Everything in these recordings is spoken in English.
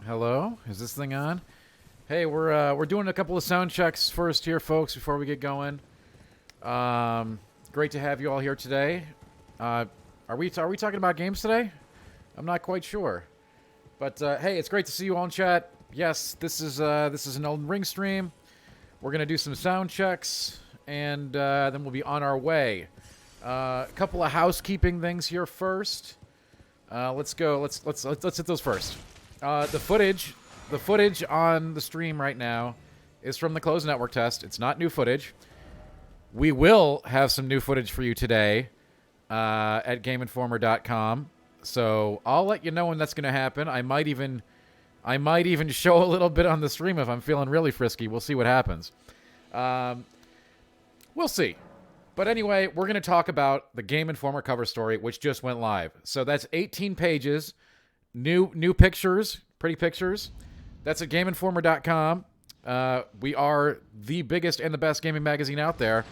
Hello? Is this thing on? Hey, we're doing a couple of sound checks first here, folks, before we get going. Great to have you all here today. Are we talking about games today? I'm not quite sure. But hey, it's great to see you all in chat. Yes, this is an Elden Ring stream. We're gonna do some sound checks, and then we'll be on our way. A couple of housekeeping things here first. Let's go. Let's hit those first. The footage on the stream right now is from the closed network test. It's not new footage. We will have some new footage for you today at GameInformer.com. So I'll let you know when that's going to happen. I might even show a little bit on the stream if I'm feeling really frisky. We'll see what happens. We'll see. But anyway, we're going to talk about the Game Informer cover story, which just went live. So that's 18 pages. New pictures, pretty pictures. That's at GameInformer.com. We are the biggest and the best gaming magazine out there.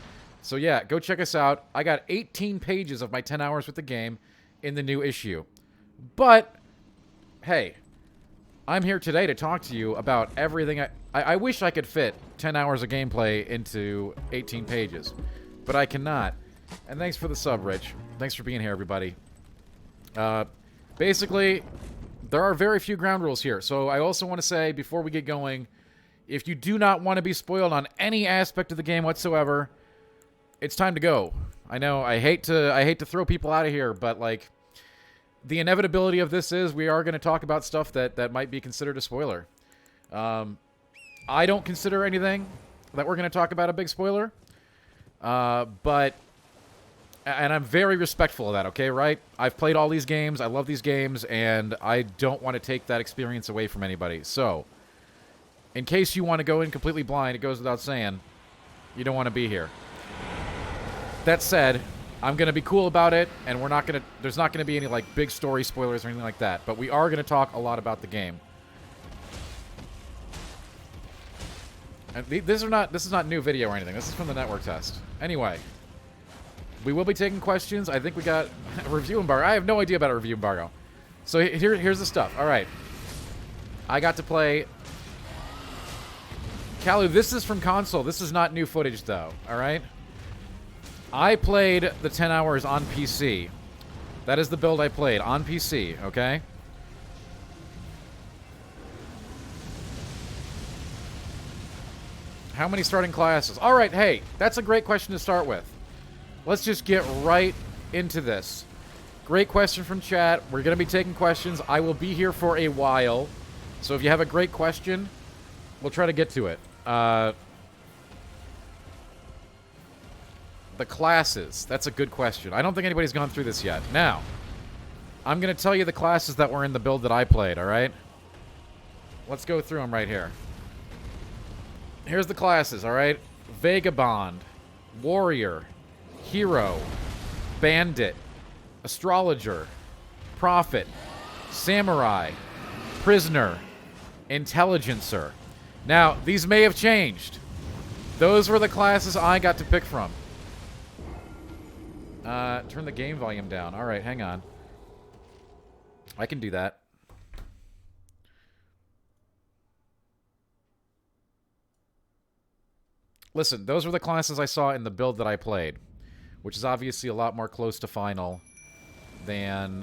So yeah, go check us out. I got 18 pages of my 10 hours with the game in the new issue. But, hey, I'm here today to talk to you about everything. I wish I could fit 10 hours of gameplay into 18 pages, but I cannot. And thanks for the sub, Rich. Thanks for being here, everybody. Basically, there are very few ground rules here. So I also want to say, before we get going, if you do not want to be spoiled on any aspect of the game whatsoever, it's time to go. I know I hate to throw people out of here, but like, the inevitability of this is we are going to talk about stuff that might be considered a spoiler. I don't consider anything that we're going to talk about a big spoiler, but... And I'm very respectful of that, okay, right? I've played all these games, I love these games, and I don't want to take that experience away from anybody. So, in case you want to go in completely blind, it goes without saying, you don't want to be here. That said, I'm going to be cool about it, and there's not going to be any, like, big story spoilers or anything like that. But we are going to talk a lot about the game. And this is not new video or anything. This is from the network test. Anyway... We will be taking questions. I think we got a review embargo. I have no idea about a review embargo. So here's the stuff. All right. I got to play... Kalu, this is from console. This is not new footage, though. All right? I played the 10 hours on PC. That is the build I played on PC, okay? How many starting classes? All right, hey, that's a great question to start with. Let's just get right into this. Great question from chat. We're going to be taking questions. I will be here for a while. So if you have a great question, we'll try to get to it. The classes. That's a good question. I don't think anybody's gone through this yet. Now, I'm going to tell you the classes that were in the build that I played, all right? Let's go through them right here. Here's the classes, all right? Vagabond, Warrior, Hero, Bandit, Astrologer, Prophet, Samurai, Prisoner, Intelligencer. Now, these may have changed. Those were the classes I got to pick from. Turn the game volume down. Alright, hang on. I can do that. Listen, those were the classes I saw in the build that I played, which is obviously a lot more close to final than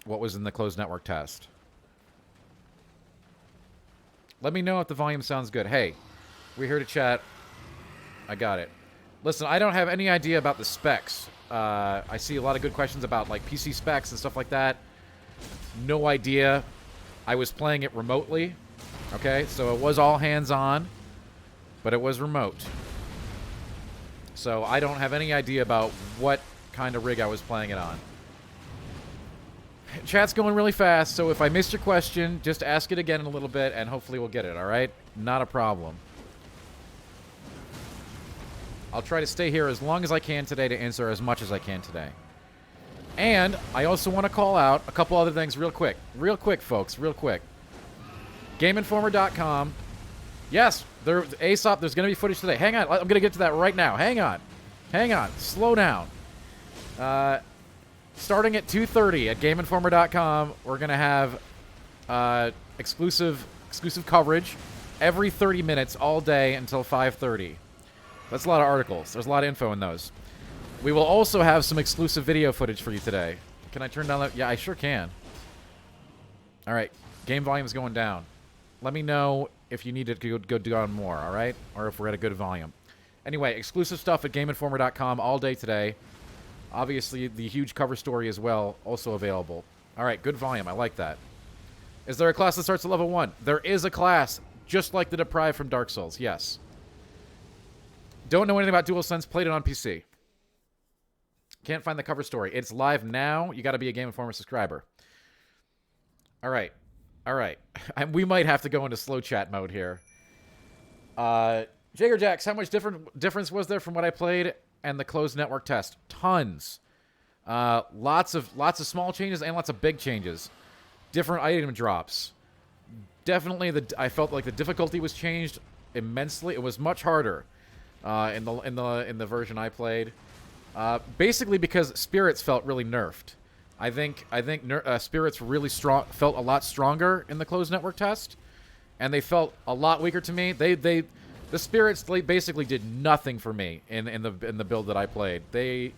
what was in the closed network test. Let me know if the volume sounds good. Hey, we're here to chat. I got it. Listen, I don't have any idea about the specs. I see a lot of good questions about like PC specs and stuff like that. No idea. I was playing it remotely. Okay, so it was all hands-on, but it was remote. So I don't have any idea about what kind of rig I was playing it on. Chat's going really fast, so if I missed your question, just ask it again in a little bit, and hopefully we'll get it, alright? Not a problem. I'll try to stay here as long as I can today to answer as much as I can today. And I also want to call out a couple other things real quick. Real quick, folks, real quick. GameInformer.com. Yes, Aesop, there's going to be footage today. Hang on, I'm going to get to that right now. Hang on. Hang on. Slow down. Starting at 2:30 at GameInformer.com, we're going to have exclusive coverage every 30 minutes all day until 5:30. That's a lot of articles. There's a lot of info in those. We will also have some exclusive video footage for you today. Can I turn down that? Yeah, I sure can. All right. Game volume is going down. Let me know if you need to go down more, all right? Or if we're at a good volume. Anyway, exclusive stuff at GameInformer.com all day today. Obviously, the huge cover story as well, also available. All right, good volume. I like that. Is there a class that starts at level 1? There is a class, just like the Deprived from Dark Souls, yes. Don't know anything about DualSense, played it on PC. Can't find the cover story. It's live now. You got to be a Game Informer subscriber. All right. All right. We might have to go into slow chat mode here. Jaggerjacks, how much difference was there from what I played and the closed network test? Tons. Lots of small changes and lots of big changes. Different item drops. Definitely, I felt like the difficulty was changed immensely. It was much harder in the version I played. Basically because spirits felt really nerfed. I think spirits really felt a lot stronger in the closed network test, and they felt a lot weaker to me. The spirits basically did nothing for me in the build that I played. They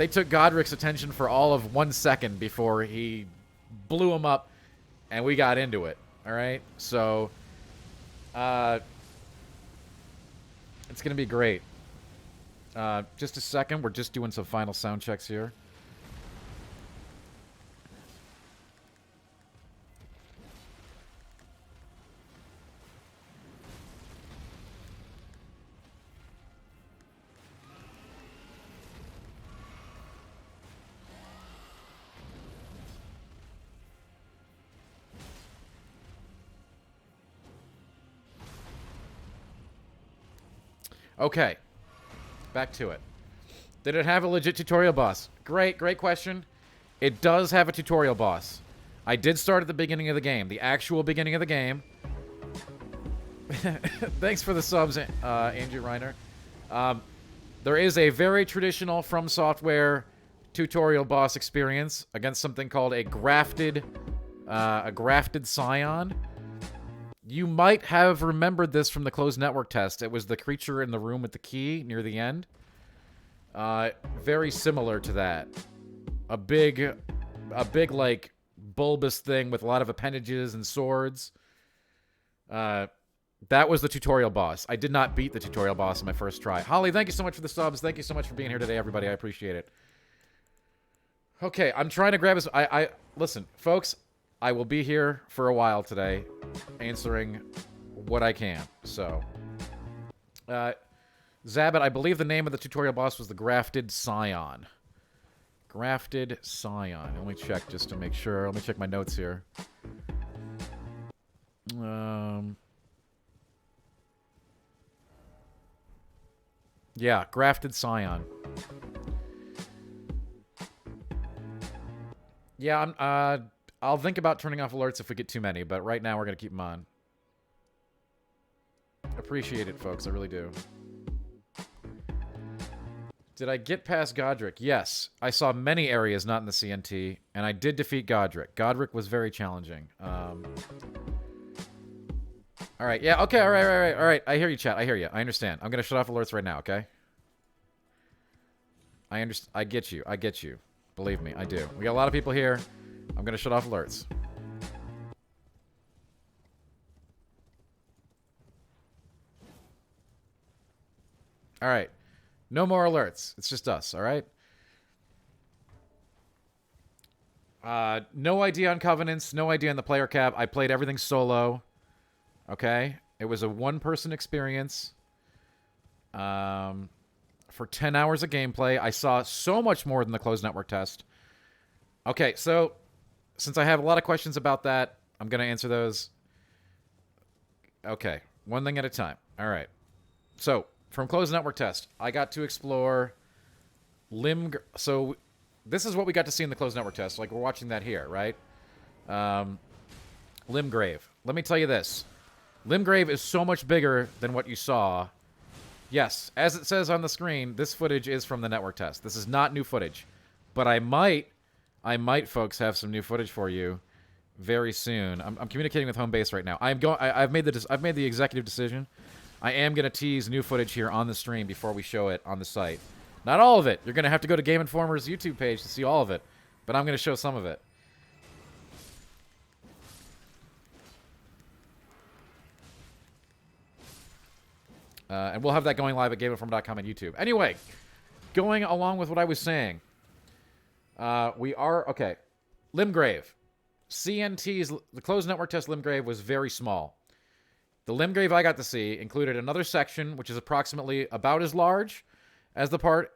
took Godric's attention for all of 1 second before he blew him up, and we got into it. All right, so it's gonna be great. Just a second, we're just doing some final sound checks here. Okay, back to it. Did it have a legit tutorial boss? Great question. It does have a tutorial boss. I did start at the beginning of the game, the actual beginning of the game. Thanks for the subs, Andrew Reiner. There is a very traditional From Software tutorial boss experience against something called a grafted scion. You might have remembered this from the closed network test. It was the creature in the room with the key near the end. Very similar to that. A big like bulbous thing with a lot of appendages and swords. That was the tutorial boss. I did not beat the tutorial boss in my first try. Holly, thank you so much for the subs. Thank you so much for being here today, everybody. I appreciate it. Okay, I'm trying to grab his... Listen, folks, I will be here for a while today, answering what I can. So, Zabit, I believe the name of the tutorial boss was the Grafted Scion. Grafted Scion. Let me check just to make sure. Let me check my notes here. Yeah, Grafted Scion. Yeah, I'll think about turning off alerts if we get too many, but right now we're going to keep them on. Appreciate it, folks. I really do. Did I get past Godric? Yes. I saw many areas not in the CNT, and I did defeat Godric. Godric was very challenging. All right. Yeah, okay. All right. I hear you, chat. I hear you. I understand. I'm going to shut off alerts right now, okay? I get you. I get you. Believe me, I do. We got a lot of people here. I'm going to shut off alerts. All right. No more alerts. It's just us, all right? No idea on Covenants. No idea on the player cap. I played everything solo. Okay? It was a one-person experience. For 10 hours of gameplay. I saw so much more than the closed network test. Okay, so... since I have a lot of questions about that, I'm going to answer those. Okay, one thing at a time. All right. So, from closed network test, I got to explore So, this is what we got to see in the closed network test. Like, we're watching that here, right? Limgrave. Let me tell you this. Limgrave is so much bigger than what you saw. Yes, as it says on the screen, this footage is from the network test. This is not new footage. But I might, folks, have some new footage for you very soon. I'm communicating with home base right now. I've made the executive decision. I am going to tease new footage here on the stream before we show it on the site. Not all of it. You're going to have to go to Game Informer's YouTube page to see all of it. But I'm going to show some of it. And we'll have that going live at GameInformer.com and YouTube. Anyway, going along with what I was saying. We are... Okay. Limgrave. CNT's... The closed network test Limgrave was very small. The Limgrave I got to see included another section, which is approximately about as large as the part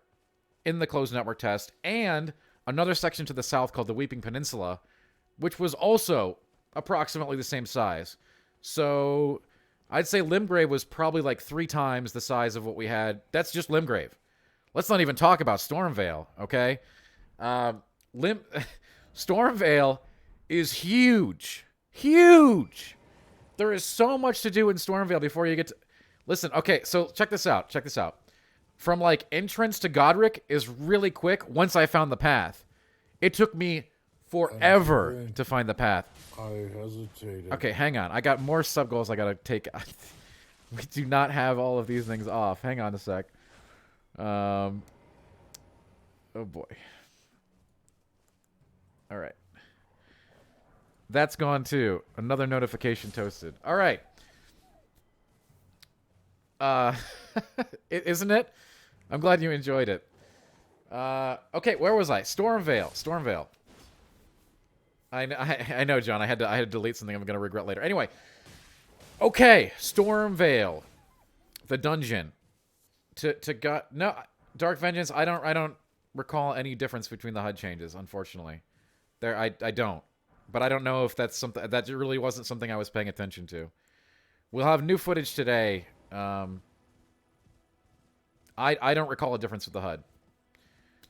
in the closed network test, and another section to the south called the Weeping Peninsula, which was also approximately the same size. So I'd say Limgrave was probably like 3 times the size of what we had. That's just Limgrave. Let's not even talk about Stormvale, okay? Stormvale is huge. Huge! There is so much to do in Stormvale before you get to... Listen, okay, so check this out. Check this out. From, like, entrance to Godric is really quick once I found the path. It took me forever to find the path. I hesitated. Okay, hang on. I got more sub-goals I gotta take. We do not have all of these things off. Hang on a sec. Oh, boy. All right. That's gone too. Another notification toasted. All right. Isn't it? I'm glad you enjoyed it. Okay, where was I? Stormvale. Stormvale. I know, John. I had to delete something I'm going to regret later. Anyway. Okay, Stormvale. The dungeon. No, Dark Vengeance. I don't recall any difference between the HUD changes, unfortunately. I don't. But I don't know if that's something that really wasn't something I was paying attention to. We'll have new footage today. I don't recall a difference with the HUD.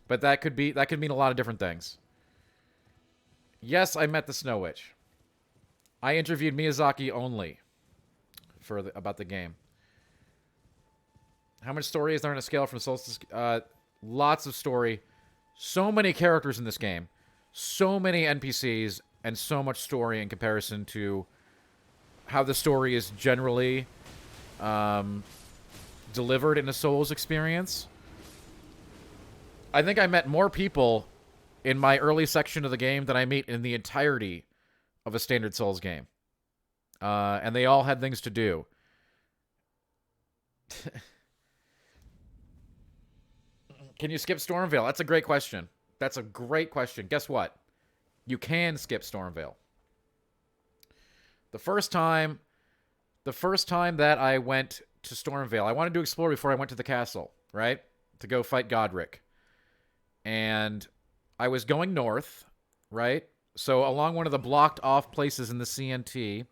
But that could mean a lot of different things. Yes, I met the Snow Witch. I interviewed Miyazaki only about the game. How much story is there on a scale from Solstice? Lots of story. So many characters in this game. So many NPCs. And so much story in comparison to how the story is generally delivered in a Souls experience. I think I met more people in my early section of the game than I meet in the entirety of a standard Souls game. And they all had things to do. Can you skip Stormvale? That's a great question. That's a great question. Guess what? You can skip Stormvale. The first time that I went to Stormvale, I wanted to explore before I went to the castle, right? To go fight Godric. And I was going north, right? So along one of the blocked off places in the CNT,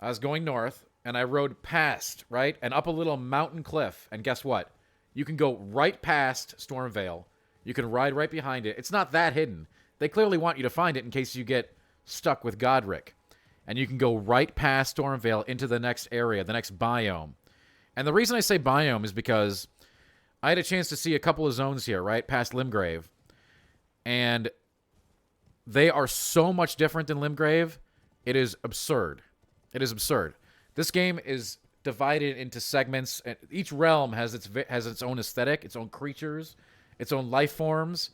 I was going north, and I rode past, right? And up a little mountain cliff. And guess what? You can go right past Stormvale. You can ride right behind it. It's not that hidden. They clearly want you to find it in case you get stuck with Godric. And you can go right past Stormvale into the next area, the next biome. And the reason I say biome is because I had a chance to see a couple of zones here, right? Past Limgrave. And they are so much different than Limgrave. It is absurd. It is absurd. This game is divided into segments. And each realm has its own aesthetic, its own creatures, its own life forms.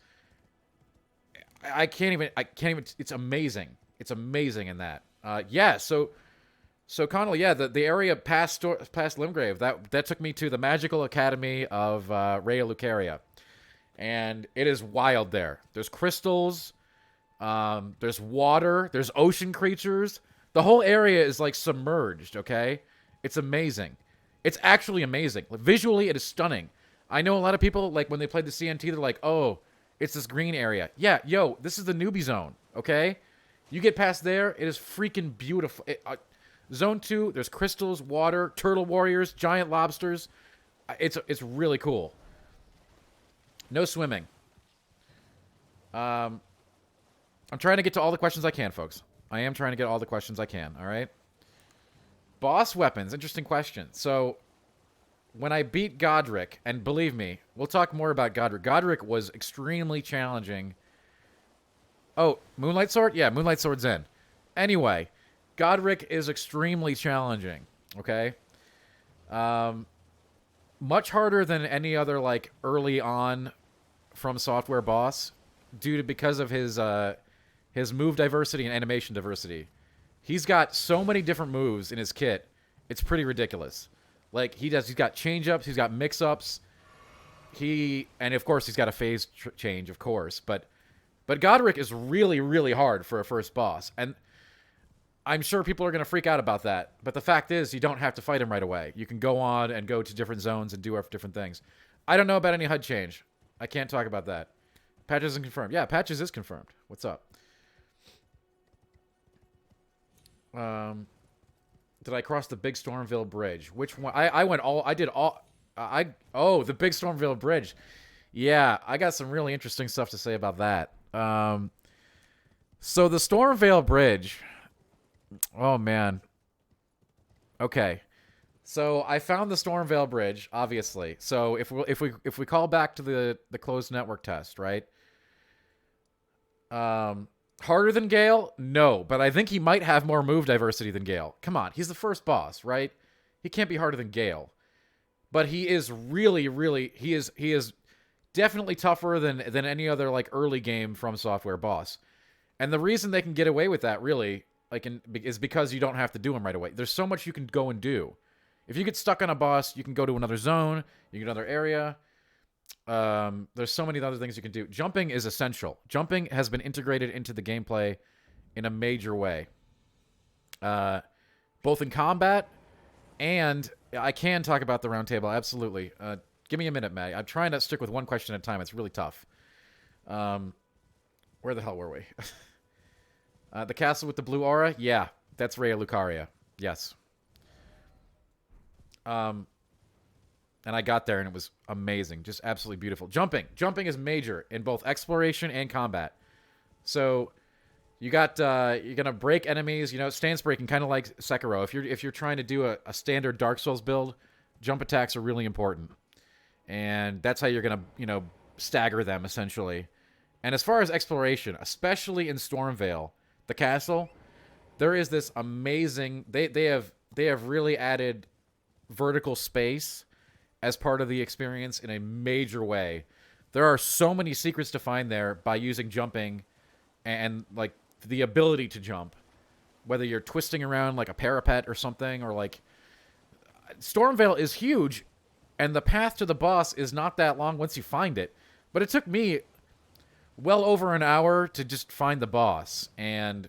I can't even, it's amazing. It's amazing in that. Yeah, so Connell, yeah, the area past Limgrave, that took me to the Magical Academy of Raya Lucaria. And it is wild there. There's crystals, there's water, there's ocean creatures. The whole area is like submerged, okay? It's amazing. It's actually amazing. Like, visually, it is stunning. I know a lot of people, like, when they played the CNT, they're like, oh, it's this green area. Yeah, yo, this is the newbie zone, okay? You get past there, it is freaking beautiful. Zone 2, there's crystals, water, turtle warriors, giant lobsters. It's really cool. No swimming. I'm trying to get to all the questions I can, folks. I am trying to get all the questions I can, all right? Boss weapons, interesting question. So, when I beat Godric, and believe me, we'll talk more about Godric. Godric was extremely challenging. Oh, Moonlight Sword? Yeah, Moonlight Sword's in. Anyway, Godric is extremely challenging, okay? Much harder than any other, like, early on From Software boss because of his move diversity and animation diversity. He's got so many different moves in his kit. It's pretty ridiculous. Like, he's got change-ups, he's got mix-ups. And of course, he's got a phase change, of course. But Godric is really, really hard for a first boss. And I'm sure people are going to freak out about that. But the fact is, you don't have to fight him right away. You can go on and go to different zones and do different things. I don't know about any HUD change. I can't talk about that. Patches isn't confirmed. Yeah, Patches is confirmed. What's up? Did I cross the Big Stormville Bridge? Which one? Oh, the Big Stormville Bridge. Yeah, I got some really interesting stuff to say about that. So the Stormvale Bridge. Oh man. Okay. So I found the Stormvale Bridge, obviously. So if we call back to the closed network test, right? Harder than Gale? No, but I think he might have more move diversity than Gale. Come on, he's the first boss, right? He can't be harder than Gale. But he is really, really, he is definitely tougher than any other, like, early game From Software boss. And the reason they can get away with that, really, is because you don't have to do him right away. There's so much you can go and do. If you get stuck on a boss, you can go to another zone, you can go to another area. There's so many other things you can do. Jumping is essential. Jumping has been integrated into the gameplay in a major way. Both in combat, and I can talk about the Roundtable, absolutely. Give me a minute, May. I'm trying to stick with one question at a time. It's really tough. Where the hell were we? The castle with the blue aura? Yeah, that's Rhea Lucaria. Yes. And I got there, and it was amazing. Just absolutely beautiful. Jumping. Jumping is major in both exploration and combat. So you got you're gonna break enemies. You know, stance breaking, kind of like Sekiro. If you're trying to do a standard Dark Souls build, jump attacks are really important, and that's how you're gonna stagger them essentially. And as far as exploration, especially in Stormvale, the castle, there is this amazing. They have really added vertical space as part of the experience in a major way. There are so many secrets to find there by using jumping and like the ability to jump, whether you're twisting around like a parapet or something, or like Stormvale is huge, and the path to the boss is not that long once you find it. But it took me well over an hour to just find the boss, and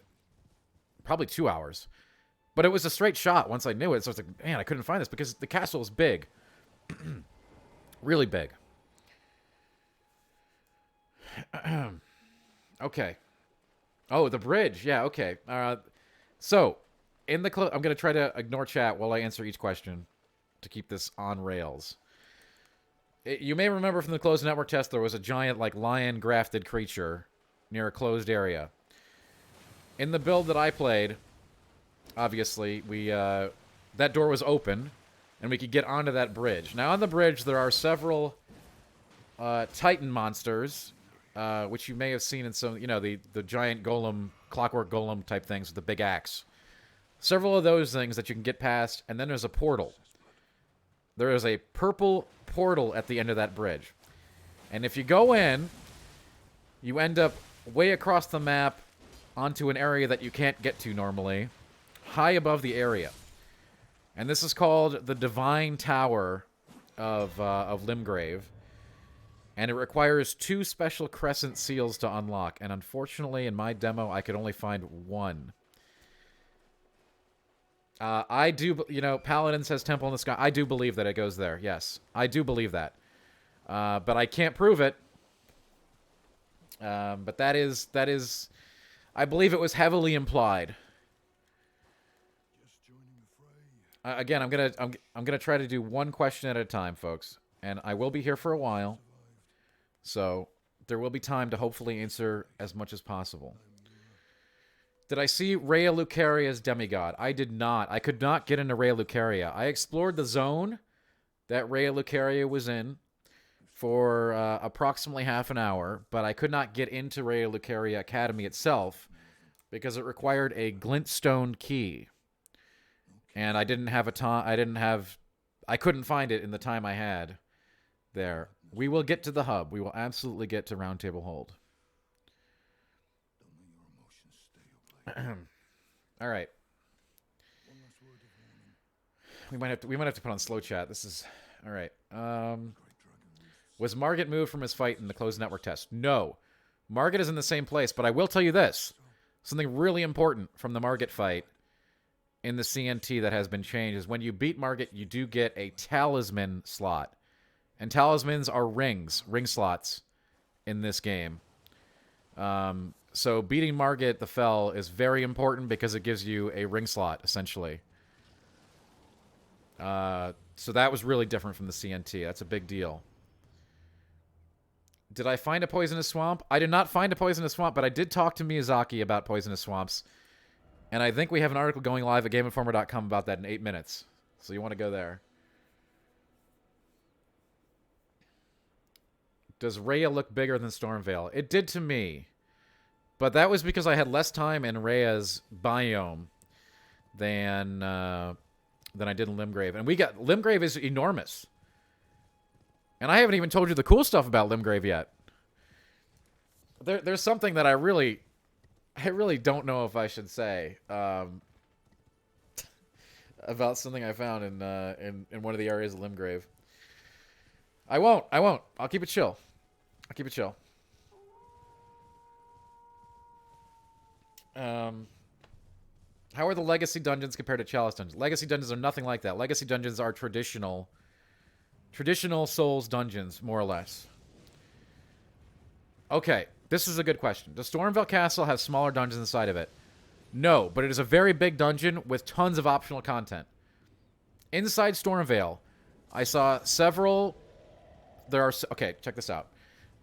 probably 2 hours. But it was a straight shot once I knew it. So I was like, man, I couldn't find this because the castle is big. Really big. Okay. Oh, the bridge. Yeah, okay. So, in the I'm going to try to ignore chat while I answer each question to keep this on rails. You may remember from the closed network test there was a giant, like, lion-grafted creature near a closed area. In the build that I played, obviously, that door was open, and we could get onto that bridge. Now, on the bridge, there are several Titan monsters, which you may have seen in some, the giant golem, clockwork golem type things with the big axe. Several of those things that you can get past, and then there's a portal. There is a purple portal at the end of that bridge. And if you go in, you end up way across the map onto an area that you can't get to normally, high above the area. And this is called the Divine Tower of Limgrave. And it requires 2 special crescent seals to unlock. And unfortunately, in my demo, I could only find 1. I do, Paladin says Temple in the Sky. I do believe that it goes there. Yes, I do believe that. But I can't prove it. But that is, I believe it was heavily implied. Again, I'm gonna try to do one question at a time, folks, and I will be here for a while, so there will be time to hopefully answer as much as possible. Did I see Rhea Lucaria's demigod? I did not. I could not get into Rhea Lucaria. I explored the zone that Rhea Lucaria was in for approximately half an hour, but I could not get into Rhea Lucaria Academy itself because it required a glintstone key. And I didn't have a time. I couldn't find it in the time I had there. We will get to the hub. We will absolutely get to Roundtable Hold. All right. We might have to put on slow chat. This is all right. Was Margit moved from his fight in the closed network test? No. Margit is in the same place, but I will tell you this. Something really important from the Margit fight in the CNT that has been changed is when you beat Margit, you do get a talisman slot. And talismans are ring slots in this game. So beating Margit the Fell is very important because it gives you a ring slot, essentially. So that was really different from the CNT. That's a big deal. Did I find a poisonous swamp? I did not find a poisonous swamp, but I did talk to Miyazaki about poisonous swamps. And I think we have an article going live at GameInformer.com about that in 8 minutes. So you want to go there. Does Rhea look bigger than Stormville? It did to me. But that was because I had less time in Rhea's biome than I did in Limgrave. And Limgrave is enormous. And I haven't even told you the cool stuff about Limgrave yet. There's something that I really don't know if I should say about something I found in one of the areas of Limgrave. I won't. I'll keep it chill. How are the Legacy dungeons compared to Chalice dungeons? Legacy dungeons are nothing like that. Legacy dungeons are traditional Souls dungeons, more or less. Okay, this is a good question. Does Stormville Castle have smaller dungeons inside of it? No, but it is a very big dungeon with tons of optional content. Inside Stormvale, I saw several... Okay, check this out.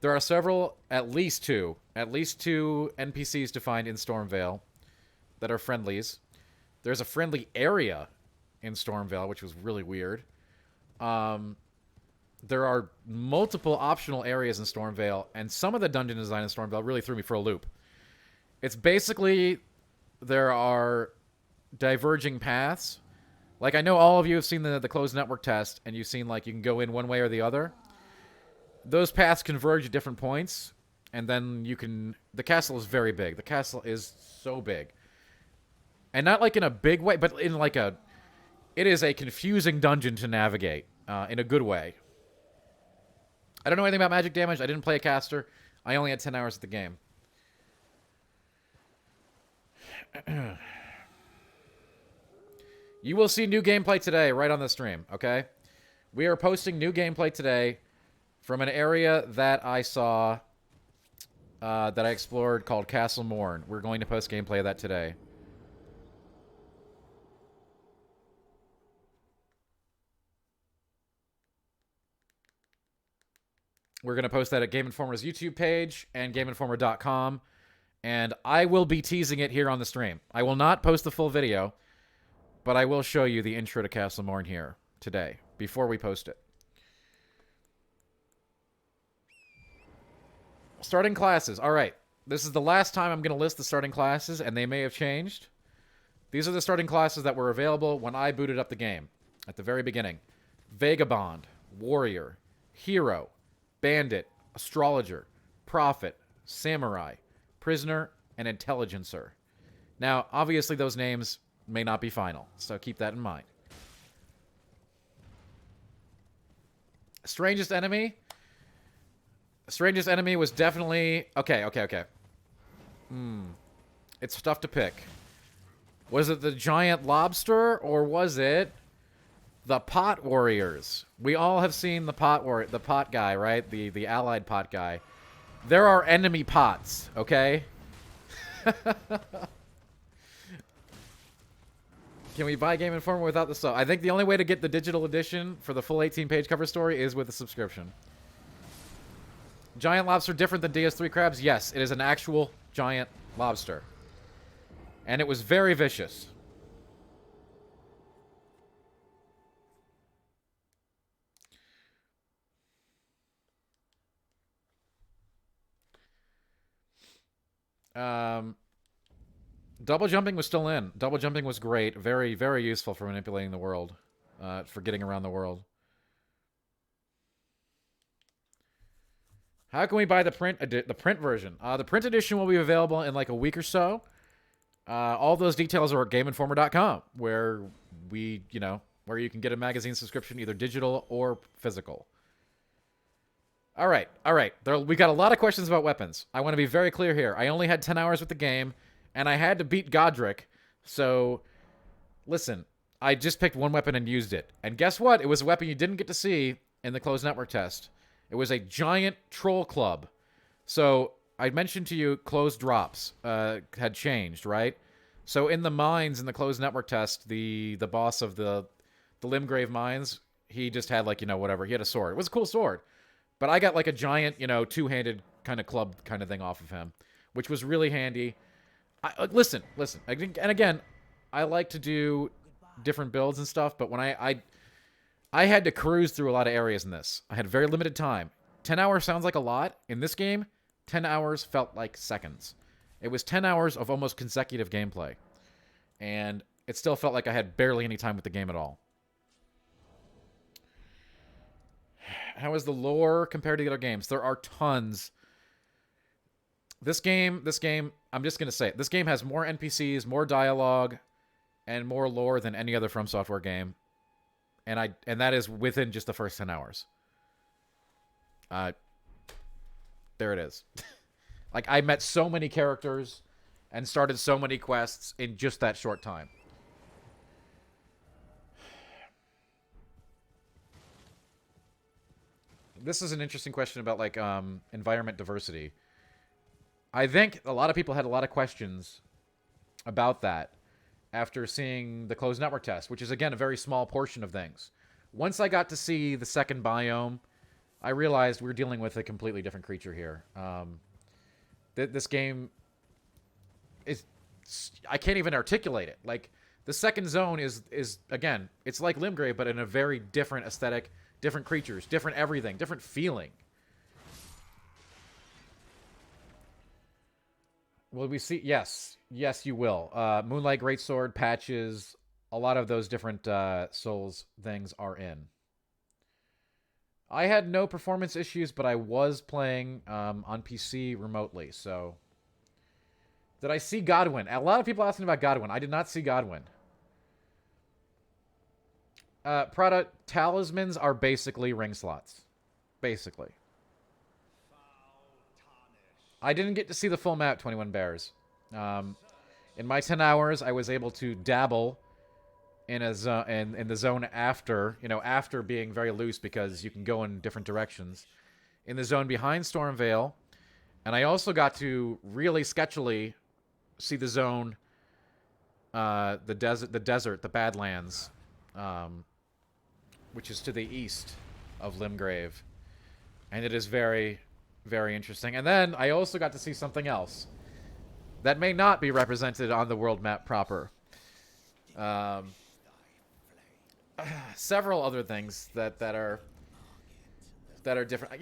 There are several, at least two NPCs to find in Stormvale that are friendlies. There's a friendly area in Stormvale, which was really weird. There are multiple optional areas in Stormvale, and some of the dungeon design in Stormvale really threw me for a loop. It's basically, there are diverging paths. Like, I know all of you have seen the closed network test, and you've seen, like, you can go in one way or the other. Those paths converge at different points, and then you can... The castle is very big. The castle is so big. And not, like, in a big way, but in, like, a... It is a confusing dungeon to navigate, in a good way. I don't know anything about magic damage. I didn't play a caster. I only had 10 hours of the game. You will see new gameplay today right on the stream, okay? We are posting new gameplay today from an area that I saw, that I explored called Castle Morn. We're going to post gameplay of that today. We're going to post that at Game Informer's YouTube page and GameInformer.com. And I will be teasing it here on the stream. I will not post the full video, but I will show you the intro to Castle Morn here today, before we post it. Starting classes. All right. This is the last time I'm going to list the starting classes, and they may have changed. These are the starting classes that were available when I booted up the game at the very beginning. Vagabond, Warrior, Hero, Bandit, Astrologer, Prophet, Samurai, Prisoner, and Intelligencer. Now, obviously those names may not be final, so keep that in mind. Strangest enemy? Strangest enemy was definitely... Okay. It's tough to pick. Was it the giant lobster, or was it the pot warriors? We all have seen the pot guy, right? The allied pot guy. There are enemy pots, okay? Can we buy Game Informer without the sub? I think the only way to get the digital edition for the full 18-page cover story is with a subscription. Giant lobster different than DS3 crabs? Yes, it is an actual giant lobster. And it was very vicious. Double jumping was still in. Double jumping was great. Very, very useful for manipulating the world. For getting around the world. How can we buy the print version? The print edition will be available in like a week or so. All those details are at GameInformer.com, where where you can get a magazine subscription, either digital or physical. All right. We got a lot of questions about weapons. I want to be very clear here. I only had 10 hours with the game, and I had to beat Godric. So, listen, I just picked one weapon and used it. And guess what? It was a weapon you didn't get to see in the closed network test. It was a giant troll club. So, I mentioned to you closed drops had changed, right? So, in the mines in the closed network test, the boss of the Limgrave mines, he just had whatever. He had a sword. It was a cool sword. But I got like a giant, two-handed kind of club kind of thing off of him, which was really handy. Listen. And again, I like to do different builds and stuff, but when I had to cruise through a lot of areas in this. I had very limited time. 10 hours sounds like a lot. In this game, 10 hours felt like seconds. It was 10 hours of almost consecutive gameplay. And it still felt like I had barely any time with the game at all. How is the lore compared to the other games? There are tons. This game, I'm just going to say it. This game has more NPCs, more dialogue, and more lore than any other From Software game. And that is within just the first 10 hours. There it is. Like, I met so many characters and started so many quests in just that short time. This is an interesting question about, like, environment diversity. I think a lot of people had a lot of questions about that after seeing the closed network test, which is, again, a very small portion of things. Once I got to see the second biome, I realized we're dealing with a completely different creature here. This game is... I can't even articulate it. Like, the second zone is again, it's like Limgrave, but in a very different aesthetic. Different creatures, different everything, different feeling. Will we see? Yes, you will. Moonlight Greatsword, patches, a lot of those different Souls things are in. I had no performance issues, but I was playing on PC remotely, so... Did I see Godwin? A lot of people asking about Godwin. I did not see Godwin. Prada, talismans are basically ring slots. Basically. I didn't get to see the full map, 21 Bears. In my 10 hours, I was able to dabble in the zone after, after being very loose because you can go in different directions. In the zone behind Stormville. And I also got to really sketchily see the zone, the desert, the Badlands, which is to the east of Limgrave. And it is very, very interesting. And then I also got to see something else that may not be represented on the world map proper. Several other things that are different.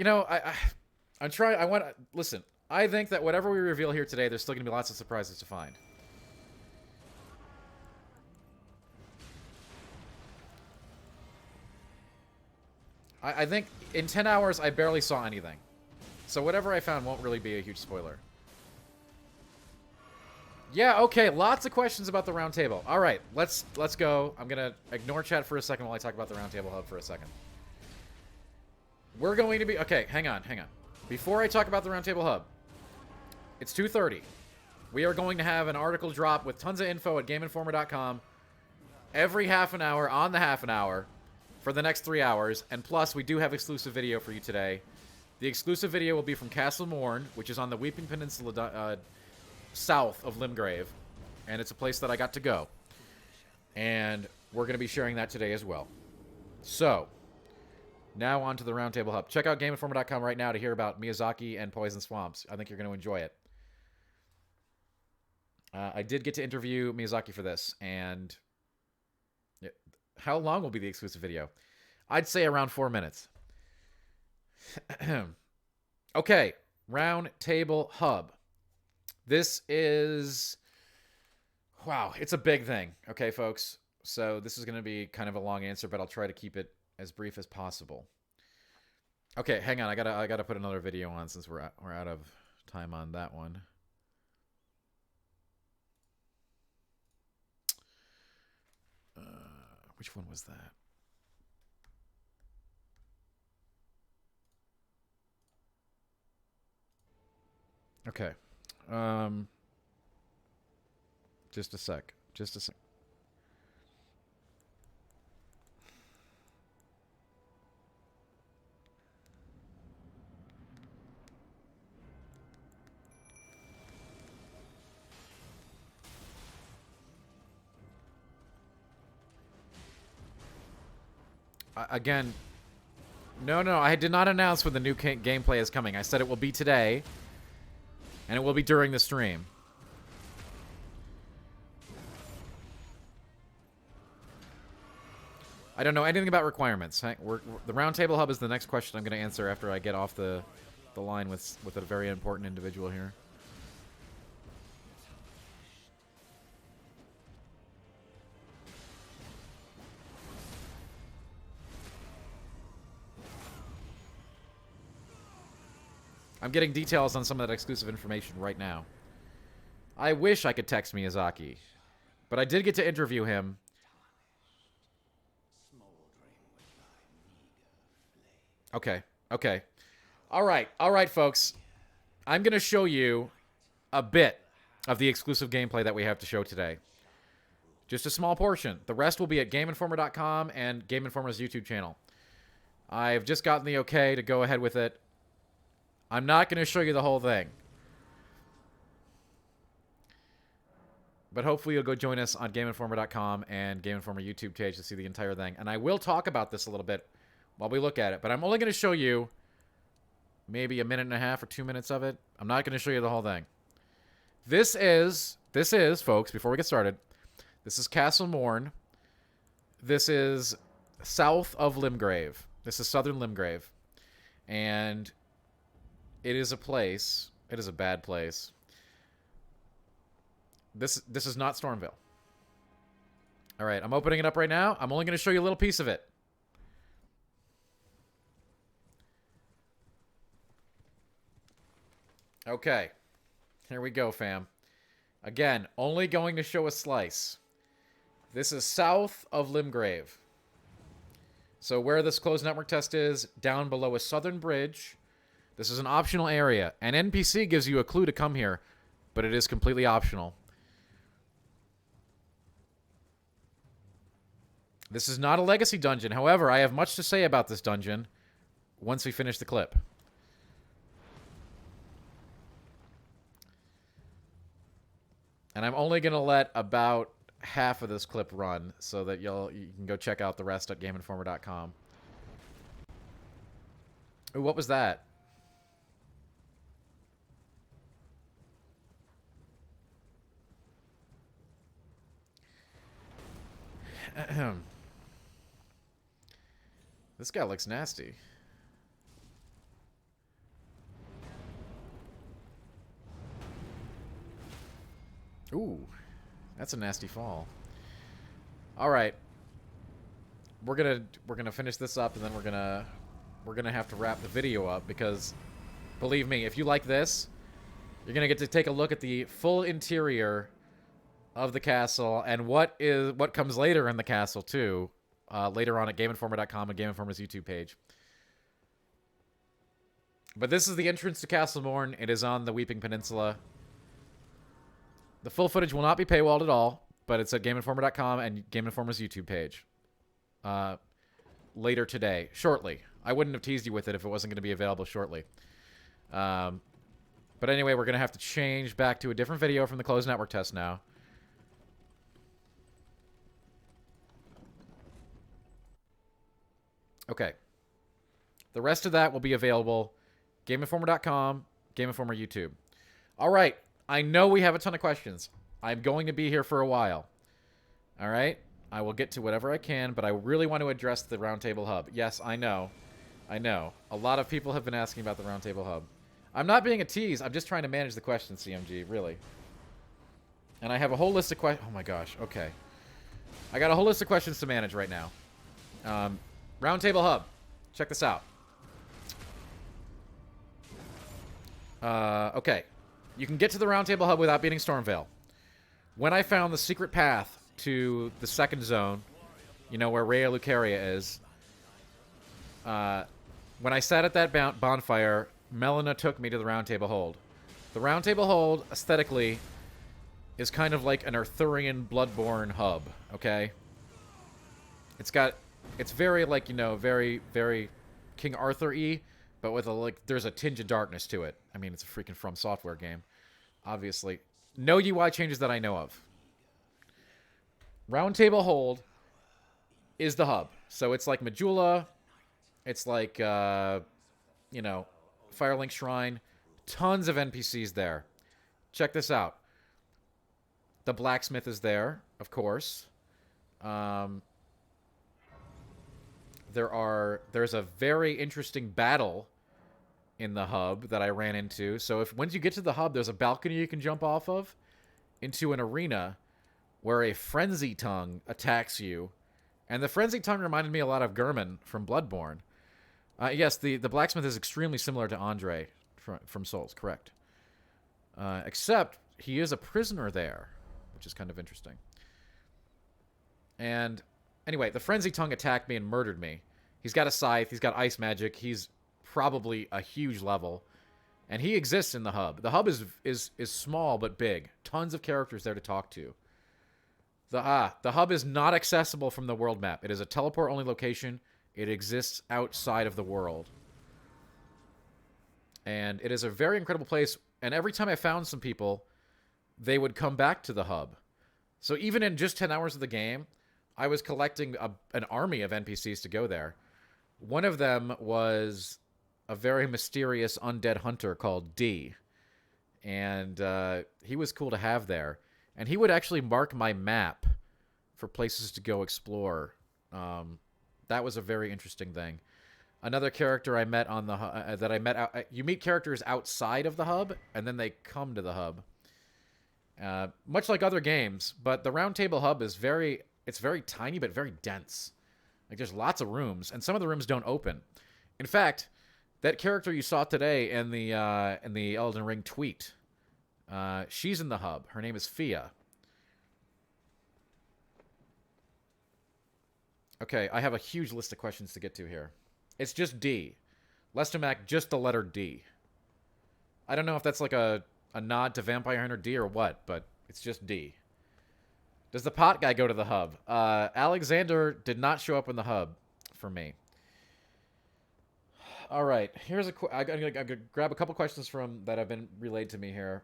Listen, I think that whatever we reveal here today, there's still going to be lots of surprises to find. I think in 10 hours, I barely saw anything. So whatever I found won't really be a huge spoiler. Yeah, okay, lots of questions about the Roundtable. All right, let's go. I'm going to ignore chat for a second while I talk about the Roundtable Hub for a second. We're going to be... Okay, hang on. Before I talk about the Roundtable Hub, it's 2:30. We are going to have an article drop with tons of info at GameInformer.com every half an hour on the half an hour for the next 3 hours, and plus we do have exclusive video for you today. The exclusive video will be from Castle Morn, which is on the Weeping Peninsula south of Limgrave, and it's a place that I got to go. And we're going to be sharing that today as well. So, now on to the Roundtable Hub. Check out GameInformer.com right now to hear about Miyazaki and Poison Swamps. I think you're going to enjoy it. I did get to interview Miyazaki for this, and... How long will be the exclusive video? I'd say around 4 minutes. Okay, Roundtable Hub. This is Wow, it's a big thing. Okay, folks. So this is going to be kind of a long answer, but I'll try to keep it as brief as possible. Okay, hang on. I gotta put another video on since we're out of time on that one. Which one was that? Okay. Just a sec. Just a sec. Again, no, I did not announce when the new gameplay is coming. I said it will be today, and it will be during the stream. I don't know anything about requirements. The Roundtable Hub is the next question I'm going to answer after I get off the line with a very important individual here. I'm getting details on some of that exclusive information right now. I wish I could text Miyazaki, but I did get to interview him. Okay. All right, folks. I'm going to show you a bit of the exclusive gameplay that we have to show today. Just a small portion. The rest will be at GameInformer.com and Game Informer's YouTube channel. I've just gotten the okay to go ahead with it. I'm not going to show you the whole thing. But hopefully you'll go join us on GameInformer.com and Game Informer YouTube page to see the entire thing. And I will talk about this a little bit while we look at it. But I'm only going to show you maybe a minute and a half or 2 minutes of it. I'm not going to show you the whole thing. This is, folks, before we get started, this is Castle Morn. This is south of Limgrave. This is southern Limgrave. And it is a place. It is a bad place. This is not Stormville. All right, I'm opening it up right now. I'm only going to show you a little piece of it. Okay. Here we go, fam. Again, only going to show a slice. This is south of Limgrave. So where this closed network test is, down below a southern bridge. This is an optional area. An NPC gives you a clue to come here, but it is completely optional. This is not a legacy dungeon. However, I have much to say about this dungeon once we finish the clip. And I'm only going to let about half of this clip run so that you can go check out the rest at GameInformer.com. Ooh, what was that? This guy looks nasty. Ooh, that's a nasty fall. All right, we're gonna finish this up, and then we're gonna have to wrap the video up because, believe me, if you like this, you're gonna get to take a look at the full interior of the castle and what comes later in the castle too, later on at GameInformer.com and Game Informer's YouTube page. But this is the entrance to Castle Morn. It is on the Weeping Peninsula. The full footage will not be paywalled at all, but it's at GameInformer.com and Game Informer's YouTube page. Later today, shortly. I wouldn't have teased you with it if it wasn't going to be available shortly. But anyway, we're going to have to change back to a different video from the closed network test now. Okay. The rest of that will be available GameInformer.com, Game Informer YouTube. All right. I know we have a ton of questions. I'm going to be here for a while. All right? I will get to whatever I can, but I really want to address the Roundtable Hub. Yes, I know. I know. A lot of people have been asking about the Roundtable Hub. I'm not being a tease. I'm just trying to manage the questions, CMG, really. And I have a whole list of questions. Oh my gosh, okay. I got a whole list of questions to manage right now. Roundtable Hub. Check this out. Okay. You can get to the Roundtable Hub without beating Stormville. When I found the secret path to the second zone, you know, where Rhea Lucaria is, when I sat at that bonfire, Melina took me to the Roundtable Hold. The Roundtable Hold, aesthetically, is kind of like an Arthurian Bloodborne hub, okay? It's very, like, you know, very, very King Arthur-y, but with a, like, there's a tinge of darkness to it. I mean, it's a freaking From Software game, obviously. No UI changes that I know of. Roundtable Hold is the hub. So it's like Majula. It's like, you know, Firelink Shrine. Tons of NPCs there. Check this out. The Blacksmith is there, of course. There's a very interesting battle in the hub that I ran into. So once you get to the hub, there's a balcony you can jump off of into an arena where a Frenzy Tongue attacks you. And the Frenzy Tongue reminded me a lot of Gurman from Bloodborne. Yes, the Blacksmith is extremely similar to Andre from Souls, correct. Except he is a prisoner there, which is kind of interesting. And anyway, the Frenzy Tongue attacked me and murdered me. He's got a scythe, he's got ice magic, he's probably a huge level. And he exists in the hub. The hub is small but big. Tons of characters there to talk to. The hub is not accessible from the world map. It is a teleport-only location. It exists outside of the world. And it is a very incredible place. And every time I found some people, they would come back to the hub. So even in just 10 hours of the game, I was collecting an army of NPCs to go there. One of them was a very mysterious undead hunter called D. And he was cool to have there. And he would actually mark my map for places to go explore. That was a very interesting thing. Another character I met on the you meet characters outside of the hub, and then they come to the hub. Much like other games, but the Roundtable Hub is very tiny but very dense. Like, there's lots of rooms, and some of the rooms don't open. In fact, that character you saw today in the Elden Ring tweet, she's in the hub. Her name is Fia. Okay, I have a huge list of questions to get to here. It's just D. Lestomac, just the letter D. I don't know if that's like a nod to Vampire Hunter D or what, but it's just D. Does the pot guy go to the hub? Alexander did not show up in the hub for me. All right, here's I'm gonna grab a couple questions that have been relayed to me here.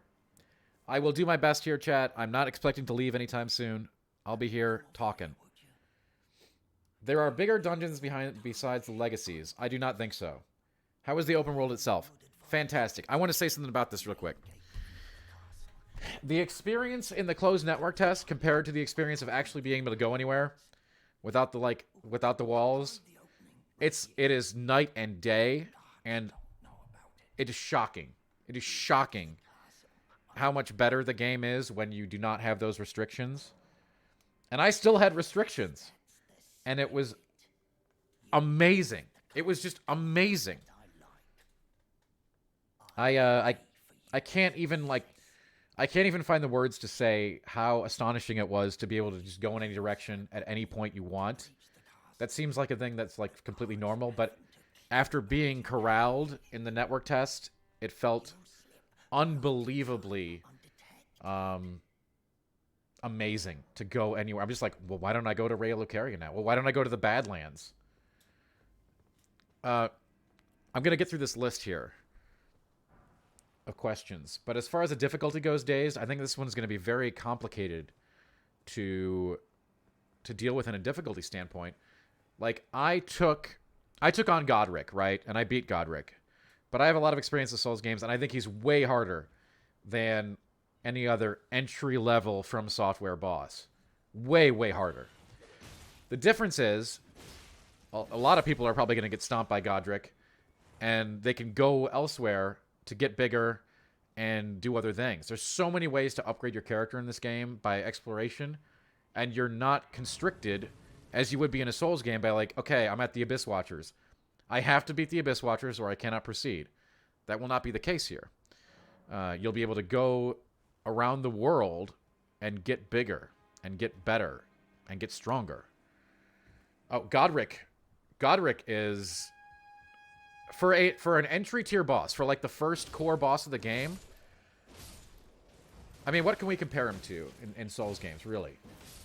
I will do my best here, chat. I'm not expecting to leave anytime soon. I'll be here talking. There are bigger dungeons besides the legacies. I do not think so. How is the open world itself? Fantastic. I want to say something about this real quick. The experience in the closed network test compared to the experience of actually being able to go anywhere without the walls, it is night and day, and it is shocking. It is shocking how much better the game is when you do not have those restrictions. And I still had restrictions. And it was amazing. It was just amazing. I can't even find the words to say how astonishing it was to be able to just go in any direction at any point you want. That seems like a thing that's like completely normal, but after being corralled in the network test, it felt unbelievably amazing to go anywhere. I'm just like, well, why don't I go to Rhea Lucaria now? Well, why don't I go to the Badlands? I'm going to get through this list here of questions. But as far as the difficulty goes, Dazed, I think this one's going to be very complicated to deal with in a difficulty standpoint. Like, I took on Godric, right? And I beat Godric. But I have a lot of experience with Souls games, and I think he's way harder than any other entry-level From Software boss. Way, way harder. The difference is, a lot of people are probably going to get stomped by Godric, and they can go elsewhere to get bigger and do other things. There's so many ways to upgrade your character in this game by exploration, and you're not constricted as you would be in a Souls game by like, okay, I'm at the Abyss Watchers. I have to beat the Abyss Watchers or I cannot proceed. That will not be the case here. You'll be able to go around the world and get bigger and get better and get stronger. Oh, Godric. Godric is for an entry tier boss, for like the first core boss of the game. I mean, what can we compare him to in Souls games, really?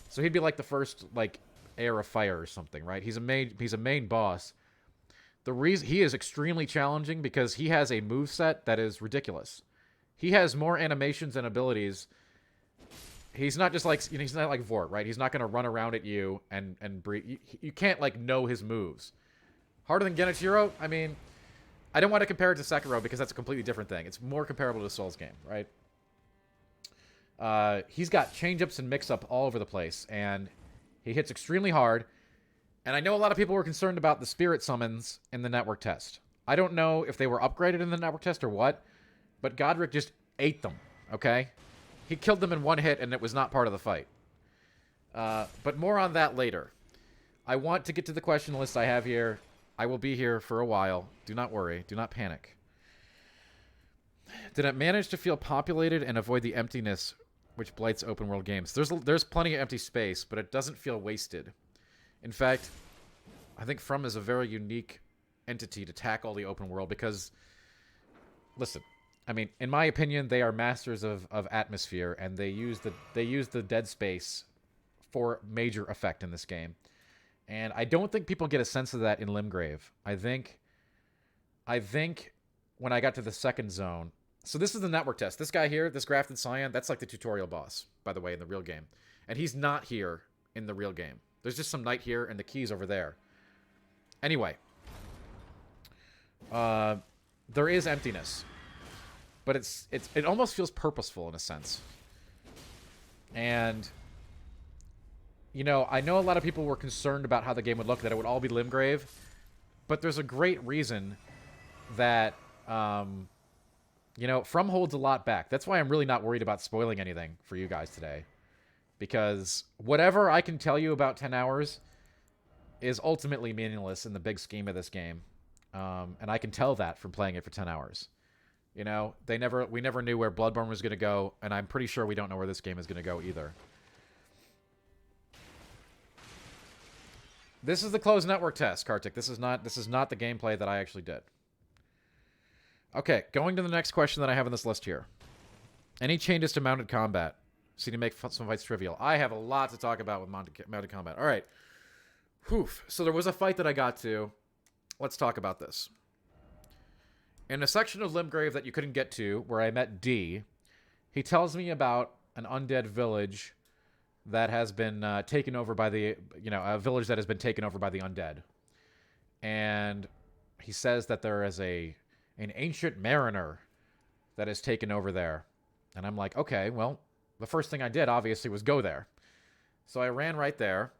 So he'd be like the first like Air of Fire or something, right? He's a main boss. The reason he is extremely challenging because he has a moveset that is ridiculous. He has more animations and abilities. He's not just like, he's not like Vort, right? He's not going to run around at you and breathe. You can't like know his moves. Harder than Genichiro? I mean, I don't want to compare it to Sekiro because that's a completely different thing. It's more comparable to a Souls game, right? He's got change-ups and mix-up all over the place, and he hits extremely hard. And I know a lot of people were concerned about the spirit summons in the network test. I don't know if they were upgraded in the network test or what, but Godric just ate them, okay? He killed them in one hit, and it was not part of the fight. But more on that later. I want to get to the question list I have here. I will be here for a while. Do not worry. Do not panic. Did it manage to feel populated and avoid the emptiness which blights open world games? There's plenty of empty space, but it doesn't feel wasted. In fact, I think From is a very unique entity to tackle the open world because, listen, I mean, in my opinion, they are masters of atmosphere, and they use the dead space for major effect in this game. And I don't think people get a sense of that in Limgrave. I think when I got to the second zone, so this is the network test. This guy here, this Grafted Scion, that's like the tutorial boss, by the way, in the real game. And he's not here in the real game. There's just some knight here, and the key's over there. Anyway. There is emptiness. But it almost feels purposeful in a sense. And, you know, I know a lot of people were concerned about how the game would look, that it would all be Limgrave. But there's a great reason that, you know, From holds a lot back. That's why I'm really not worried about spoiling anything for you guys today. Because whatever I can tell you about 10 hours is ultimately meaningless in the big scheme of this game. And I can tell that from playing it for 10 hours. You know, we never knew where Bloodborne was going to go, and I'm pretty sure we don't know where this game is going to go either. This is the closed network test, Kartik. This is not the gameplay that I actually did. Okay, going to the next question that I have on this list here. Any changes to mounted combat? See to make some fights trivial. I have a lot to talk about with mounted combat. All right. Whew. So there was a fight that I got to. Let's talk about this. In a section of Limgrave that you couldn't get to, where I met D, he tells me about an undead village that has been taken over by the, you know, a village that has been taken over by the undead. And he says that there is an ancient mariner that is taken over there. And I'm like, okay, well, the first thing I did, obviously, was go there. So I ran right there.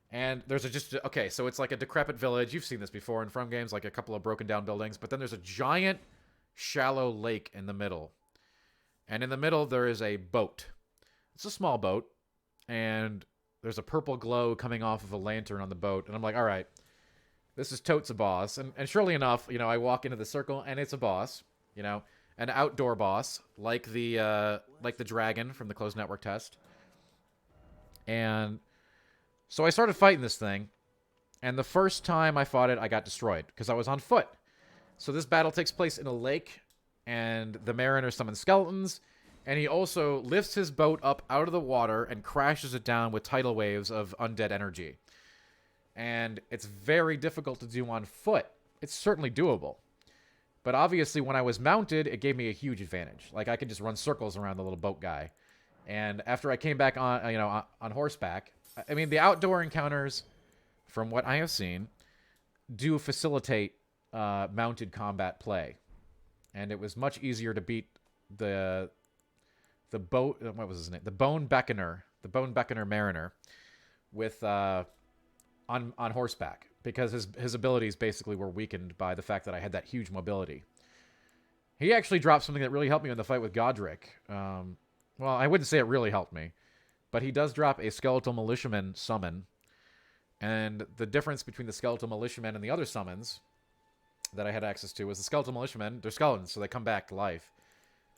And there's okay, so it's like a decrepit village. You've seen this before in From games, like a couple of broken down buildings. But then there's a giant, shallow lake in the middle. And in the middle, there is a boat. It's a small boat. And there's a purple glow coming off of a lantern on the boat. And I'm like, all right, this is totes a boss. And surely enough, you know, I walk into the circle, and it's a boss. You know, an outdoor boss, like the dragon from the closed network test. And so I started fighting this thing, and the first time I fought it, I got destroyed, because I was on foot. So this battle takes place in a lake, and the mariner summons skeletons, and he also lifts his boat up out of the water and crashes it down with tidal waves of undead energy. And it's very difficult to do on foot. It's certainly doable. But obviously, when I was mounted, it gave me a huge advantage. Like, I could just run circles around the little boat guy. And after I came back on, you know, on horseback, I mean, the outdoor encounters, from what I have seen, do facilitate mounted combat play. And it was much easier to beat the boat, what was his name? The Bone Beckoner Mariner with on horseback, because his abilities basically were weakened by the fact that I had that huge mobility. He actually dropped something that really helped me in the fight with Godric. Well, I wouldn't say it really helped me, but he does drop a Skeletal Militiamen summon. And the difference between the Skeletal Militiamen and the other summons that I had access to was the Skeletal Militiamen, they're skeletons, so they come back to life.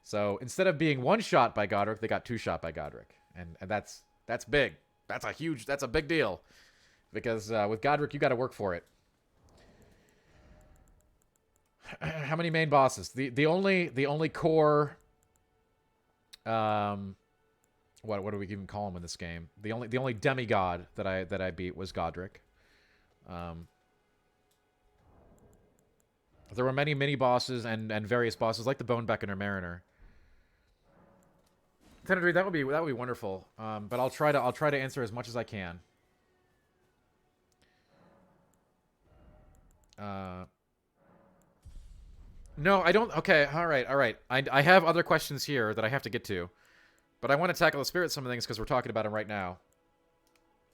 So instead of being one-shot by Godric, they got two-shot by Godric. And that's big. That's a big deal. Because with Godric, you got to work for it. How many main bosses? The only core what do we even call him in this game? The only demigod that I beat was Godric. There were many mini bosses and various bosses like the Bone Beckoner Mariner. Tenedry, that would be wonderful. But I'll try to answer as much as I can. No, I don't. Okay, all right. I have other questions here that I have to get to, but I want to tackle the spirit summon things because we're talking about them right now.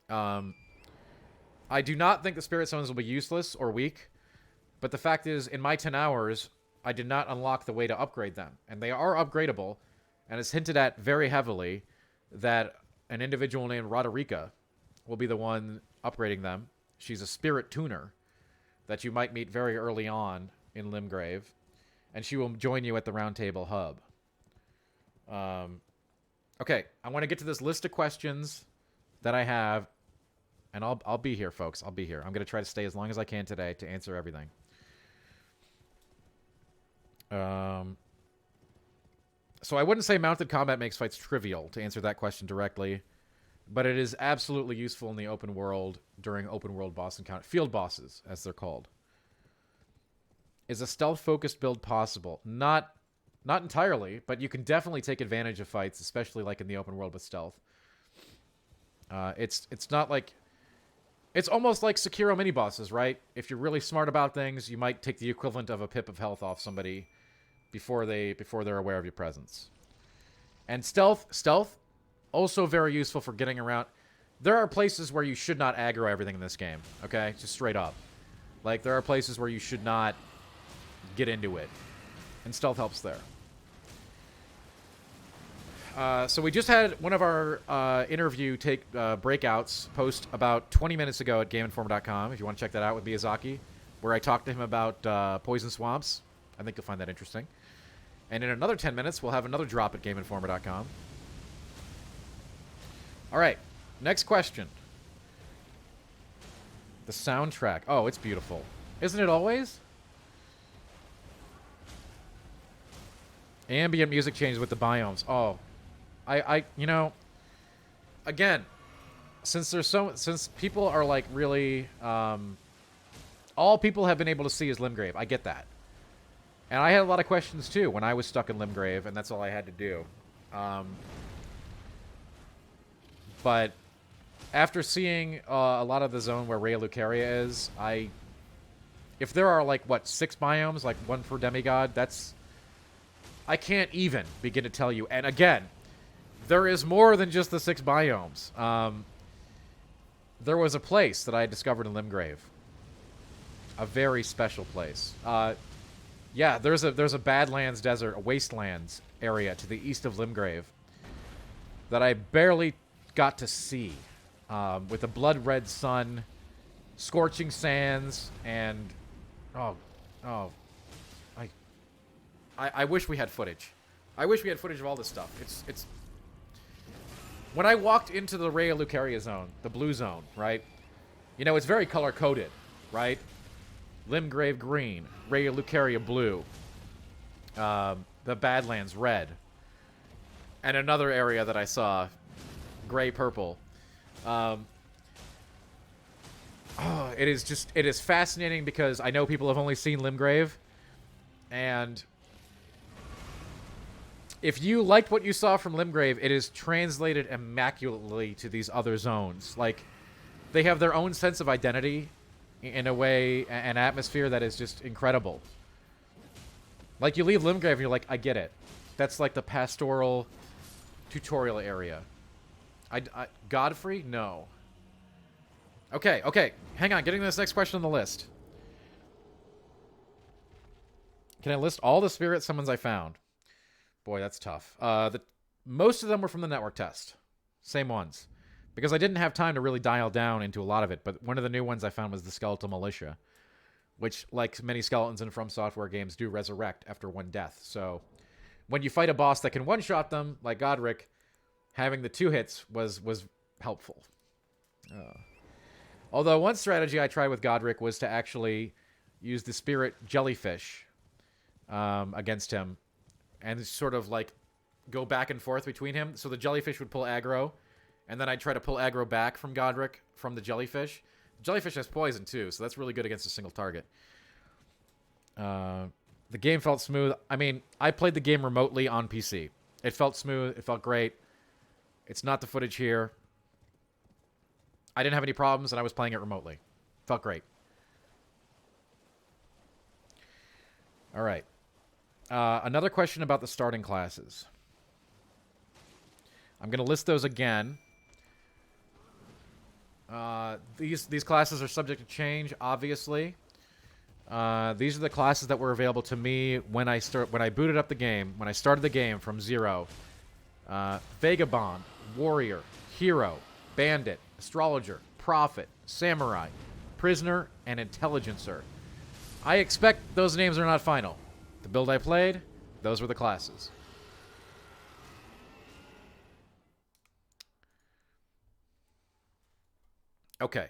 I do not think the spirit summons will be useless or weak, but the fact is, in my 10 hours, I did not unlock the way to upgrade them, and they are upgradable, and it's hinted at very heavily that an individual named Roderica will be the one upgrading them. She's a spirit tuner that you might meet very early on in Limgrave. And she will join you at the Roundtable Hub. Okay, I want to get to this list of questions that I have. And I'll be here, folks. I'll be here. I'm going to try to stay as long as I can today to answer everything. So I wouldn't say mounted combat makes fights trivial, to answer that question directly. But it is absolutely useful in the open world during open world boss encounter. Field bosses, as they're called. Is a stealth-focused build possible? Not entirely, but you can definitely take advantage of fights, especially like in the open world with stealth. It's not like... It's almost like Sekiro mini-bosses, right? If you're really smart about things, you might take the equivalent of a pip of health off somebody before they're aware of your presence. And stealth, also very useful for getting around. There are places where you should not aggro everything in this game, okay? Just straight up. Like, there are places where you should not get into it. And stealth helps there. So we just had one of our interview breakouts post about 20 minutes ago at GameInformer.com, if you want to check that out with Miyazaki, where I talked to him about poison swamps. I think you'll find that interesting. And in another 10 minutes, we'll have another drop at GameInformer.com. All right, next question. The soundtrack. Oh, it's beautiful. Isn't it always? Ambient music changes with the biomes. Oh, you know, again, since people are like really, all people have been able to see is Limgrave. I get that. And I had a lot of questions too when I was stuck in Limgrave, and that's all I had to do. But after seeing a lot of the zone where Raya Lucaria is, if there are like, what, 6 biomes, like one per demigod, I can't even begin to tell you. And again, there is more than just the 6 biomes. There was a place that I discovered in Limgrave. A very special place. Yeah, there's a Badlands desert, a wastelands area to the east of Limgrave that I barely got to see. With a blood red sun, scorching sands, and I wish we had footage. I wish we had footage of all this stuff. It's when I walked into the Raya Lucaria zone, the blue zone, right? You know, it's very color coded, right? Limgrave green, Raya Lucaria blue, the Badlands red, and another area that I saw, gray purple. It is fascinating because I know people have only seen Limgrave, and if you liked what you saw from Limgrave, it is translated immaculately to these other zones. Like, they have their own sense of identity in a way, an atmosphere that is just incredible. Like, you leave Limgrave and you're like, I get it. That's like the pastoral tutorial area. Godfrey? No. Okay. Hang on. Getting to this next question on the list. Can I list all the spirit summons I found? Boy, that's tough. Most of them were from the network test. Same ones. Because I didn't have time to really dial down into a lot of it, but one of the new ones I found was the Skeletal Militia, which, like many skeletons in From Software games, do resurrect after one death. So when you fight a boss that can one-shot them, like Godric, having the 2 hits was helpful. Although one strategy I tried with Godric was to actually use the spirit jellyfish against him and sort of like go back and forth between him. So the jellyfish would pull aggro, and then I'd try to pull aggro back from Godric from the jellyfish. The jellyfish has poison too, so that's really good against a single target. The game felt smooth. I mean, I played the game remotely on PC. It felt smooth. It felt great. It's not the footage here. I didn't have any problems, and I was playing it remotely. Felt great. All right. Another question about the starting classes. I'm going to list those again. These classes are subject to change, obviously. These are the classes that were available to me when I booted up the game, when I started the game from 0. Vagabond, Warrior, Hero, Bandit, Astrologer, Prophet, Samurai, Prisoner, and Intelligencer. I expect those names are not final. The build I played, those were the classes. Okay.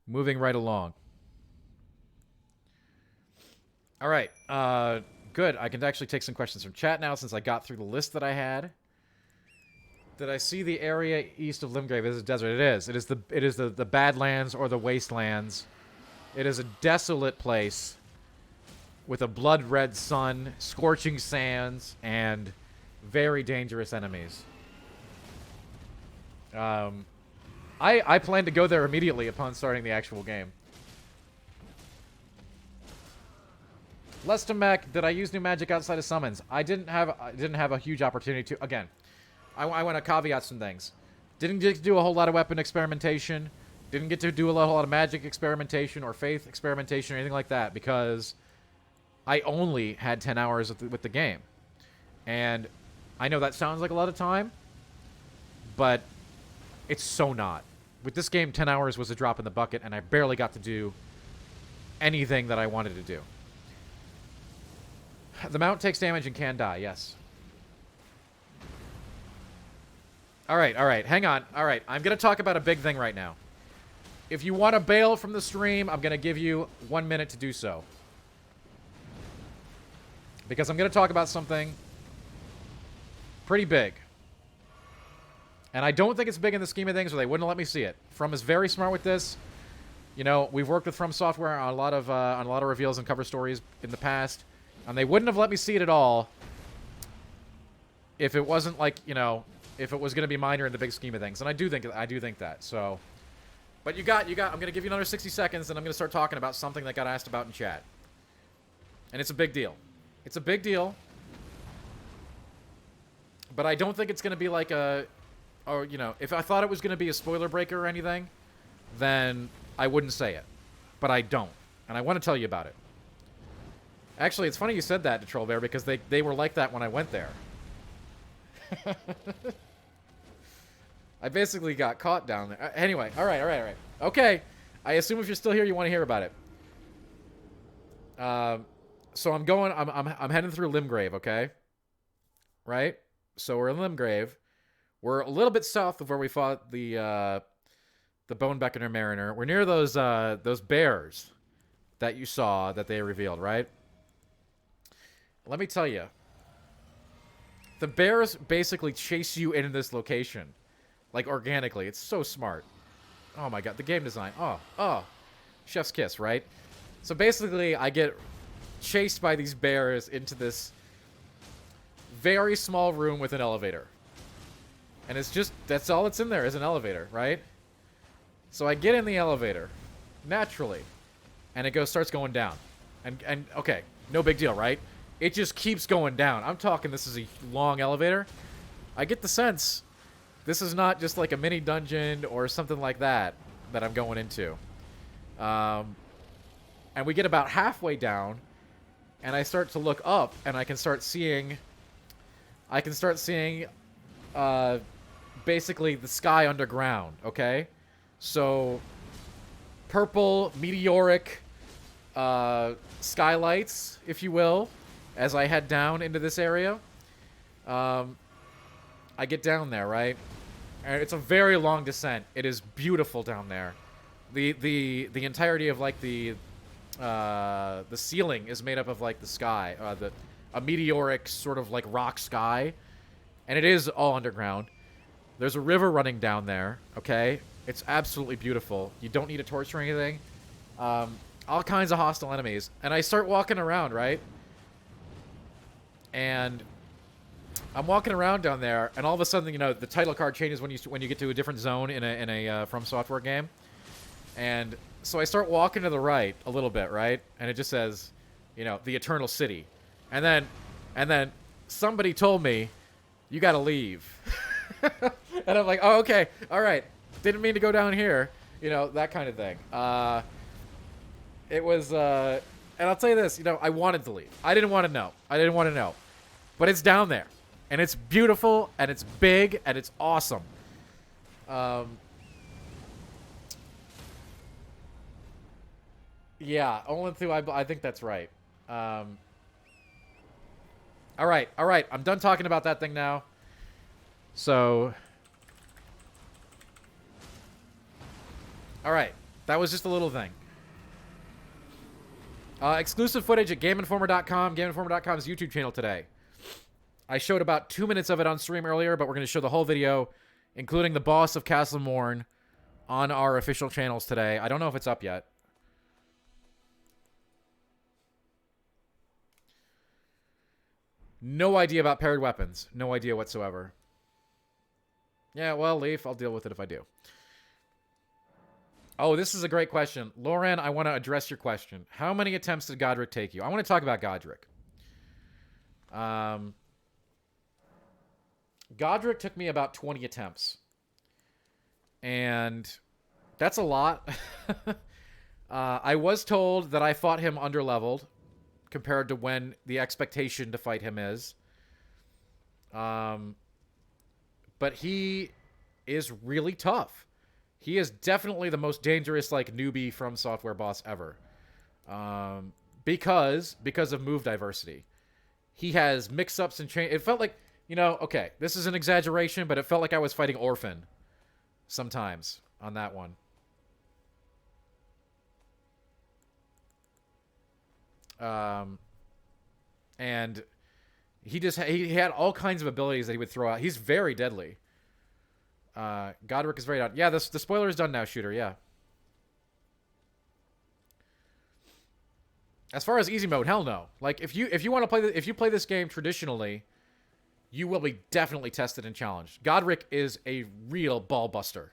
Moving right along. All right. Good. I can actually take some questions from chat now since I got through the list that I had. Did I see the area east of Limgrave? Is it a desert? It is. It is the Badlands or the Wastelands. It is a desolate place with a blood-red sun, scorching sands, and very dangerous enemies. I plan to go there immediately upon starting the actual game. Lestomech, did I use new magic outside of summons? I didn't have a huge opportunity to. Again, I want to caveat some things. Didn't get to do a whole lot of weapon experimentation. Didn't get to do a whole lot of magic experimentation or faith experimentation or anything like that because I only had 10 hours with the game. And I know that sounds like a lot of time, but it's so not. With this game, 10 hours was a drop in the bucket, and I barely got to do anything that I wanted to do. The mount takes damage and can die, yes. Alright, hang on. Alright, I'm going to talk about a big thing right now. If you want to bail from the stream, I'm going to give you 1 minute to do so. Because I'm going to talk about something pretty big. And I don't think it's big in the scheme of things, or they wouldn't let me see it. From is very smart with this. You know, we've worked with From Software on a lot of reveals and cover stories in the past, and they wouldn't have let me see it at all if it wasn't like, you know, if it was going to be minor in the big scheme of things. And I do think that. So, but I'm going to give you another 60 seconds, and I'm going to start talking about something that got asked about in chat. And it's a big deal. It's a big deal. But I don't think it's going to be like a, or, you know, if I thought it was going to be a spoiler breaker or anything, then I wouldn't say it. But I don't. And I want to tell you about it. Actually, it's funny you said that to Troll Bear, because they were like that when I went there. I basically got caught down there. Anyway, all right. Okay. I assume if you're still here, you want to hear about it. So I'm heading through Limgrave, okay? Right? So we're in Limgrave. We're a little bit south of where we fought the Bonebeckener Mariner. We're near those bears that you saw that they revealed, right? Let me tell you. The bears basically chase you into this location. Like, organically. It's so smart. Oh, my God. The game design. Oh. Chef's kiss, right? So, basically, I get chased by these bears into this very small room with an elevator. And it's just, that's all that's in there is an elevator, right? So, I get in the elevator. Naturally. And it starts going down. And okay. No big deal, right? It just keeps going down. I'm talking this is a long elevator. I get the sense this is not just like a mini dungeon or something like that I'm going into. And we get about halfway down, and I start to look up, and I can start seeing basically the sky underground, okay? So, purple, meteoric skylights, if you will, as I head down into this area. I get down there, right? And it's a very long descent. It is beautiful down there. The entirety of, like, the ceiling is made up of, like, the sky, a meteoric sort of, like, rock sky, and it is all underground. There's a river running down there, okay? It's absolutely beautiful. You don't need a torch or anything. All kinds of hostile enemies. And I start walking around, right? And I'm walking around down there, and all of a sudden, you know, the title card changes when you get to a different zone in a From Software game. And so I start walking to the right a little bit, right? And it just says, you know, the Eternal City. And then somebody told me, you gotta leave. And I'm like, oh, okay, all right. Didn't mean to go down here. You know, that kind of thing. It was, and I'll tell you this, you know, I wanted to leave. I didn't want to know. But it's down there. And it's beautiful, and it's big, and it's awesome. Yeah, Olin Thu, I think that's right. All right. I'm done talking about that thing now. So, all right, that was just a little thing. Exclusive footage at GameInformer.com, GameInformer.com's YouTube channel today. I showed about 2 minutes of it on stream earlier, but we're going to show the whole video, including the boss of Castle Morn, on our official channels today. I don't know if it's up yet. No idea about paired weapons. No idea whatsoever. Yeah, well, Leaf, I'll deal with it if I do. Oh, this is a great question. Lauren, I want to address your question. How many attempts did Godric take you? I want to talk about Godric. Godric took me about 20 attempts. And that's a lot. I was told that I fought him underleveled compared to when the expectation to fight him is. But he is really tough. He is definitely the most dangerous, like, newbie From Software boss ever. Because of move diversity. He has mix-ups and change. It felt like, you know, okay, this is an exaggeration, but it felt like I was fighting Orphan sometimes on that one. And he had all kinds of abilities that he would throw out. He's very deadly. Godric is very done. Yeah, the spoiler is done now, Shooter. Yeah. As far as easy mode, hell no. Like, if you want to play if you play this game traditionally, you will be definitely tested and challenged. Godric is a real ball buster.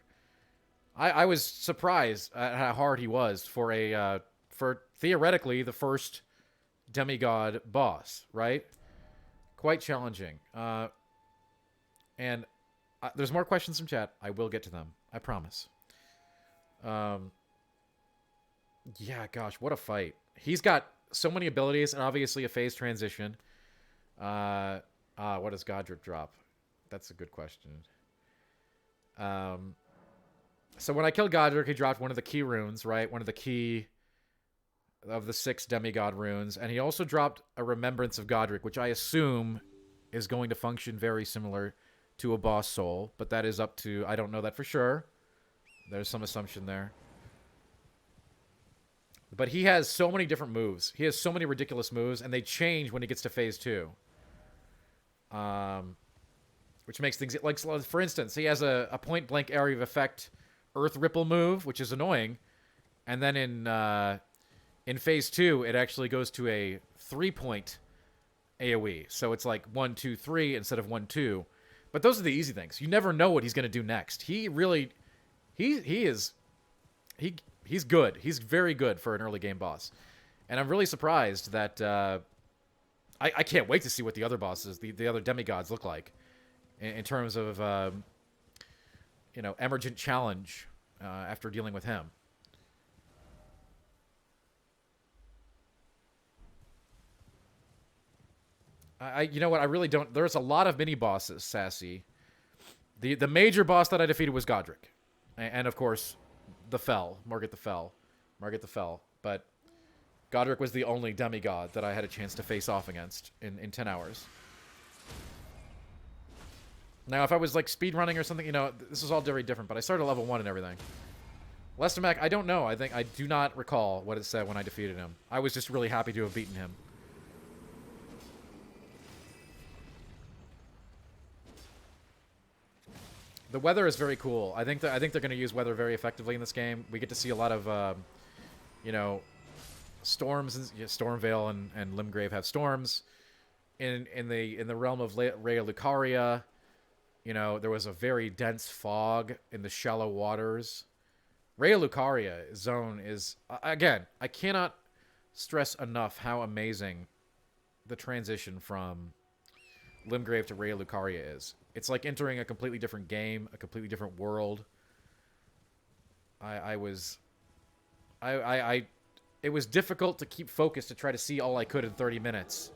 I was surprised at how hard he was for theoretically the first demigod boss, right? Quite challenging. And there's more questions from chat. I will get to them. I promise. Yeah, gosh, what a fight. He's got so many abilities and obviously a phase transition. What does Godric drop? That's a good question. So when I killed Godric, he dropped one of the key runes, right? One of the key of the 6 demigod runes. And he also dropped a Remembrance of Godric, which I assume is going to function very similar to a boss soul. But that is up to... I don't know that for sure. There's some assumption there. But he has so many different moves. He has so many ridiculous moves, and they change when he gets to phase 2. Which makes things... Like, for instance, he has a point-blank area of effect Earth Ripple move, which is annoying. And then in phase 2, it actually goes to a 3-point AoE. So it's like 1, 2, 3 instead of 1, 2. But those are the easy things. You never know what he's going to do next. He really... He's good. He's very good for an early game boss. And I'm really surprised that... I can't wait to see what the other bosses, the other demigods look like. In terms of, you know, emergent challenge after dealing with him. You know what? I really don't. There's a lot of mini bosses, Sassy. The major boss that I defeated was Godric, and of course, the Fell, Margit the Fell, But Godric was the only demigod that I had a chance to face off against in 10 hours. Now, if I was like speedrunning or something, you know, this is all very different. But I started at level 1 and everything. Lestermac, I don't know. I do not recall what it said when I defeated him. I was just really happy to have beaten him. The weather is very cool. I think they're going to use weather very effectively in this game. We get to see a lot of, you know, storms. Stormvale and Limgrave have storms. In the realm of Rhea Lucaria, you know, there was a very dense fog in the shallow waters. Rhea Lucaria zone is, again, I cannot stress enough how amazing the transition from Limgrave to Rhea Lucaria is. It's like entering a completely different game, a completely different world. It was difficult to keep focused to try to see all I could in 30 minutes.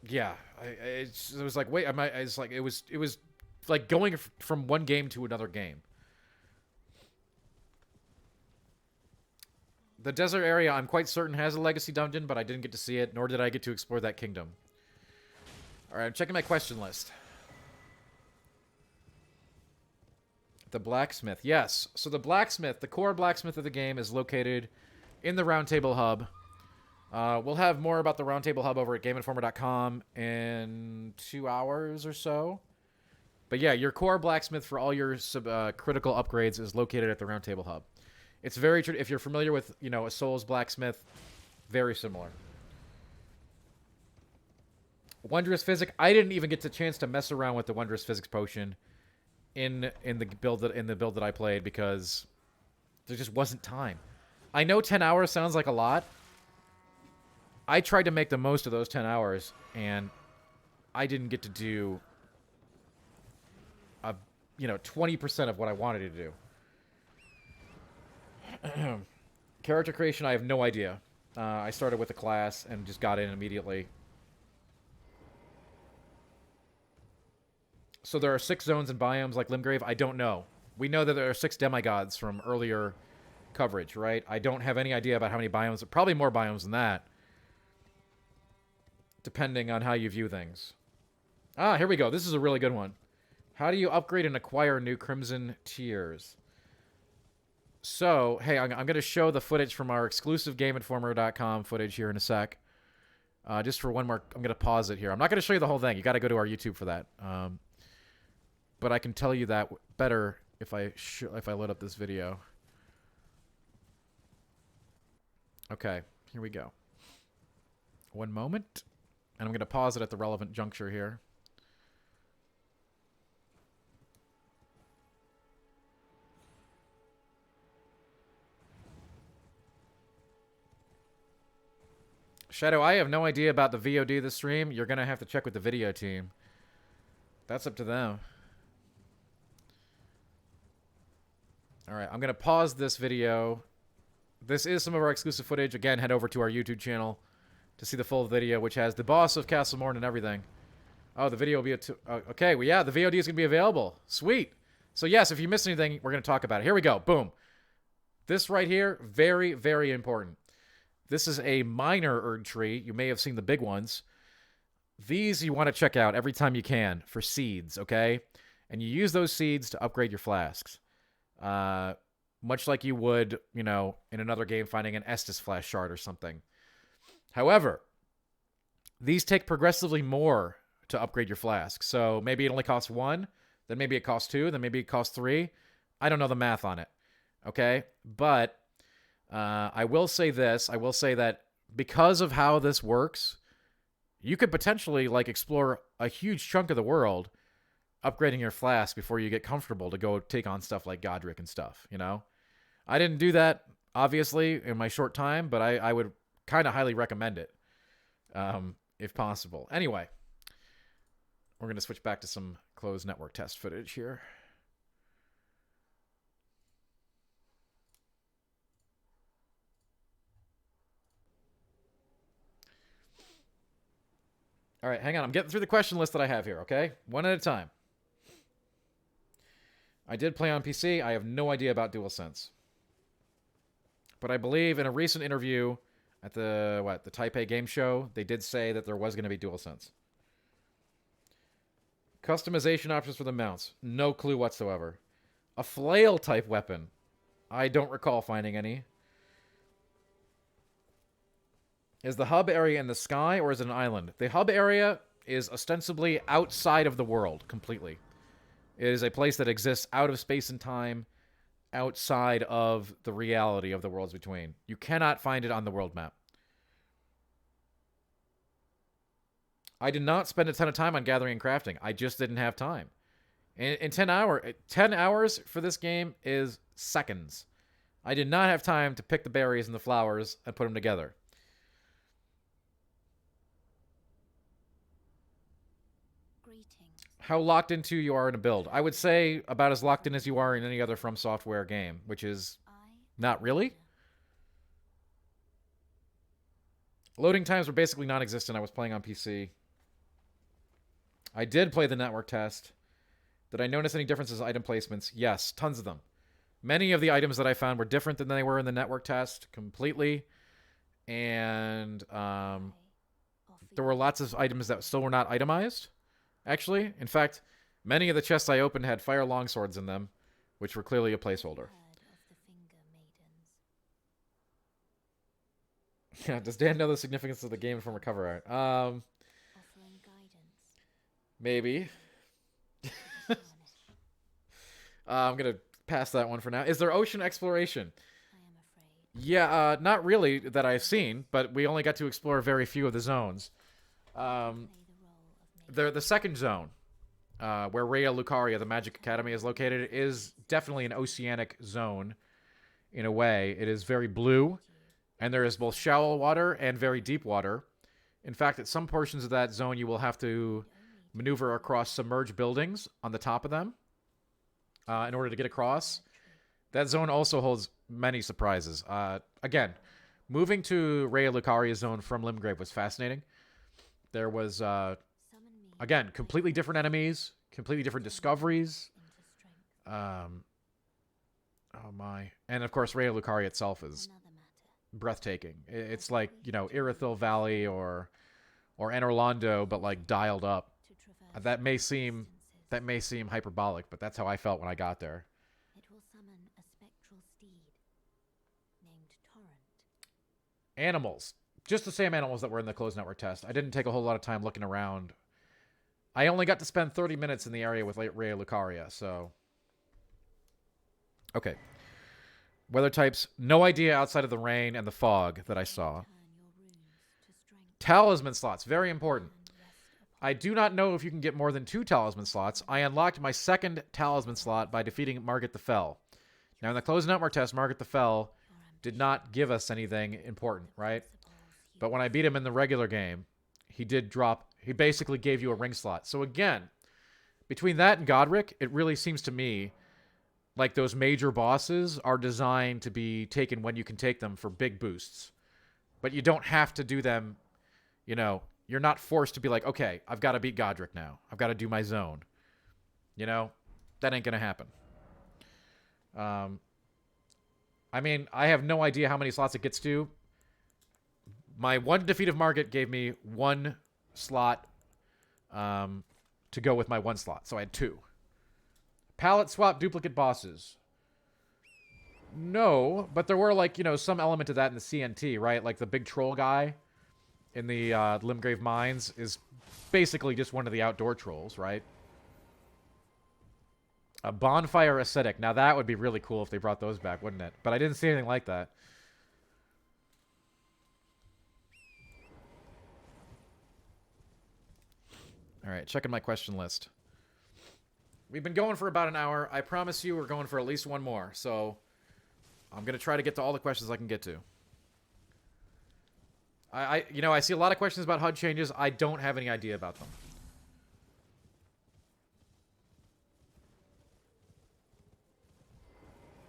Yeah, it was like, wait, it's like, it was like going from one game to another game. The desert area, I'm quite certain, has a legacy dungeon, but I didn't get to see it, nor did I get to explore that kingdom. Alright, I'm checking my question list. The Blacksmith. Yes. So the Blacksmith, the core Blacksmith of the game, is located in the Roundtable Hub. We'll have more about the Roundtable Hub over at GameInformer.com in 2 hours or so. But yeah, your core Blacksmith for all your critical upgrades is located at the Roundtable Hub. It's very if you're familiar with, you know, a Souls Blacksmith, very similar. Wondrous Physic. I didn't even get the chance to mess around with the Wondrous Physics potion in the build that I played because there just wasn't time. I know 10 hours sounds like a lot. I tried to make the most of those 10 hours, and I didn't get to do, 20% of what I wanted to do. Character creation, I have no idea. I started with a class and just got in immediately. So there are 6 zones and biomes like Limgrave? I don't know. We know that there are 6 demigods from earlier coverage, right? I don't have any idea about how many biomes. Probably more biomes than that. Depending on how you view things. Ah, here we go. This is a really good one. How do you upgrade and acquire new Crimson Tiers? So, hey, I'm going to show the footage from our exclusive GameInformer.com footage here in a sec. Just for one more, I'm going to pause it here. I'm not going to show you the whole thing. You got to go to our YouTube for that. But I can tell you that better if I load up this video. Okay, here we go. One moment. And I'm going to pause it at the relevant juncture here. Shadow, I have no idea about the VOD of the stream. You're going to have to check with the video team. That's up to them. Alright, I'm going to pause this video. This is some of our exclusive footage. Again, head over to our YouTube channel to see the full video, which has the boss of Castle Morn and everything. Oh, the video will be... okay, well, yeah, the VOD is going to be available. Sweet. So, yes, if you missed anything, we're going to talk about it. Here we go. Boom. This right here, very, very important. This is a minor Erd tree. You may have seen the big ones. These you want to check out every time you can for seeds, okay? And you use those seeds to upgrade your flasks. Much like you would, in another game finding an Estus flash shard or something. However, these take progressively more to upgrade your flask. So maybe it only costs 1, then maybe it costs 2, then maybe it costs 3. I don't know the math on it, okay? But I will say this. I will say that because of how this works, you could potentially explore a huge chunk of the world upgrading your flask before you get comfortable to go take on stuff like Godric and stuff, I didn't do that, obviously, in my short time, but I would kind of highly recommend it, if possible. Anyway, we're going to switch back to some closed network test footage here. All right, hang on. I'm getting through the question list that I have here, okay? One at a time. I did play on PC. I have no idea about DualSense. But I believe in a recent interview at the Taipei Game Show, they did say that there was going to be DualSense. Customization options for the mounts. No clue whatsoever. A flail-type weapon. I don't recall finding any. Is the hub area in the sky or is it an island? The hub area is ostensibly outside of the world completely. It is a place that exists out of space and time, outside of the reality of the worlds between. You cannot find it on the world map. I did not spend a ton of time on gathering and crafting. I just didn't have time. In 10 hours for this game is seconds. I did not have time to pick the berries and the flowers and put them together. How locked into you are in a build? I would say about as locked in as you are in any other From Software game, which is not really. Loading times were basically non-existent. I was playing on PC. I did play the network test. Did I notice any differences in item placements? Yes, tons of them. Many of the items that I found were different than they were in the network test completely. And there were lots of items that still were not itemized. Actually, in fact, many of the chests I opened had fire longswords in them, which were clearly a placeholder. Yeah, does Dan know the significance of the game from a cover art? Maybe. I'm gonna pass that one for now. Is there ocean exploration? Yeah, not really that I've seen, but we only got to explore very few of the zones. The second zone, where Rhea Lucaria, the Mage Academy, is located, is definitely an oceanic zone in a way. It is very blue, and there is both shallow water and very deep water. In fact, at some portions of that zone, you will have to maneuver across submerged buildings on the top of them in order to get across. That zone also holds many surprises. Again, moving to Rhea Lucaria's zone from Limgrave was fascinating. There was... again, completely different enemies, completely different discoveries. Oh my. And of course, Rhea Lucaria itself is breathtaking. It's like, you know, Irithyll Valley or Anorlando, but like dialed up. That may seem hyperbolic, but that's how I felt when I got there. It will summon a spectral steed named Torrent. Animals. Just the same animals that were in the closed network test. I didn't take a whole lot of time looking around. I only got to spend 30 minutes in the area with Rhea Lucaria, so... Okay. Weather types, no idea outside of the rain and the fog that I saw. Talisman slots, very important. I do not know if you can get more than 2 talisman slots. I unlocked my second talisman slot by defeating Margit the Fell. Now, in the closed network test, Margit the Fell did not give us anything important, right? But when I beat him in the regular game, he did drop... He basically gave you a ring slot. So again, between that and Godric, it really seems to me like those major bosses are designed to be taken when you can take them for big boosts. But you don't have to do them, you know, you're not forced to be like, okay, I've got to beat Godric now. I've got to do my zone. You know, that ain't going to happen. I mean, I have no idea how many slots it gets to. My one defeat of Margit gave me 1 slot to go with my 1 slot. So I had 2. Palette swap duplicate bosses. No, but there were, like, you know, some element of that in the CNT, right? Like the big troll guy in the Limgrave Mines is basically just one of the outdoor trolls, right? A bonfire ascetic. Now that would be really cool if they brought those back, wouldn't it? But I didn't see anything like that. All right, checking my question list. We've been going for about an hour. I promise you we're going for at least one more. So I'm going to try to get to all the questions I can get to. I see a lot of questions about HUD changes. I don't have any idea about them.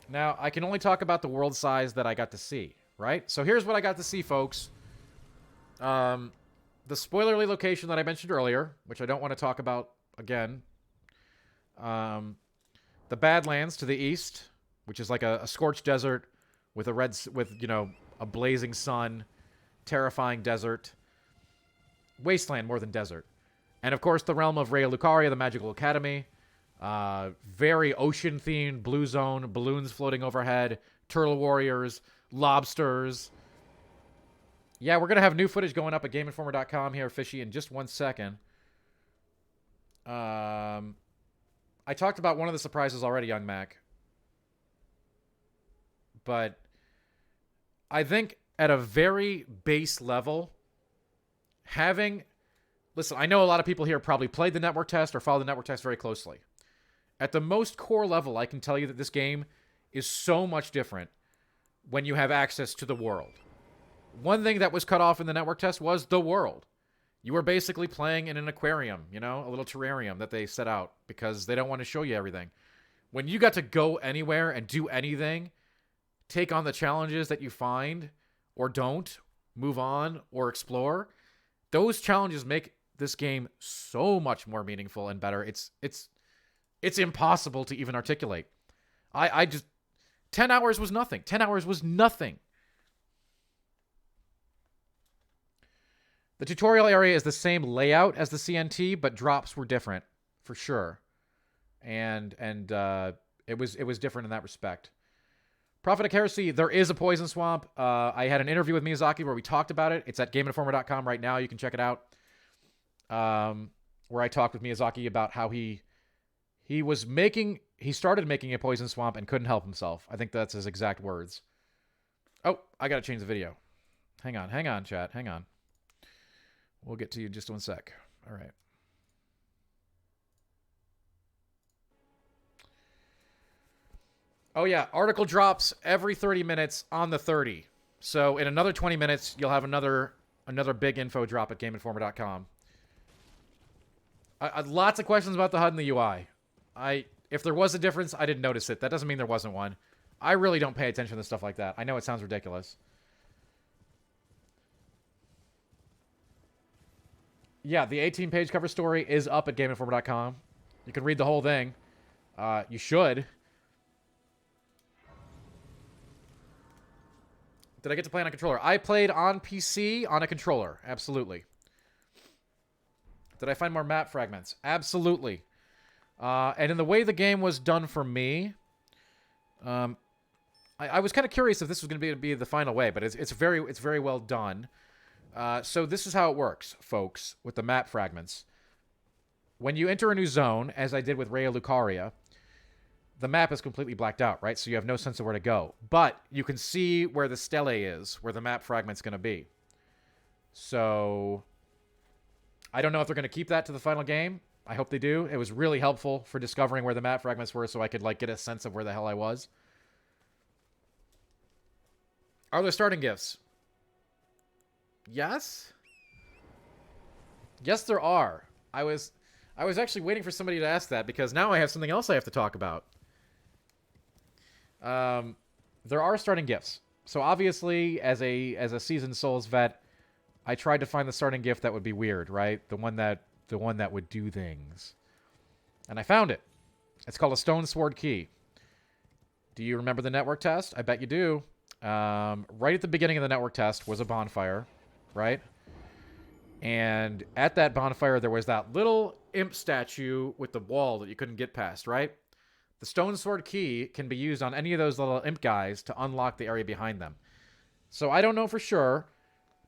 Now, I can only talk about the world size that I got to see, right? So here's what I got to see, folks. the spoilerly location that I mentioned earlier, which I don't want to talk about again. The Badlands to the east, which is like a scorched desert with a blazing sun, terrifying desert. Wasteland more than desert. And of course, the realm of Raya Lucaria, the Magical Academy. Very ocean-themed, blue zone, balloons floating overhead, turtle warriors, lobsters. Yeah, we're going to have new footage going up at GameInformer.com here, Fishy, in just 1 second. I talked about one of the surprises already, Young Mac. But I think at a very base level, listen, I know a lot of people here probably played the network test or followed the network test very closely. At the most core level, I can tell you that this game is so much different when you have access to the world. One thing that was cut off in the network test was the world. You were basically playing in an aquarium, a little terrarium that they set out because they don't want to show you everything. When you got to go anywhere and do anything, take on the challenges that you find or don't, move on or explore, those challenges make this game so much more meaningful and better. It's impossible to even articulate. I just 10 hours was nothing. 10 hours was nothing. The tutorial area is the same layout as the CNT, but drops were different for sure. And it was different in that respect. Prophet of Heresy, there is a poison swamp. I had an interview with Miyazaki where we talked about it. It's at GameInformer.com right now. You can check it out. Where I talked with Miyazaki about how he started making a poison swamp and couldn't help himself. I think that's his exact words. Oh, I got to change the video. Hang on, chat. Hang on. We'll get to you in just 1 sec. All right. Oh, yeah. Article drops every 30 minutes on the 30. So in another 20 minutes, you'll have another big info drop at GameInformer.com. Lots of questions about the HUD and the UI. If there was a difference, I didn't notice it. That doesn't mean there wasn't one. I really don't pay attention to stuff like that. I know it sounds ridiculous. Yeah, the 18-page cover story is up at GameInformer.com. You can read the whole thing. You should. Did I get to play on a controller? I played on PC on a controller. Absolutely. Did I find more map fragments? Absolutely. And in the way the game was done for me, I was kind of curious if this was going to be the final way, but it's very well done. So this is how it works, folks, with the map fragments. When you enter a new zone, as I did with Raya Lucaria, the map is completely blacked out, right? So you have no sense of where to go. But you can see where the stele is, where the map fragment's going to be. So I don't know if they're going to keep that to the final game. I hope they do. It was really helpful for discovering where the map fragments were so I could get a sense of where the hell I was. Are there starting gifts? Yes? Yes, there are. I was actually waiting for somebody to ask that because now I have something else I have to talk about. There are starting gifts. So obviously, as a seasoned Souls vet, I tried to find the starting gift that would be weird, right? The one that would do things. And I found it. It's called a Stone Sword Key. Do you remember the network test? I bet you do. Right at the beginning of the network test was a bonfire, right? And at that bonfire, there was that little imp statue with the wall that you couldn't get past, right? The Stone Sword Key can be used on any of those little imp guys to unlock the area behind them. So I don't know for sure,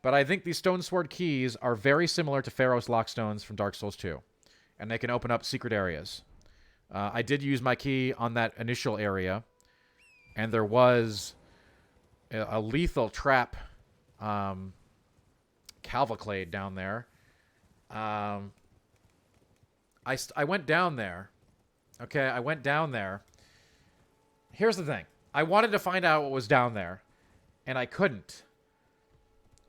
but I think these Stone Sword Keys are very similar to Pharaoh's Lockstones from Dark Souls 2. And they can open up secret areas. I did use my key on that initial area. And there was a lethal trap cavalcade down there. I went down there. Okay, I went down there. Here's the thing. I wanted to find out what was down there. And I couldn't.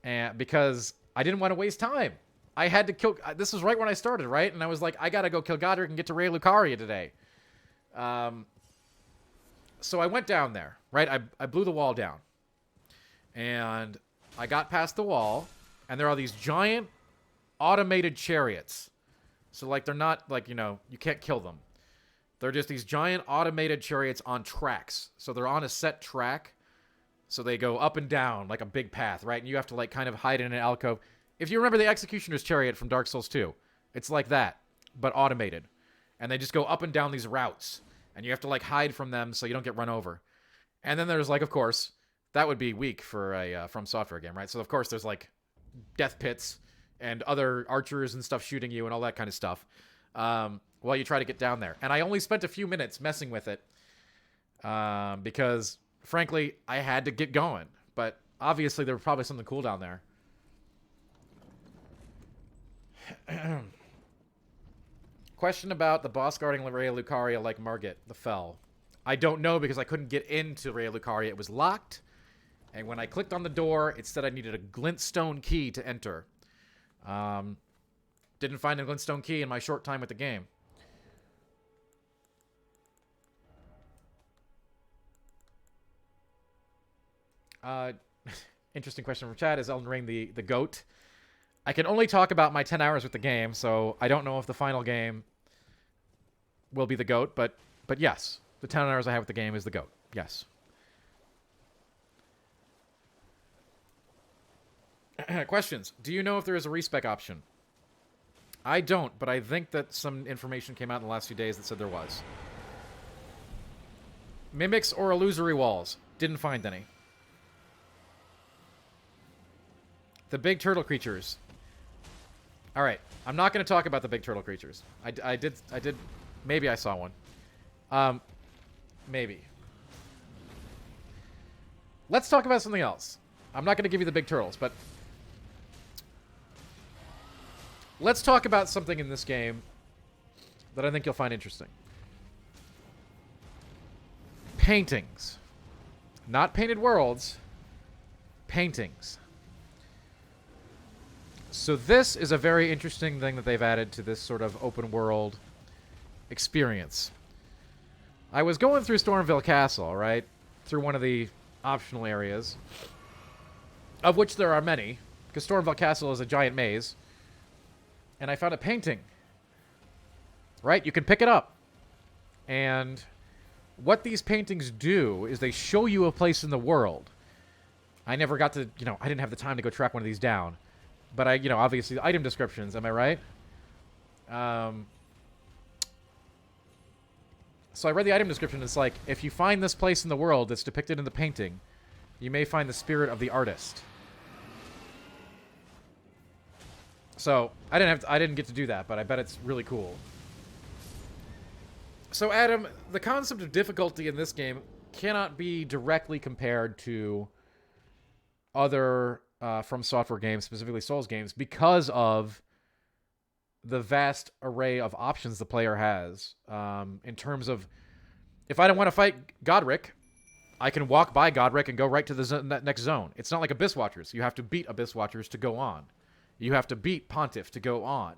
And because I didn't want to waste time. I had to kill... This was right when I started, right? And I was like, I gotta go kill Godric and get to Raya Lucaria today. So I went down there, right? I blew the wall down. And I got past the wall. And there are these giant automated chariots. So, like, they're not, like, you know, you can't kill them. They're just these giant automated chariots on tracks. So they're on a set track. So they go up and down like a big path, right? And you have to, like, kind of hide in an alcove. If you remember the Executioner's Chariot from Dark Souls 2, it's like that, but automated. And they just go up and down these routes. And you have to, like, hide from them so you don't get run over. And then there's, like, of course, that would be weak for a From Software game, right? So, of course, there's, like, death pits and other archers and stuff shooting you and all that kind of stuff while you try to get down there. And I only spent a few minutes messing with it because, frankly, I had to get going. But obviously, there was probably something cool down there. Question about the boss guarding Raya Lucaria like Margit, the Fell. I don't know because I couldn't get into Raya Lucaria. It was locked. And when I clicked on the door, it said I needed a glintstone key to enter. Didn't find a glintstone key in my short time with the game. Interesting question from Chad. Is Elden Ring the GOAT? I can only talk about my 10 hours with the game, so I don't know if the final game will be the GOAT, but yes. The 10 hours I have with the game is the GOAT. Yes. Questions. Do you know if there is a respec option? I don't, but I think that some information came out in the last few days that said there was. Mimics or illusory walls? Didn't find any. The big turtle creatures. All right, I'm not going to talk about the big turtle creatures. I did. Maybe I saw one. Maybe. Let's talk about something else. I'm not going to give you the big turtles, but let's talk about something in this game that I think you'll find interesting. Paintings. Not painted worlds. Paintings. So this is a very interesting thing that they've added to this sort of open world experience. I was going through Stormville Castle, right? Through one of the optional areas, of which there are many, because Stormville Castle is a giant maze. And I found a painting. Right? You can pick it up. And what these paintings do is they show you a place in the world. I never got to, I didn't have the time to go track one of these down. But I, obviously, item descriptions, am I right? So I read the item description, and it's like, if you find this place in the world that's depicted in the painting, you may find the spirit of the artist. So, I didn't get to do that, but I bet it's really cool. So, Adam, the concept of difficulty in this game cannot be directly compared to other From Software games, specifically Souls games, because of the vast array of options the player has. In terms of, if I don't want to fight Godric, I can walk by Godric and go right to the next zone. It's not like Abyss Watchers. You have to beat Abyss Watchers to go on. You have to beat Pontiff to go on.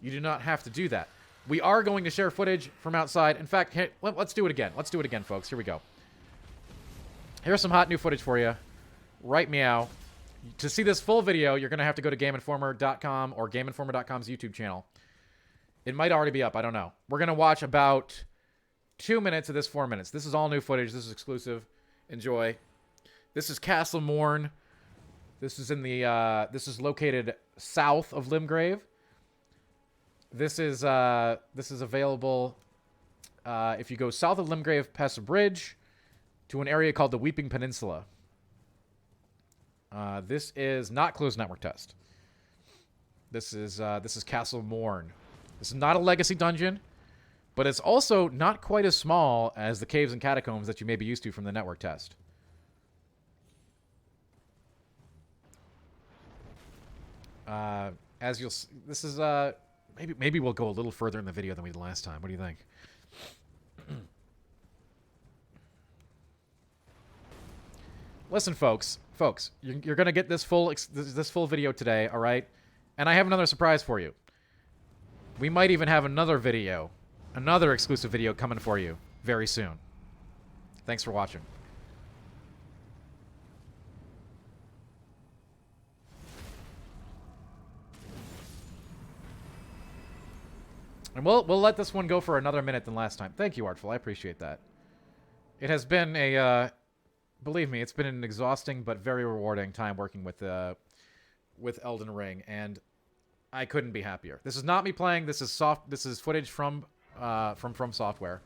You do not have to do that. We are going to share footage from outside. In fact, let's do it again. Let's do it again, folks. Here we go. Here's some hot new footage for you. Right meow. To see this full video, you're going to have to go to GameInformer.com or GameInformer.com's YouTube channel. It might already be up. I don't know. We're going to watch about 2 minutes of this 4 minutes. This is all new footage. This is exclusive. Enjoy. This is Castle Morn. This is in the. This is located south of Limgrave. This is available if you go south of Limgrave past a bridge to an area called the Weeping Peninsula. This is not closed network test. This is Castle Morn. This is not a legacy dungeon, but it's also not quite as small as the caves and catacombs that you may be used to from the network test. As you'll see, this is maybe we'll go a little further in the video than we did last time. What do you think? Listen, folks, you're gonna get this full video today, all right? And I have another surprise for you. We might even have another exclusive video coming for you very soon. Thanks for watching. And we'll let this one go for another minute than last time. Thank you, Artful. I appreciate that. It has been a, believe me, it's been an exhausting but very rewarding time working with Elden Ring, and I couldn't be happier. This is not me playing. This is footage from Software.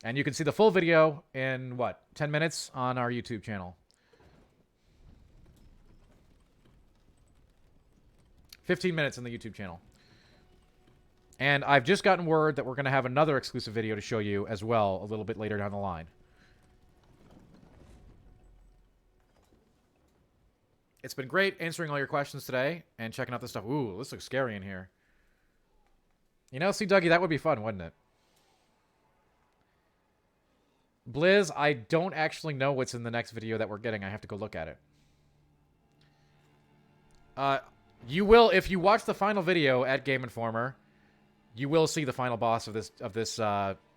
And you can see the full video in, what, 10 minutes on our YouTube channel. 15 minutes on the YouTube channel. And I've just gotten word that we're going to have another exclusive video to show you as well a little bit later down the line. It's been great answering all your questions today and checking out this stuff. Ooh, this looks scary in here. You know, see, Dougie, that would be fun, wouldn't it? Blizz, I don't actually know what's in the next video that we're getting. I have to go look at it. You will, if you watch the final video at Game Informer, you will see the final boss of this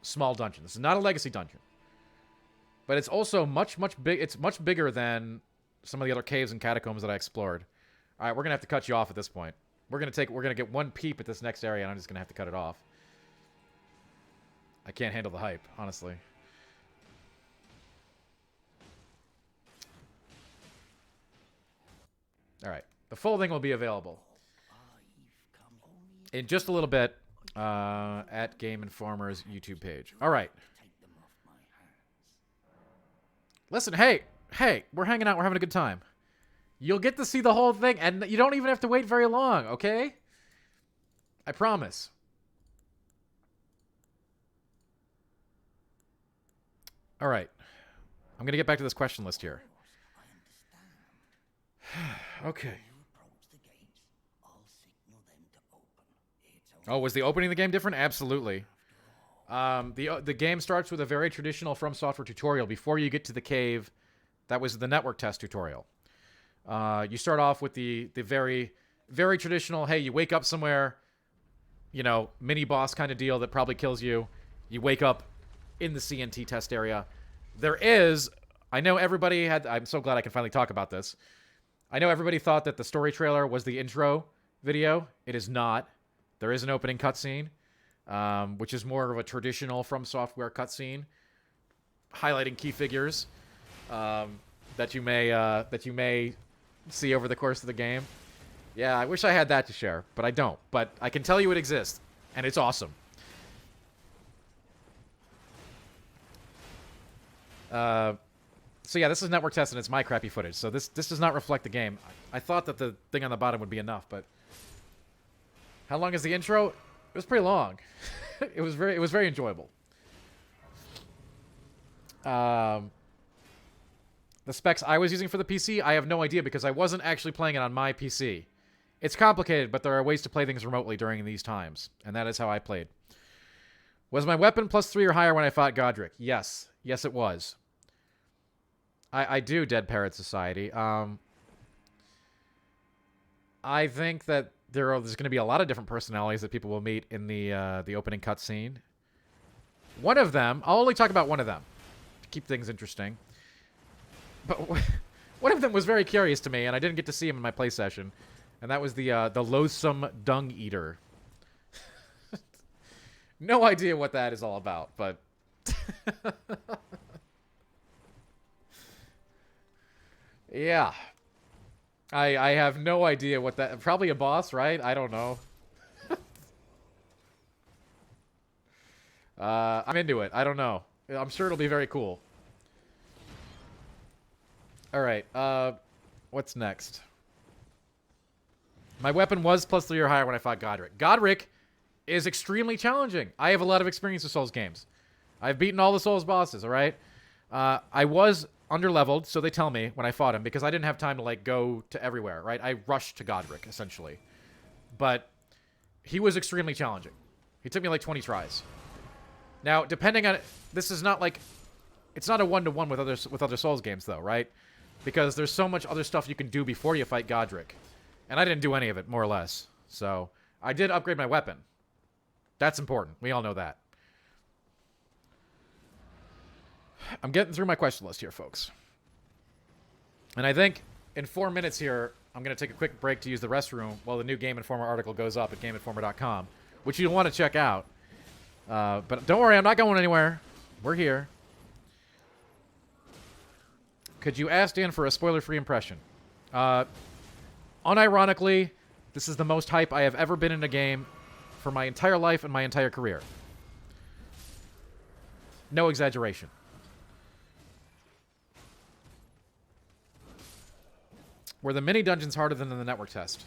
small dungeon. This is not a legacy dungeon, but it's also much big. It's much bigger than some of the other caves and catacombs that I explored. All right, we're gonna have to cut you off at this point. We're gonna get one peep at this next area, and I'm just gonna have to cut it off. I can't handle the hype, honestly. All right, the full thing will be available in just a little bit at Game Informer's YouTube page. All right. Listen, hey, we're hanging out. We're having a good time. You'll get to see the whole thing, and you don't even have to wait very long, okay? I promise. All right. I'm going to get back to this question list here. Okay. Oh, was the opening of the game different? Absolutely. The game starts with a very traditional From Software tutorial before you get to the cave. That was the network test tutorial. You start off with the very, very traditional, hey, you wake up somewhere, you know, mini boss kind of deal that probably kills you. You wake up in the CNT test area. There is, I know everybody had, I'm so glad I can finally talk about this. I know everybody thought that the story trailer was the intro video. It is not. There is an opening cutscene, which is more of a traditional From Software cutscene, highlighting key figures that you may see over the course of the game. Yeah, I wish I had that to share, but I don't. But I can tell you it exists, and it's awesome. So yeah, this is network test, and it's my crappy footage. So this does not reflect the game. I thought that the thing on the bottom would be enough, but how long is the intro? It was pretty long. It was very enjoyable. The specs I was using for the PC, I have no idea because I wasn't actually playing it on my PC. It's complicated, but there are ways to play things remotely during these times, and that is how I played. Was my weapon +3 or higher when I fought Godric? Yes. Yes, it was. I do, Dead Parrot Society. I think that there's going to be a lot of different personalities that people will meet in the opening cutscene. One of them, I'll only talk about one of them to keep things interesting. But one of them was very curious to me, and I didn't get to see him in my play session, and that was the Loathsome Dung Eater. No idea what that is all about, but yeah. I have no idea what that... Probably a boss, right? I don't know. I'm into it. I don't know. I'm sure it'll be very cool. Alright, what's next? My weapon was +3 or higher when I fought Godric. Godric is extremely challenging. I have a lot of experience with Souls games. I've beaten all the Souls bosses, alright? I was underleveled, so they tell me when I fought him, because I didn't have time to, like, go to everywhere, right? I rushed to Godric, essentially. But he was extremely challenging. He took me, like, 20 tries. Now, depending on... This is not, like... It's not a one-to-one with other Souls games, though, right? Because there's so much other stuff you can do before you fight Godric. And I didn't do any of it, more or less. So, I did upgrade my weapon. That's important. We all know that. I'm getting through my question list here, folks. And I think in 4 minutes here, I'm going to take a quick break to use the restroom while the new Game Informer article goes up at GameInformer.com, which you'll want to check out. But don't worry, I'm not going anywhere. We're here. Could you ask Dan for a spoiler-free impression? Unironically, this is the most hype I have ever been in a game for my entire life and my entire career. No exaggeration. Were the mini dungeons harder than the network test?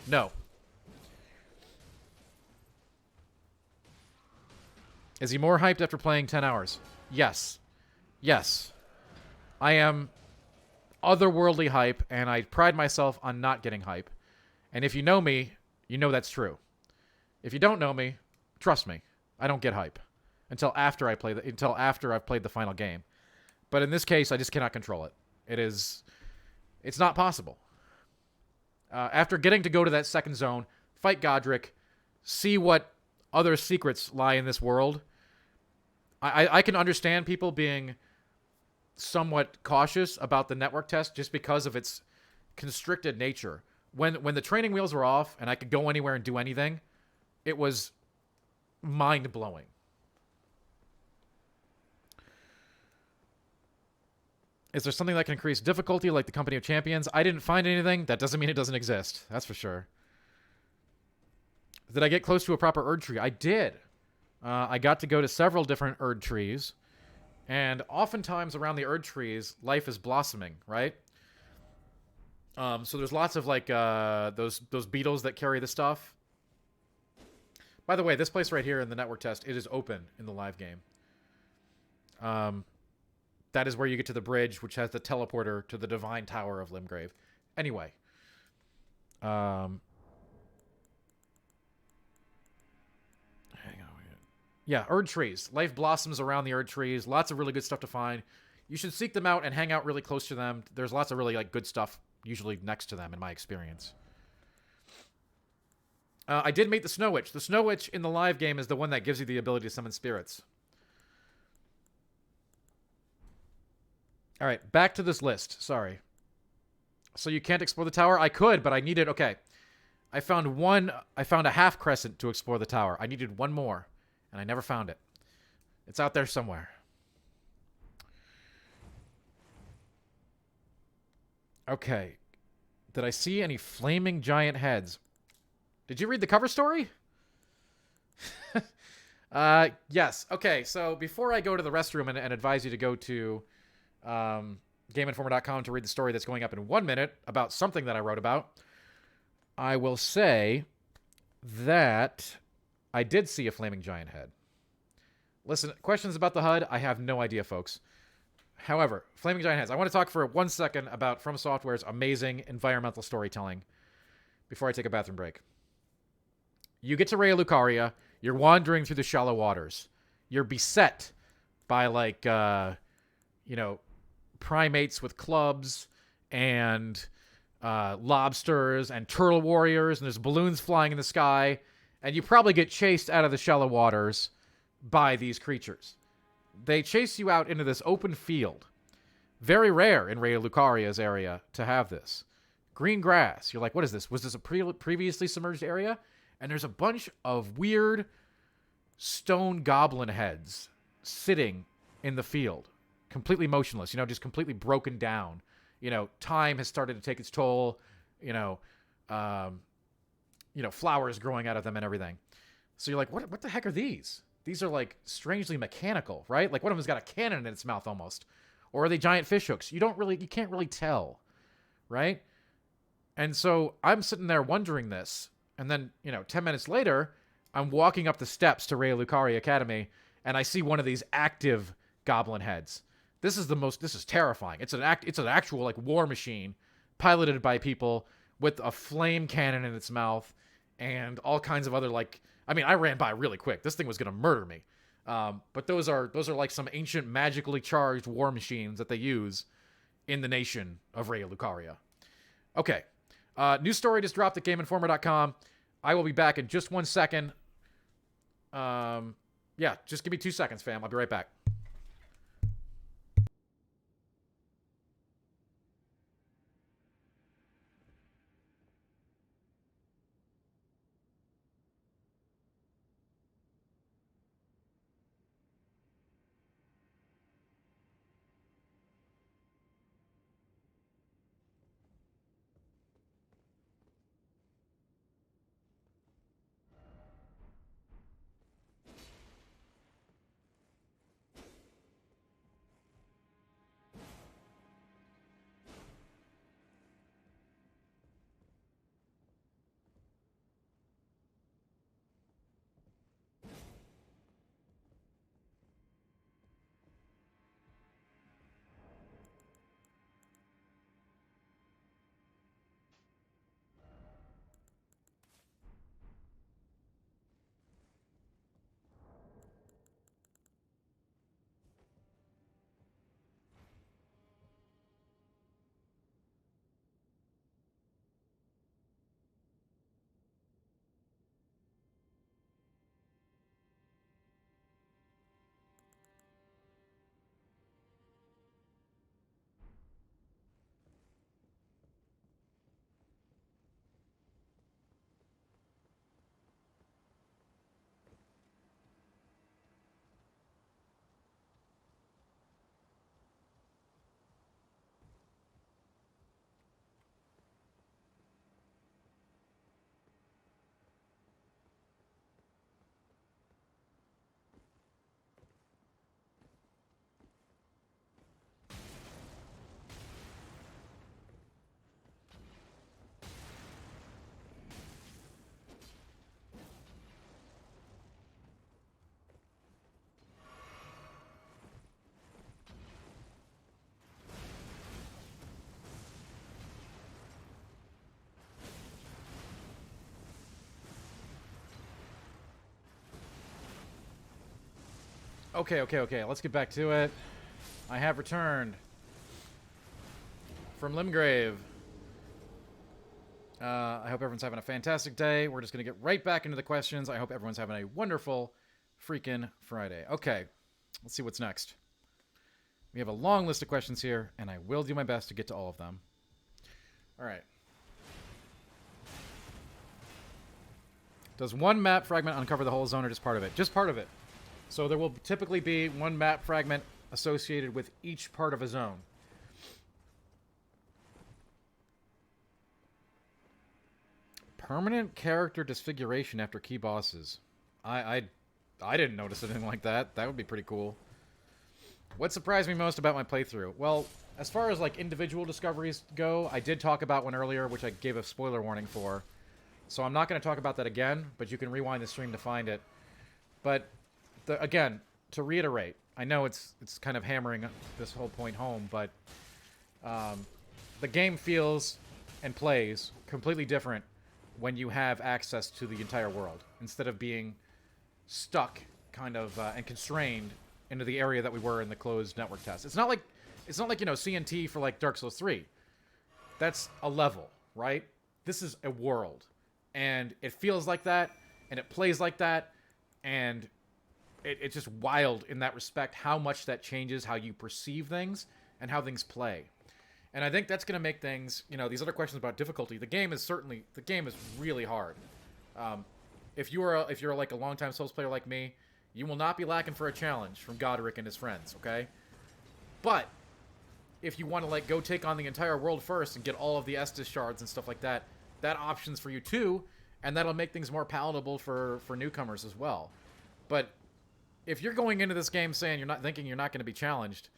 No. Is he more hyped after playing 10 hours? Yes. Yes. I am otherworldly hype, and I pride myself on not getting hype. And if you know me, you know that's true. If you don't know me, trust me, I don't get hype until after I've played the final game. But in this case, I just cannot control it. It's not possible. After getting to go to that second zone, fight Godric, see what other secrets lie in this world, I can understand people being somewhat cautious about the network test just because of its constricted nature. When the training wheels were off and I could go anywhere and do anything, it was mind-blowing. Is there something that can increase difficulty like the Company of Champions? I didn't find anything. That doesn't mean it doesn't exist. That's for sure. Did I get close to a proper Erd tree? I did. I got to go to several different Erd trees. And oftentimes around the Erd trees, life is blossoming, right? So there's lots of like those beetles that carry the stuff. By the way, this place right here in the network test, it is open in the live game. That is where you get to the bridge, which has the teleporter to the Divine Tower of Limgrave. Anyway. Hang on. Yeah, Erd trees. Life blossoms around the Erd trees. Lots of really good stuff to find. You should seek them out and hang out really close to them. There's lots of really like good stuff usually next to them in my experience. I did meet the Snow Witch. The Snow Witch in the live game is the one that gives you the ability to summon spirits. All right, back to this list. Sorry. So you can't explore the tower? I could, but I needed... Okay. I found a half crescent to explore the tower. I needed one more, and I never found it. It's out there somewhere. Okay. Did I see any flaming giant heads? Did you read the cover story? Yes. Okay, so before I go to the restroom and advise you to go to GameInformer.com to read the story that's going up in 1 minute about something that I wrote about, I will say that I did see a flaming giant head. Listen, questions about the HUD? I have no idea, folks. However, flaming giant heads. I want to talk for 1 second about From Software's amazing environmental storytelling before I take a bathroom break. You get to Raya Lucaria. You're wandering through the shallow waters. You're beset by, like, primates with clubs and lobsters and turtle warriors, and there's balloons flying in the sky, and you probably get chased out of the shallow waters by these creatures. They chase you out into this open field. Very rare in Raya Lucaria's area to have this. Green grass. You're like, what is this? Was this a previously submerged area? And there's a bunch of weird stone goblin heads sitting in the field. Completely motionless, just completely broken down. Time has started to take its toll. Flowers growing out of them and everything. So you're like, what the heck are these? These are like strangely mechanical, right? Like one of them's got a cannon in its mouth almost. Or are they giant fish hooks? You can't really tell, right? And so I'm sitting there wondering this. And then, 10 minutes later, I'm walking up the steps to Raya Lucaria Academy, and I see one of these active goblin heads. This is terrifying. It's an actual like war machine piloted by people with a flame cannon in its mouth and all kinds of other I ran by really quick. This thing was going to murder me. But those are like some ancient magically charged war machines that they use in the nation of Raya Lucaria. Okay. New story just dropped at GameInformer.com. I will be back in just 1 second. Just give me 2 seconds, fam. I'll be right back. Okay. Let's get back to it. I have returned from Limgrave. I hope everyone's having a fantastic day. We're just going to get right back into the questions. I hope everyone's having a wonderful freaking Friday. Okay, let's see what's next. We have a long list of questions here, and I will do my best to get to all of them. All right. Does one map fragment uncover the whole zone or just part of it? Just part of it. So there will typically be one map fragment associated with each part of a zone. Permanent character disfiguration after key bosses. I didn't notice anything like that. That would be pretty cool. What surprised me most about my playthrough? Well, as far as like individual discoveries go, I did talk about one earlier, which I gave a spoiler warning for. So I'm not going to talk about that again, but you can rewind the stream to find it. But again, to reiterate, I know it's kind of hammering this whole point home, but the game feels and plays completely different when you have access to the entire world, instead of being stuck kind of and constrained into the area that we were in the closed network test. It's not like you know, CNT for like Dark Souls 3. That's a level, right? This is a world, and it feels like that, and it plays like that, and it's just wild in that respect how much that changes how you perceive things and how things play. And I think that's going to make things, you know, these other questions about difficulty. The game is really hard. If you're like a longtime Souls player like me, you will not be lacking for a challenge from Godric and his friends, okay? But if you want to like go take on the entire world first and get all of the Estus shards and stuff like that, that option's for you too, and that'll make things more palatable for newcomers as well. But if you're going into this game saying you're not going to be challenged,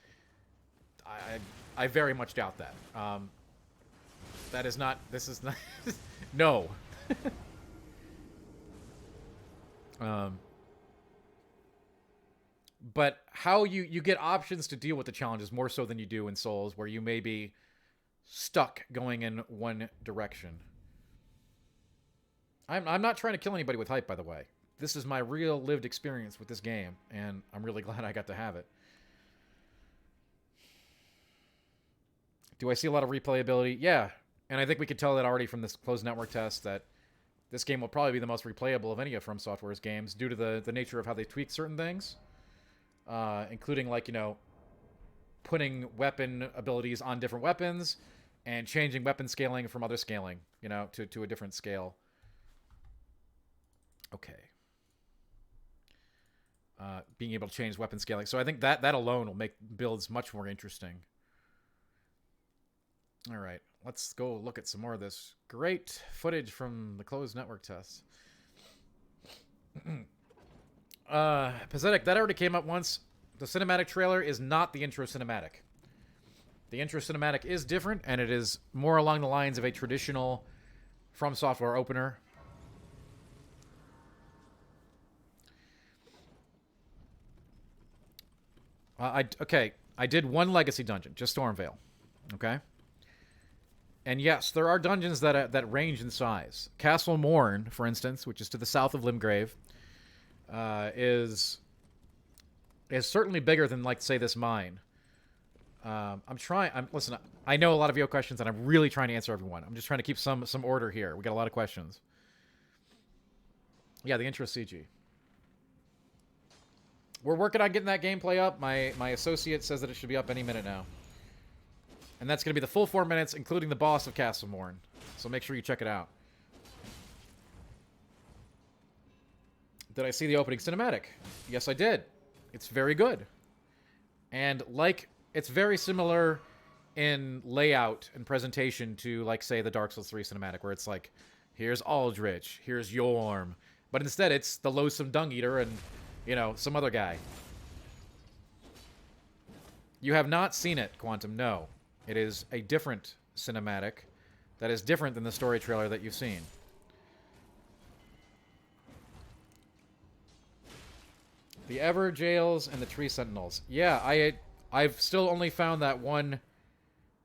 I very much doubt that. This is not, no. But how you get options to deal with the challenges more so than you do in Souls, where you may be stuck going in one direction. I'm not trying to kill anybody with hype, by the way. This is my real lived experience with this game, and I'm really glad I got to have it. Do I see a lot of replayability? Yeah, and I think we could tell that already from this closed network test that this game will probably be the most replayable of any of From Software's games due to the nature of how they tweak certain things, including, like, you know, putting weapon abilities on different weapons and changing weapon scaling from other scaling, you know, to a different scale. Okay. Being able to change weapon scaling. So I think that alone will make builds much more interesting. All right, let's go look at some more of this great footage from the closed network test. Pathetic, that already came up once. The cinematic trailer is not the intro cinematic. The intro cinematic is different, and it is more along the lines of a traditional From Software opener. I did one legacy dungeon, just Stormville. Okay? And yes, there are dungeons that range in size. Castle Morn, for instance, which is to the south of Limgrave, is certainly bigger than, like, say, this mine. Listen, I know a lot of you have questions, and I'm really trying to answer everyone. I'm just trying to keep some order here. We got a lot of questions. Yeah, the intro CG. We're working on getting that gameplay up. My associate says that it should be up any minute now. And that's going to be the full 4 minutes, including the boss of Castle Morn. So make sure you check it out. Did I see the opening cinematic? Yes, I did. It's very good. And, like, it's very similar in layout and presentation to, like, say, the Dark Souls 3 cinematic, where it's like, here's Aldrich, here's Yorm. But instead, it's the Loathsome Dung Eater and, you know, some other guy. You have not seen it, Quantum, no. It is a different cinematic that is different than the story trailer that you've seen. The Ever Jails and the Tree Sentinels. Yeah, I've still only found that one.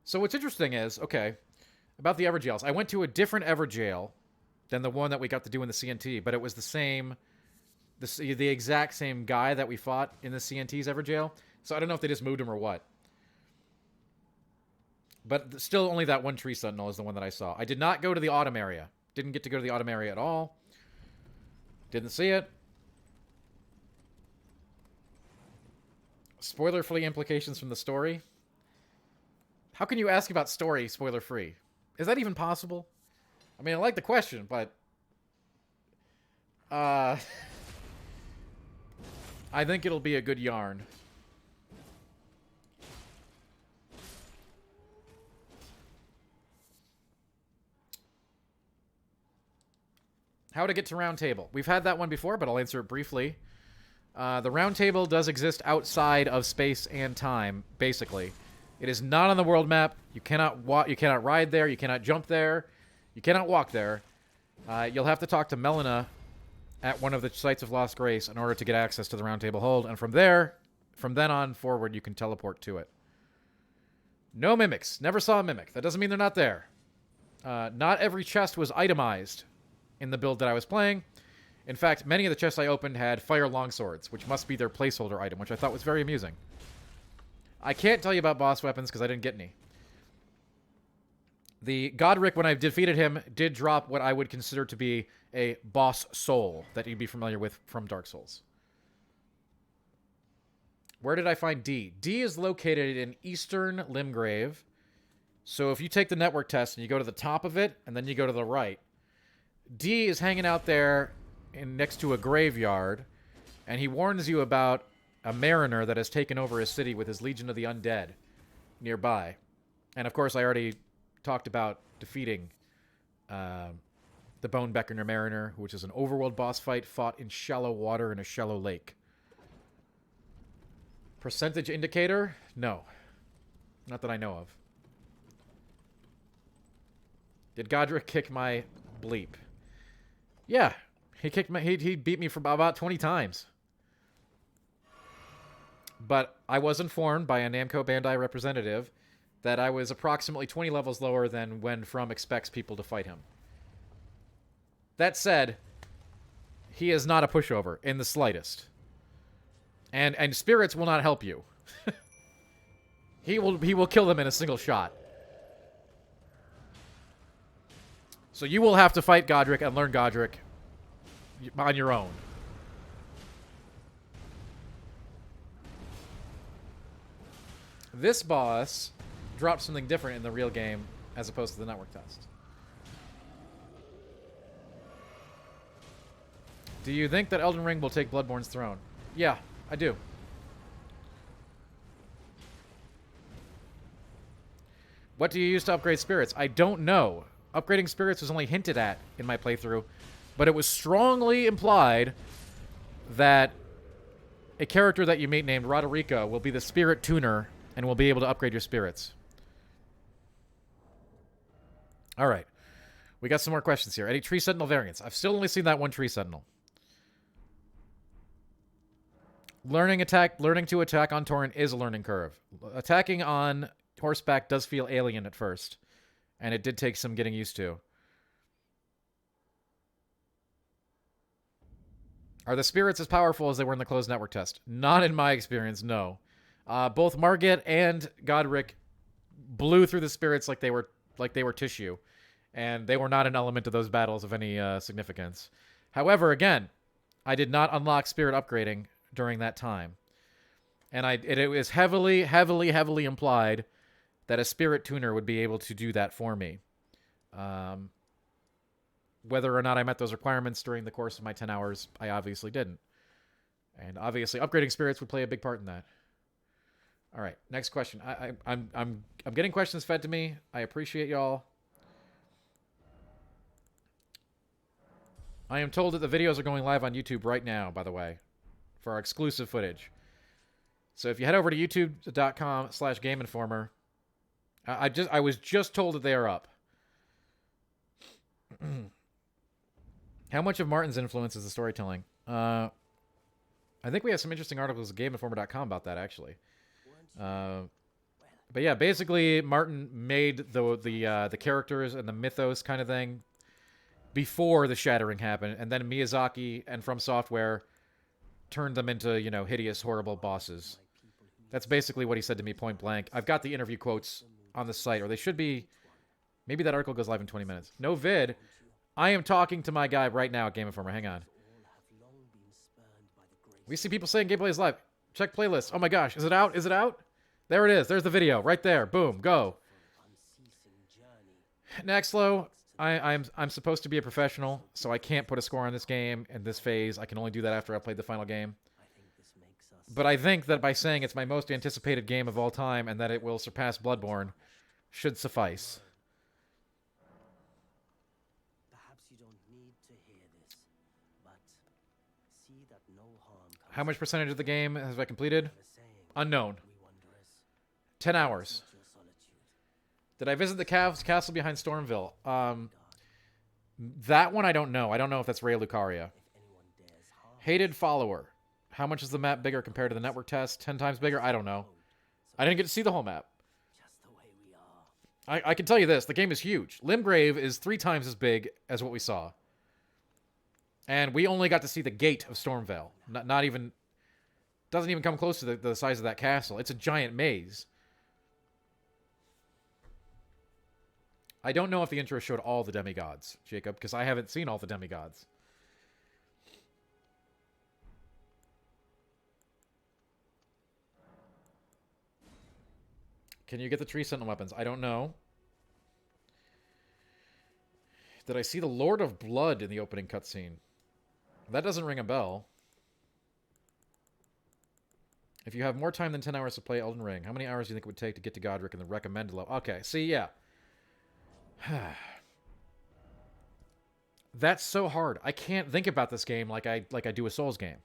So what's interesting is, okay, about the Ever Jails. I went to a different Ever Jail than the one that we got to do in the CNT, but it was the same the exact same guy that we fought in the CNT's Everjail. So I don't know if they just moved him or what. But still, only that one tree sentinel is the one that I saw. I did not go to the autumn area. Didn't get to go to the autumn area at all. Didn't see it. Spoiler-free implications from the story. How can you ask about story spoiler-free? Is that even possible? I mean, I like the question, but... I think it'll be a good yarn. How to get to Roundtable. We've had that one before, but I'll answer it briefly. The Roundtable does exist outside of space and time, basically. It is not on the world map. You cannot ride there. You cannot jump there. You cannot walk there. You'll have to talk to Melina at one of the sites of Lost Grace in order to get access to the Roundtable Hold, and from then on forward, you can teleport to it. No mimics. Never saw a mimic. That doesn't mean they're not there. Not every chest was itemized in the build that I was playing. In fact, many of the chests I opened had fire longswords, which must be their placeholder item, which I thought was very amusing. I can't tell you about boss weapons because I didn't get any. The Godric, when I defeated him, did drop what I would consider to be a boss soul that you'd be familiar with from Dark Souls. Where did I find D? D is located in Eastern Limgrave. So if you take the network test and you go to the top of it, and then you go to the right, D is hanging out there next to a graveyard, and he warns you about a mariner that has taken over his city with his Legion of the Undead nearby. And of course, I already talked about defeating the Bone Beckoner Mariner, which is an overworld boss fight fought in shallow water in a shallow lake. Percentage indicator? No. Not that I know of. Did Godric kick my bleep? Yeah. He beat me for about 20 times. But I was informed by a Namco Bandai representative that I was approximately 20 levels lower than when From expects people to fight him. That said, he is not a pushover in the slightest. And spirits will not help you. He will kill them in a single shot. So you will have to fight Godric and learn Godric on your own. This boss dropped something different in the real game as opposed to the network test. Do you think that Elden Ring will take Bloodborne's throne? Yeah, I do. What do you use to upgrade spirits? I don't know. Upgrading spirits was only hinted at in my playthrough, but it was strongly implied that a character that you meet named Roderica will be the spirit tuner and will be able to upgrade your spirits. All right. We got some more questions here. Any Tree Sentinel variants? I've still only seen that one Tree Sentinel. Learning to attack on Torrent is a learning curve. Attacking on horseback does feel alien at first, and it did take some getting used to. Are the spirits as powerful as they were in the closed network test? Not in my experience, no. Both Margit and Godric blew through the spirits like they were tissue, and they were not an element of those battles of any significance. However, again, I did not unlock spirit upgrading during that time, and it was heavily implied that a spirit tuner would be able to do that for me. Whether or not I met those requirements during the course of my 10 hours, I obviously didn't. And obviously, upgrading spirits would play a big part in that. All right, next question. I'm getting questions fed to me. I appreciate y'all. I am told that the videos are going live on YouTube right now, by the way, for our exclusive footage. So if you head over to youtube.com/GameInformer, I was just told that they are up. How much of Martin's influence is the storytelling? I think we have some interesting articles at GameInformer.com about that, actually. But yeah, basically, Martin made the characters and the mythos kind of thing before the Shattering happened, and then Miyazaki and From Software turned them into, you know, hideous, horrible bosses. That's basically what he said to me point blank. I've got the interview quotes on the site, or they should be. Maybe that article goes live in 20 minutes. No vid. I am talking to my guy right now at Game Informer. Hang on. We see people saying gameplay is live. Check playlist. Oh my gosh. Is it out? Is it out? There it is. There's the video. Right there. Boom. Go. Naxlo, I'm supposed to be a professional, so I can't put a score on this game in this phase. I can only do that after I've played the final game. But I think that by saying it's my most anticipated game of all time and that it will surpass Bloodborne should suffice. Perhaps you don't need to hear this, but see that no harm comes. How much percentage of the game have I completed? Unknown. We wonder as 10 hours. your solitude. Did I visit the castle behind Stormville? That one I don't know. I don't know if that's Ray Lucaria. If anyone dares harm Hated follower. How much is the map bigger compared to the network test? 10 times bigger? I don't know. I didn't get to see the whole map. just the way we are. I can tell you this. The game is huge. Limgrave is 3 times as big as what we saw. And we only got to see the gate of Stormvale. Not even... Doesn't even come close to the size of that castle. It's a giant maze. I don't know if the intro showed all the demigods, Jacob, because I haven't seen all the demigods. Can you get the tree sentinel weapons? I don't know. Did I see the Lord of Blood in the opening cutscene? That doesn't ring a bell. If you have more time than 10 hours to play Elden Ring, how many hours do you think it would take to get to Godric in the recommended level? Okay, see, yeah. That's so hard. I can't think about this game like I do a Souls game.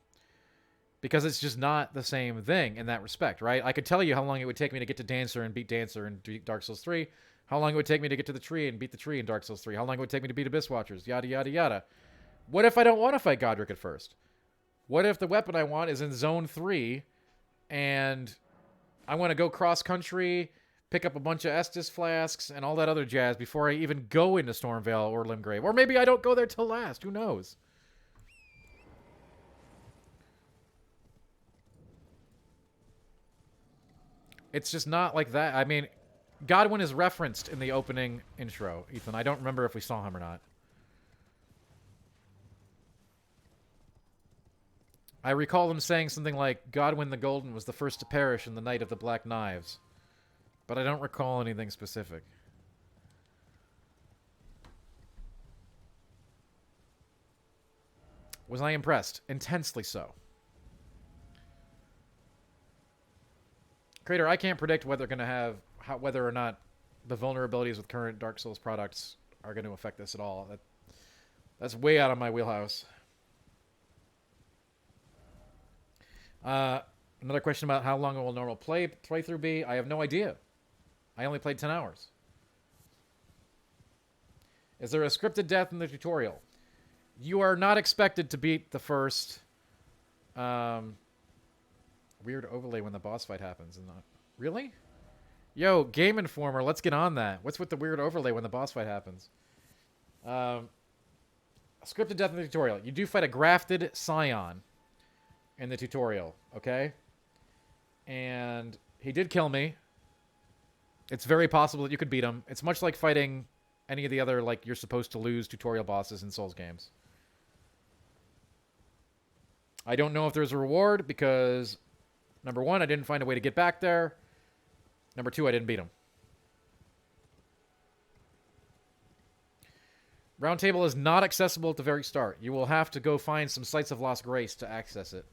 Because it's just not the same thing in that respect, right? I could tell you how long it would take me to get to Dancer and beat Dancer in Dark Souls 3, how long it would take me to get to the tree and beat the tree in Dark Souls 3, how long it would take me to beat Abyss Watchers, yada, yada, yada. What if I don't want to fight Godric at first? What if the weapon I want is in Zone 3, and I want to go cross-country, pick up a bunch of Estus flasks, and all that other jazz before I even go into Stormvale or Limgrave? Or maybe I don't go there till last. Who knows? It's just not like that. I mean, Godwin is referenced in the opening intro, Ethan. I don't remember if we saw him or not. I recall him saying something like, Godwin the Golden was the first to perish in the Night of the Black Knives. But I don't recall anything specific. Was I impressed? Intensely so. Crater, I can't predict whether going to have whether or not the vulnerabilities with current Dark Souls products are going to affect this at all. That's way out of my wheelhouse. Another question about how long will normal playthrough be? I have no idea. I only played 10 hours. Is there a scripted death in the tutorial? You are not expected to beat the first weird overlay when the boss fight happens. Really? Yo, Game Informer, let's get on that. What's with the weird overlay when the boss fight happens? A scripted death in the tutorial. You do fight a grafted scion in the tutorial, okay? And he did kill me. It's very possible that you could beat him. It's much like fighting any of the other, like, you're supposed to lose tutorial bosses in Souls games. I don't know if there's a reward because, number one, I didn't find a way to get back there. Number two, I didn't beat him. Roundtable is not accessible at the very start. You will have to go find some Sites of Lost Grace to access it.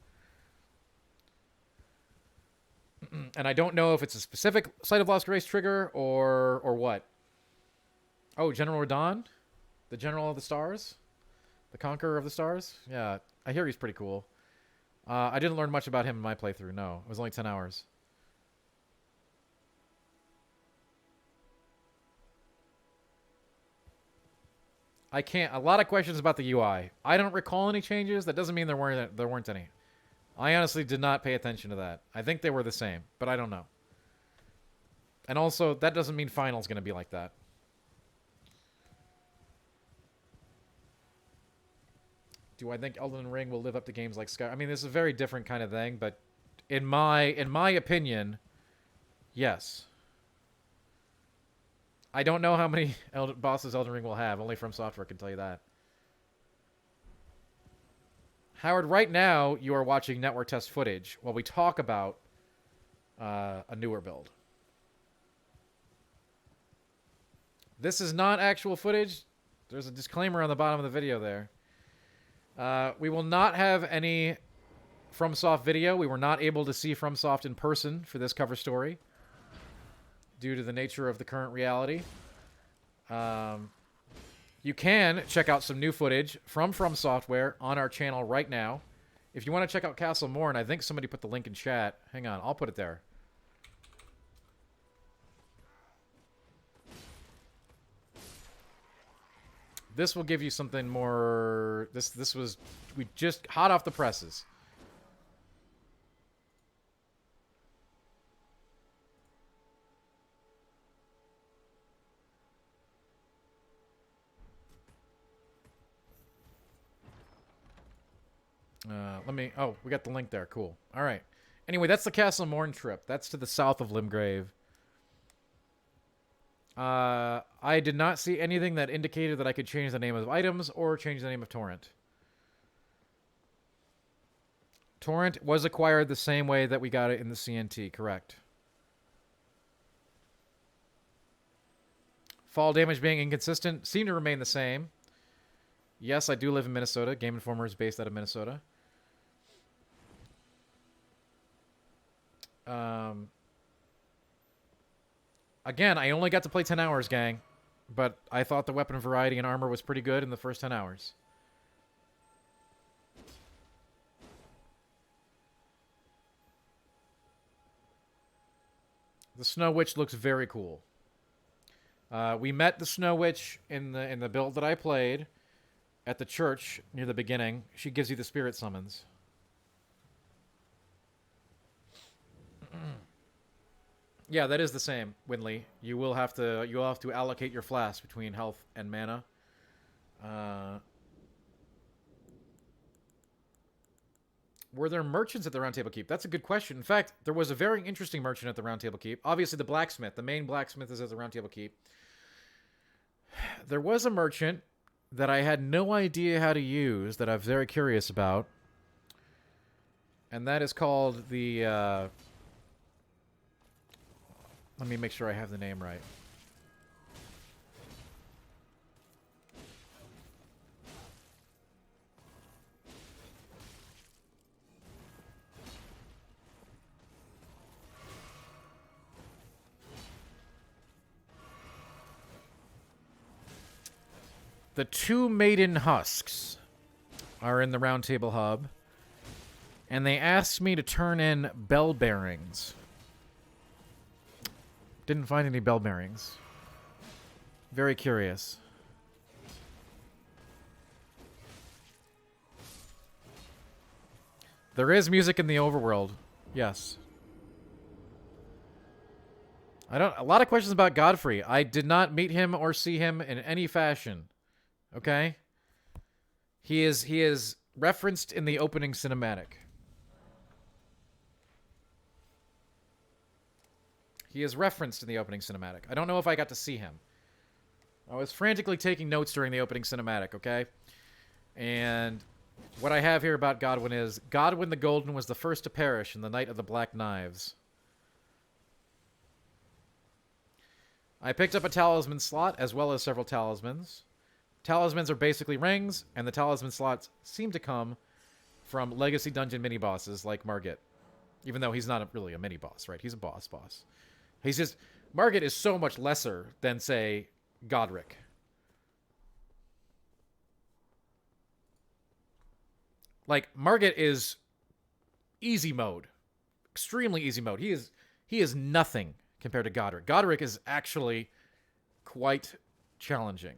And I don't know if it's a specific Site of Lost Grace trigger or what. Oh, General Radon? The General of the Stars? The Conqueror of the Stars? Yeah, I hear he's pretty cool. I didn't learn much about him in my playthrough, no. It was only 10 hours. I can't... A lot of questions about the UI. I don't recall any changes. That doesn't mean there weren't any. I honestly did not pay attention to that. I think they were the same, but I don't know. And also, that doesn't mean Final's going to be like that. Do I think Elden Ring will live up to games like Sky? I mean, this is a very different kind of thing, but in my opinion, yes. I don't know how many bosses Elden Ring will have. Only From Software can tell you that. Howard, right now you are watching network test footage while we talk about a newer build. This is not actual footage. There's a disclaimer on the bottom of the video there. We will not have any FromSoft video. We were not able to see FromSoft in person for this cover story due to the nature of the current reality. You can check out some new footage from Software on our channel right now. If you want to check out Castle Morn, I think somebody put the link in chat. Hang on, I'll put it there. This will give you something more... This was... We just... Hot off the presses. Let me... Oh, we got the link there. Cool. All right. Anyway, that's the Castle Morn trip. That's to the south of Limgrave. I did not see anything that indicated that I could change the name of items or change the name of Torrent. Torrent was acquired the same way that we got it in the CNT, correct. Fall damage being inconsistent seemed to remain the same. Yes, I do live in Minnesota. Game Informer is based out of Minnesota. Again, I only got to play 10 hours, gang. But I thought the weapon variety and armor was pretty good in the first 10 hours. The Snow Witch looks very cool. We met the Snow Witch in the build that I played at the church near the beginning. She gives you the spirit summons. Yeah, that is the same, Winley. You'll have to allocate your flasks between health and mana. Were there merchants at the Roundtable Keep? That's a good question. In fact, there was a very interesting merchant at the Roundtable Keep. Obviously, the blacksmith, the main blacksmith, is at the Roundtable Keep. There was a merchant that I had no idea how to use that I'm very curious about, and that is called the. Let me make sure I have the name right. The 2 maiden husks are in the Roundtable Hub, and they asked me to turn in bell bearings. Didn't find any bell bearings. Very curious. There is music in the overworld. Yes. A lot of questions about Godfrey. I did not meet him or see him in any fashion. Okay? He is referenced in the opening cinematic. He is referenced in the opening cinematic. I don't know if I got to see him. I was frantically taking notes during the opening cinematic, okay? And what I have here about Godwyn is, Godwyn the Golden was the first to perish in the Night of the Black Knives. I picked up a talisman slot, as well as several talismans. Talismans are basically rings, and the talisman slots seem to come from Legacy Dungeon mini-bosses like Margit. Even though he's not really a mini-boss, right? He's a boss. He's just... Margit is so much lesser than, say, Godric. Like, Margit is easy mode. Extremely easy mode. He is nothing compared to Godric. Godric is actually quite challenging.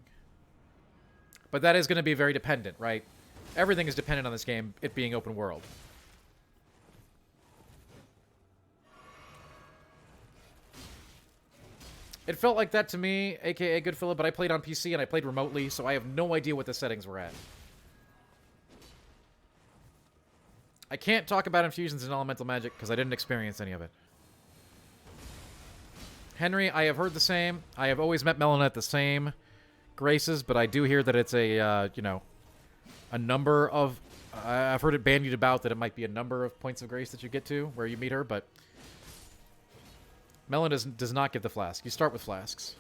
But that is going to be very dependent, right? Everything is dependent on this game, it being open world. It felt like that to me, aka Good Philip, but I played on PC and I played remotely, so I have no idea what the settings were at. can't talk about infusions in elemental magic because I didn't experience any of it. Henry, I have heard the same. I have always met Melina at the same graces, but I do hear that it's a, you know, a number of... I've heard it bandied about that it might be a number of points of grace that you get to where you meet her, but... Melina does not get the flask. You start with flasks.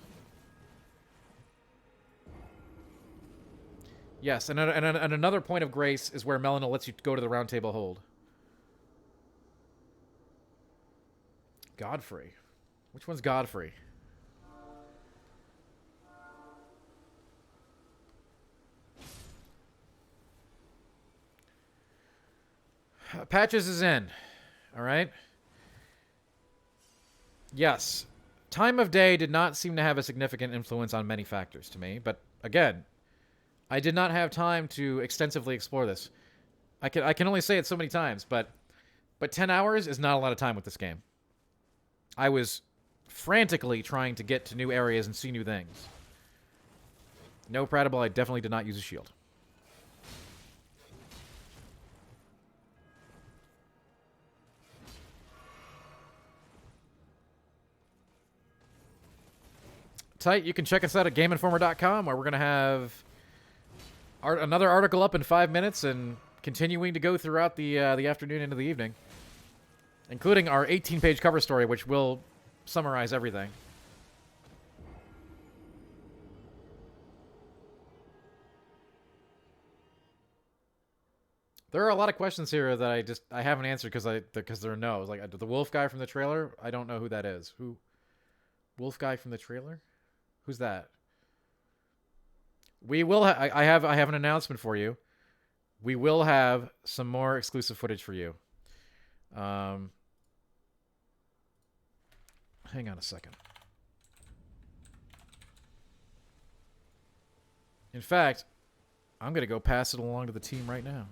Yes, and another point of grace is where Melina lets you go to the Roundtable Hold. Godfrey. Which one's Godfrey? Patches is in. Alright? Yes. Time of day did not seem to have a significant influence on many factors to me, but again, I did not have time to extensively explore this. I can only say it so many times, but 10 hours is not a lot of time with this game. I was frantically trying to get to new areas and see new things. No Pratable, I definitely did not use a shield. Tight, you can check us out at GameInformer.com, where we're going to have another article up in 5 minutes and continuing to go throughout the afternoon into the evening, including our 18-page cover story, which will summarize everything. There are a lot of questions here that I haven't answered because there are no's. Like the wolf guy from the trailer, I don't know who that is. Who? Wolf guy from the trailer? Who's that? We will. I have an announcement for you. We will have some more exclusive footage for you. Hang on a second. In fact, I'm gonna go pass it along to the team right now.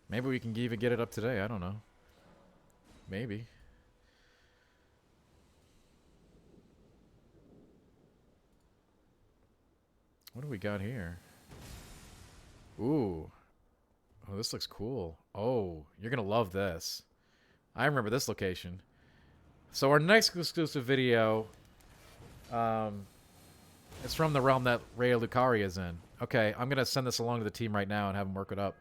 Maybe we can even get it up today. I don't know. Maybe. What do we got here? Ooh. Oh, this looks cool. Oh, you're going to love this. I remember this location. So our next exclusive video is from the realm that Rhea Lucaria is in. Okay, I'm going to send this along to the team right now and have them work it up.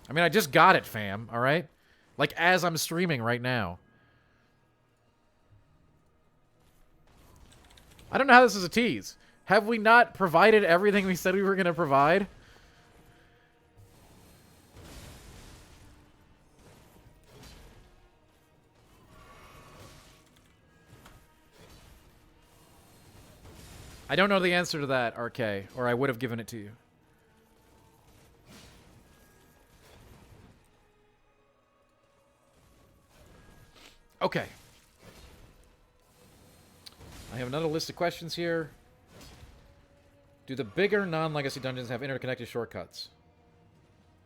I mean, I just got it, fam, all right? Like, as I'm streaming right now. I don't know how this is a tease. Have we not provided everything we said we were going to provide? I don't know the answer to that, RK, or I would have given it to you. Okay. I have another list of questions here. Do the bigger non-legacy dungeons have interconnected shortcuts?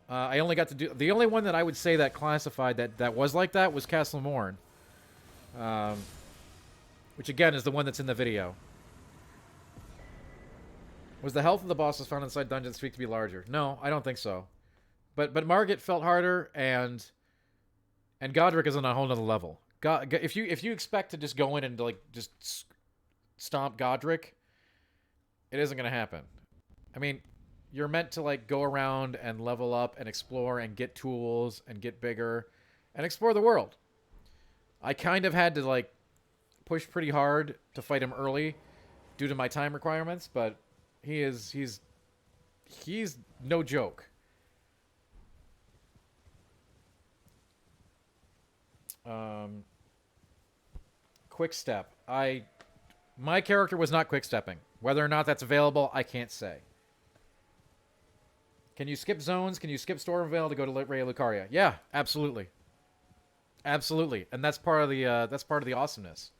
I only got to do... The only one that I would say that classified that was like that was Castle Morn. Which, again, is the one that's in the video. Was the health of the bosses found inside dungeons tweaked to be larger? No, I don't think so. But Margit felt harder, and Godric is on a whole nother level. If you expect to just go in and like just stomp Godric, it isn't gonna happen. I mean, you're meant to like go around and level up and explore and get tools and get bigger and explore the world. I kind of had to like push pretty hard to fight him early due to my time requirements, but he's no joke. Quick step. My character was not quick stepping. Whether or not that's available, I can't say. Can you skip zones? Can you skip Stormville to go to Rhea Lucaria? Yeah, absolutely. Absolutely. And that's part of the awesomeness.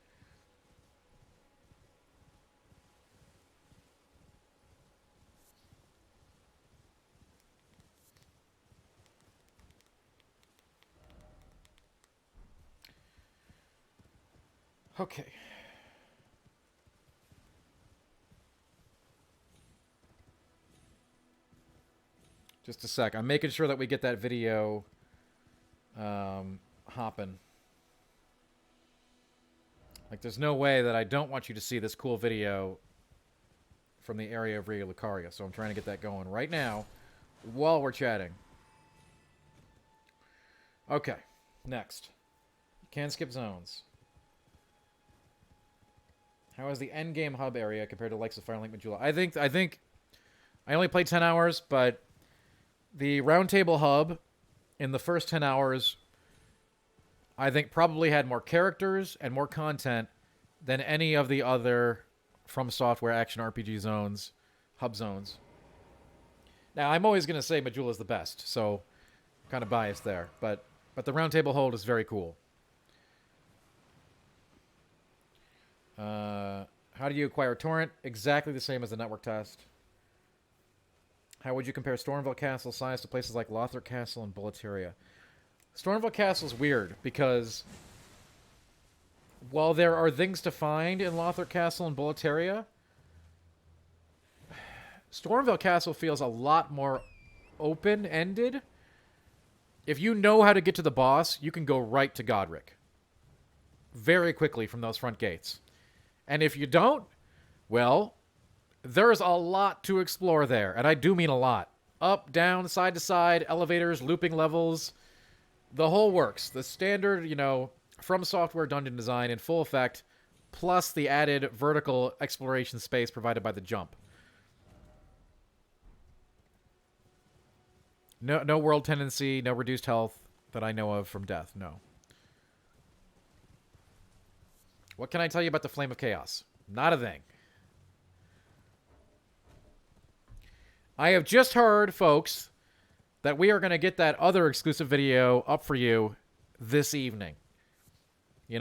Okay. Just a sec. I'm making sure that we get that video hopping. Like, there's no way that I don't want you to see this cool video from the area of Ria Lucaria. So I'm trying to get that going right now while we're chatting. Okay, next. You can skip zones. How is the endgame hub area compared to likes of Firelink Majula? I think I only played 10 hours, but the Roundtable Hub in the first 10 hours, I think probably had more characters and more content than any of the other From Software action RPG zones, hub zones. Now, I'm always going to say Majula's the best, so I'm kind of biased there. But the Roundtable Hold is very cool. How do you acquire Torrent? Exactly the same as the network test. How would you compare Stormville Castle size to places like Lothric Castle and Bulletaria? Stormville Castle is weird because while there are things to find in Lothric Castle and Bulletaria, Stormville Castle feels a lot more open-ended. If you know how to get to the boss, you can go right to Godric very quickly from those front gates. And if you don't, well, there's a lot to explore there. And I do mean a lot. Up, down, side to side, elevators, looping levels. The whole works. The standard, From Software dungeon design in full effect, plus the added vertical exploration space provided by the jump. No world tendency, no reduced health that I know of from death, no. What can I tell you about the Flame of Chaos? Not a thing. I have just heard, folks, that we are going to get that other exclusive video up for you this evening. We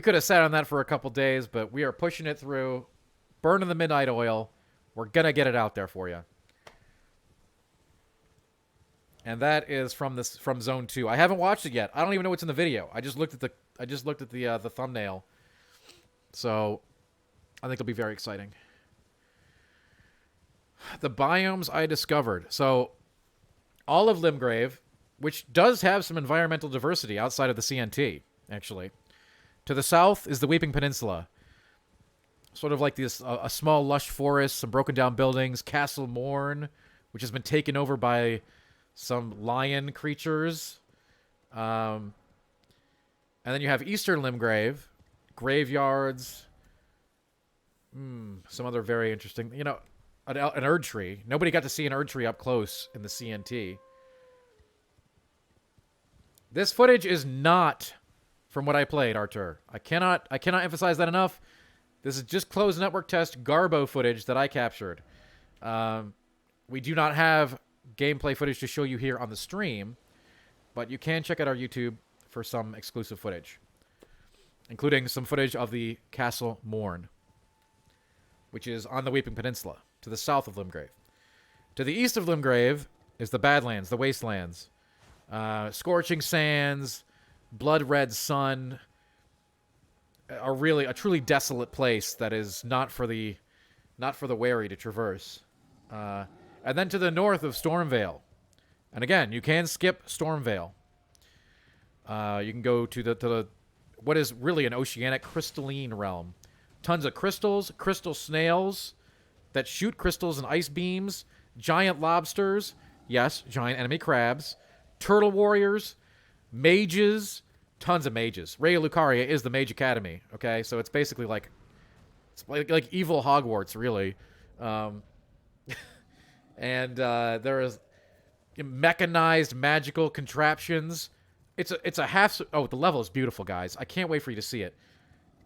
could have sat on that for a couple days, but we are pushing it through, burning the midnight oil. We're going to get it out there for you. And that is from Zone 2. I haven't watched it yet. I don't even know what's in the video. I just looked at the thumbnail. So I think it'll be very exciting. The biomes I discovered. So all of Limgrave, which does have some environmental diversity outside of the CNT, actually. To the south is the Weeping Peninsula. Sort of like this, a small lush forest, some broken down buildings, Castle Morn, which has been taken over by some lion creatures. And then you have Eastern Limgrave, graveyards, some other very interesting, an Erd tree. Nobody got to see an Erd tree up close in the CNT. This footage is not from what I played, Artur. I cannot emphasize that enough. This is just closed network test Garbo footage that I captured. We do not have gameplay footage to show you here on the stream, but you can check out our YouTube for some exclusive footage, including some footage of the Castle Morn, which is on the Weeping Peninsula, to the south of Limgrave. To the east of Limgrave is the Badlands, the Wastelands. Scorching Sands, Blood Red Sun, a truly desolate place that is not for the wary to traverse. And then to the north of Stormvale. And again, you can skip Stormvale. You can go to the what is really an oceanic crystalline realm. Tons of crystals, crystal snails that shoot crystals and ice beams, giant lobsters, yes, giant enemy crabs, turtle warriors, mages, tons of mages. Ria Lucaria is the Mage Academy, okay? So it's basically like evil Hogwarts, really. And there is mechanized magical contraptions. It's a half... Oh, the level is beautiful, guys. I can't wait for you to see it.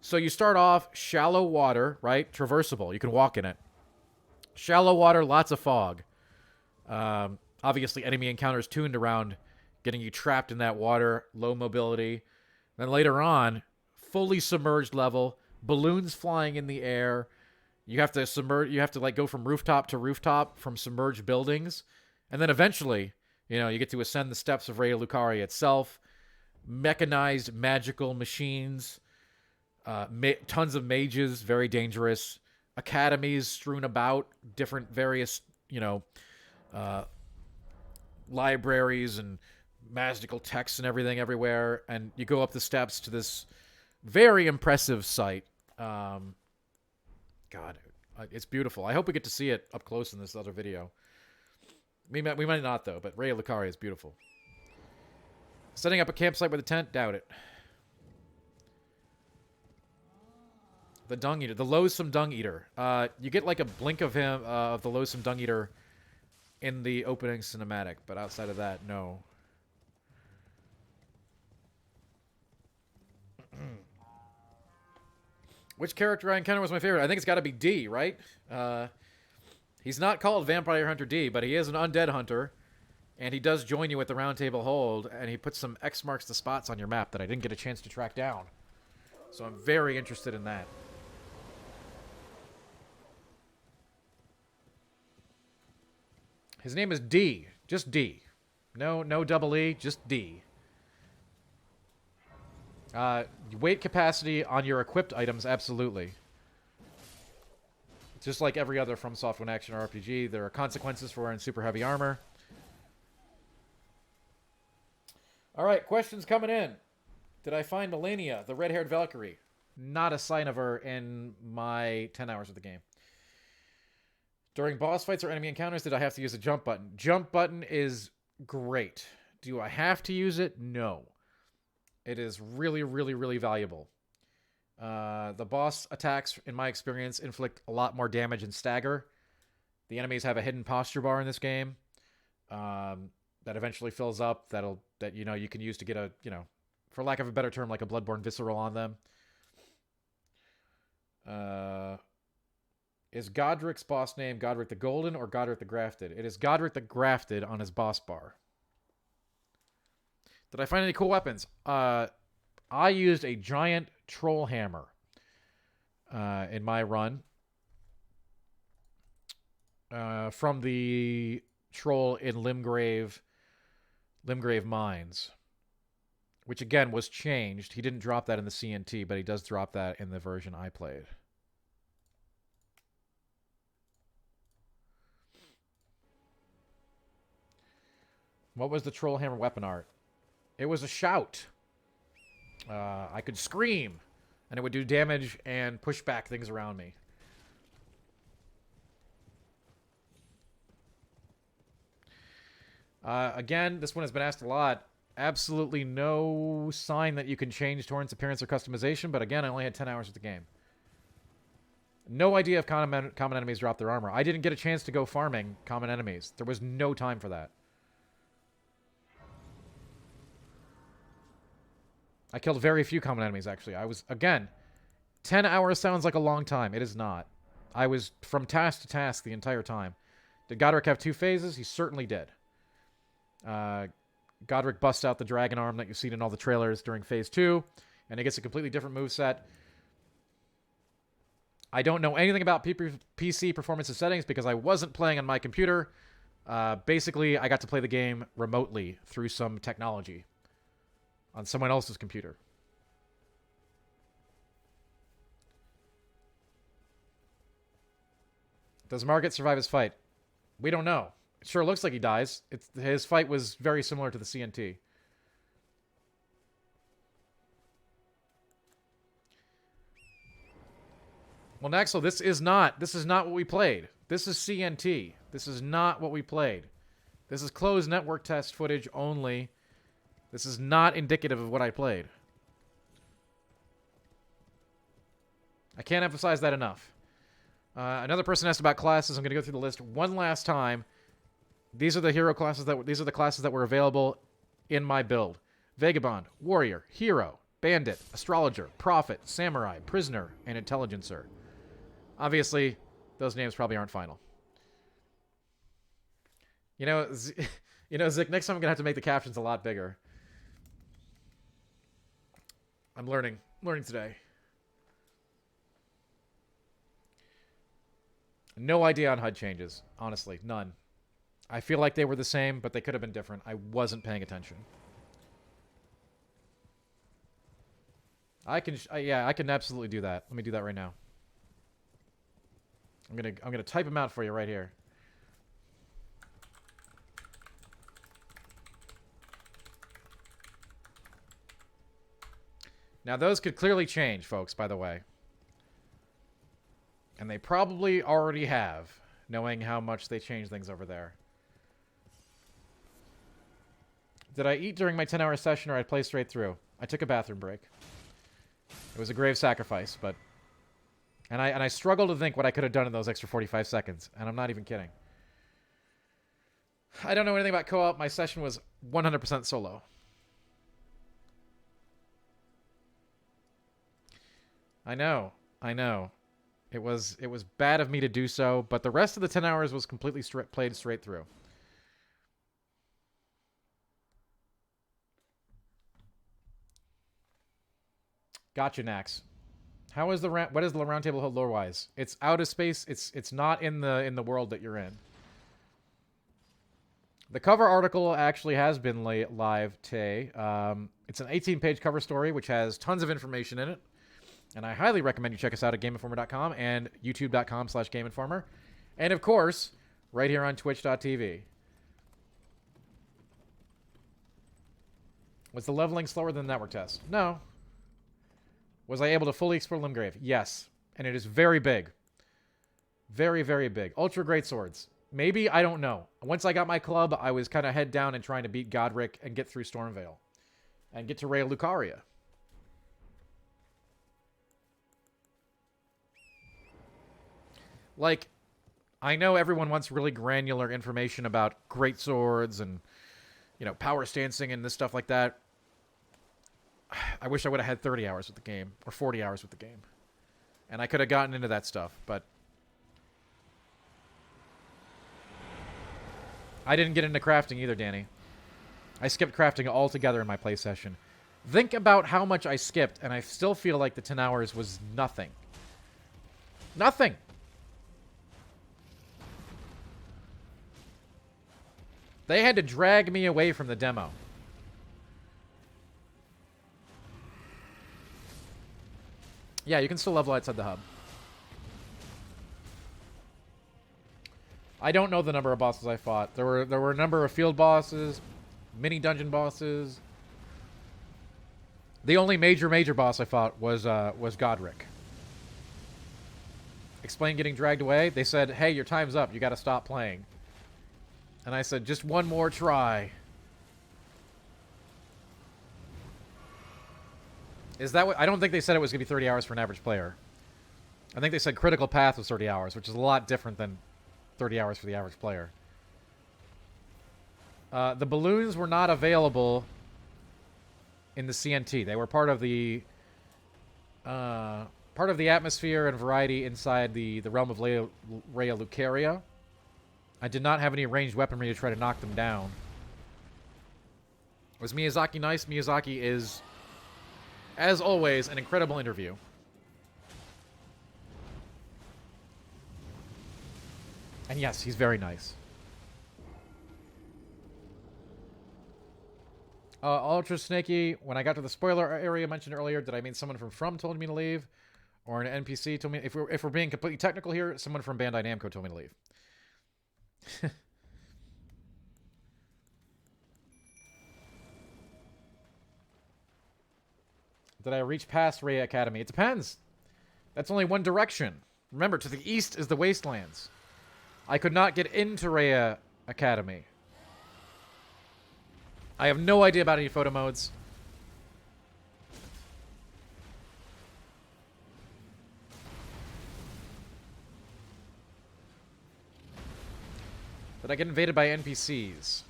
So you start off shallow water, right? Traversable. You can walk in it. Shallow water, lots of fog. Obviously, enemy encounters tuned around getting you trapped in that water. Low mobility. Then later on, fully submerged level. Balloons flying in the air. You have to submerge. You have to go from rooftop to rooftop from submerged buildings, and then eventually, you get to ascend the steps of Ria Lucaria itself. Mechanized magical machines, tons of mages, very dangerous. Academies strewn about, different various libraries and magical texts and everything everywhere, and you go up the steps to this very impressive site. God, it's beautiful. I hope we get to see it up close in this other video. We might not, though, but Ray Lucaria is beautiful. Setting up a campsite with a tent? Doubt it. The Dung Eater. The Loathsome Dung Eater. You get like a blink of him, of the Loathsome Dung Eater in the opening cinematic, but outside of that, no. Which character I encountered was my favorite? I think it's got to be D, right? He's not called Vampire Hunter D, but he is an undead hunter, and he does join you at the Roundtable Hold, and he puts some X marks the spots on your map that I didn't get a chance to track down. So I'm very interested in that. His name is D. Just D. No double E, just D. Weight capacity on your equipped items, absolutely. Just like every other From Software action RPG, there are consequences for wearing super heavy armor. Alright, questions coming in. Did I find Melania, the red-haired Valkyrie? Not a sign of her in my 10 hours of the game. During boss fights or enemy encounters, did I have to use a jump button? Jump button is great. Do I have to use it? No. It is really, really, really valuable. The boss attacks, in my experience, inflict a lot more damage and stagger. The enemies have a hidden posture bar in this game that eventually fills up. That you can use to get a, for lack of a better term, like a Bloodborne visceral on them. Is Godric's boss name Godric the Golden or Godric the Grafted? It is Godric the Grafted on his boss bar. Did I find any cool weapons? I used a giant troll hammer in my run from the troll in Limgrave Mines, which again was changed. He didn't drop that in the CNT, but he does drop that in the version I played. What was the troll hammer weapon art? It was a shout. I could scream, and it would do damage and push back things around me. Again, this one has been asked a lot. Absolutely no sign that you can change Torrent's appearance or customization, but again, I only had 10 hours of the game. No idea if common enemies drop their armor. I didn't get a chance to go farming common enemies. There was no time for that. I killed very few common enemies, actually. Again, 10 hours sounds like a long time. It is not. I was from task to task the entire time. Did Godric have 2 phases? He certainly did. Godric busts out the dragon arm that you've seen in all the trailers during phase 2, and he gets a completely different moveset. I don't know anything about PC performance and settings because I wasn't playing on my computer. Basically, I got to play the game remotely through some technology on someone else's computer. Does Margit survive his fight? We don't know. It sure looks like he dies. His fight was very similar to the CNT. Well, Naxel, this is not what we played. This is CNT. This is not what we played. This is closed network test footage only. This is not indicative of what I played. I can't emphasize that enough. Another person asked about classes. I'm going to go through the list one last time. These are the hero classes these are the classes that were available in my build: Vagabond, Warrior, Hero, Bandit, Astrologer, Prophet, Samurai, Prisoner, and Intelligencer. Obviously, those names probably aren't final. Zick, next time I'm going to have to make the captions a lot bigger. I'm learning today. No idea on HUD changes. Honestly, none. I feel like they were the same, but they could have been different. I wasn't paying attention. I can absolutely do that. Let me do that right now. I'm gonna type them out for you right here. Now, those could clearly change, folks, by the way. And they probably already have, knowing how much they change things over there. Did I eat during my 10-hour session or I play straight through? I took a bathroom break. It was a grave sacrifice, but... And I struggle to think what I could have done in those extra 45 seconds. And I'm not even kidding. I don't know anything about co-op. My session was 100% solo. I know. It was bad of me to do so, but the rest of the 10 hours was completely played straight through. Gotcha, Nax. What is the Roundtable Hub lore-wise? It's out of space. It's not in the world that you're in. The cover article actually has been live today. It's an 18-page cover story which has tons of information in it. And I highly recommend you check us out at GameInformer.com and YouTube.com/GameInformer. And of course, right here on Twitch.tv. Was the leveling slower than the network test? No. Was I able to fully explore Limgrave? Yes. And it is very big. Very, very big. Ultra great swords. Maybe, I don't know. Once I got my club, I was kind of head down and trying to beat Godric and get through Stormville. And get to Rhea Lucaria. Like, I know everyone wants really granular information about great swords and, you know, power stancing and this stuff like that. I wish I would have had 30 hours with the game, or 40 hours with the game. And I could have gotten into that stuff, but I didn't get into crafting either, Danny. I skipped crafting altogether in my play session. Think about how much I skipped, and I still feel like the 10 hours was nothing. Nothing! They had to drag me away from the demo. Yeah, you can still level outside the hub. I don't know the number of bosses I fought. There were a number of field bosses, mini dungeon bosses. The only major boss I fought was Godric. Explain getting dragged away. They said, "Hey, your time's up. You got to stop playing." And I said, "Just one more try." Is that what... I don't think they said it was going to be 30 hours for an average player. I think they said critical path was 30 hours, which is a lot different than 30 hours for the average player. The balloons were not available in the CNT. They were part of the atmosphere and variety inside the realm of Rhea Lucaria. I did not have any ranged weaponry to try to knock them down. Was Miyazaki nice? Miyazaki is, as always, an incredible interview. And yes, he's very nice. Ultra Snaky, when I got to the spoiler area mentioned earlier, did I mean someone from told me to leave? Or an NPC told me... If we're being completely technical here, someone from Bandai Namco told me to leave. Did I reach past Mage Academy? It depends. That's only one direction. Remember, to the east is the Wastelands. I could not get into Mage Academy. I have no idea about any photo modes. Did I get invaded by NPCs?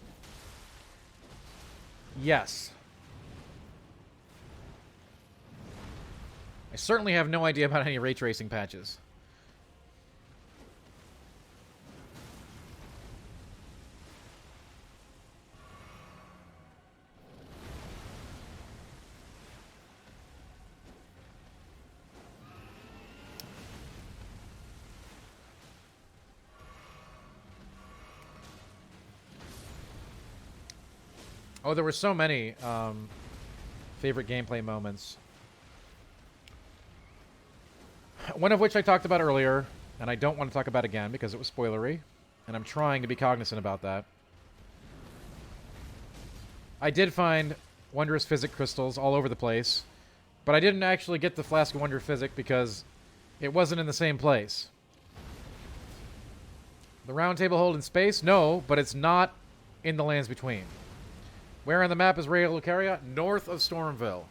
Yes. I certainly have no idea about any ray tracing patches. Oh, there were so many favorite gameplay moments. One of which I talked about earlier, and I don't want to talk about again because it was spoilery, and I'm trying to be cognizant about that. I did find wondrous physic crystals all over the place, But I didn't actually get the Flask of Wonder Physic because it wasn't in the same place. The Roundtable Hold in space? No, but it's not in the lands between. Where on the map is Rea Lucaria? North of Stormville.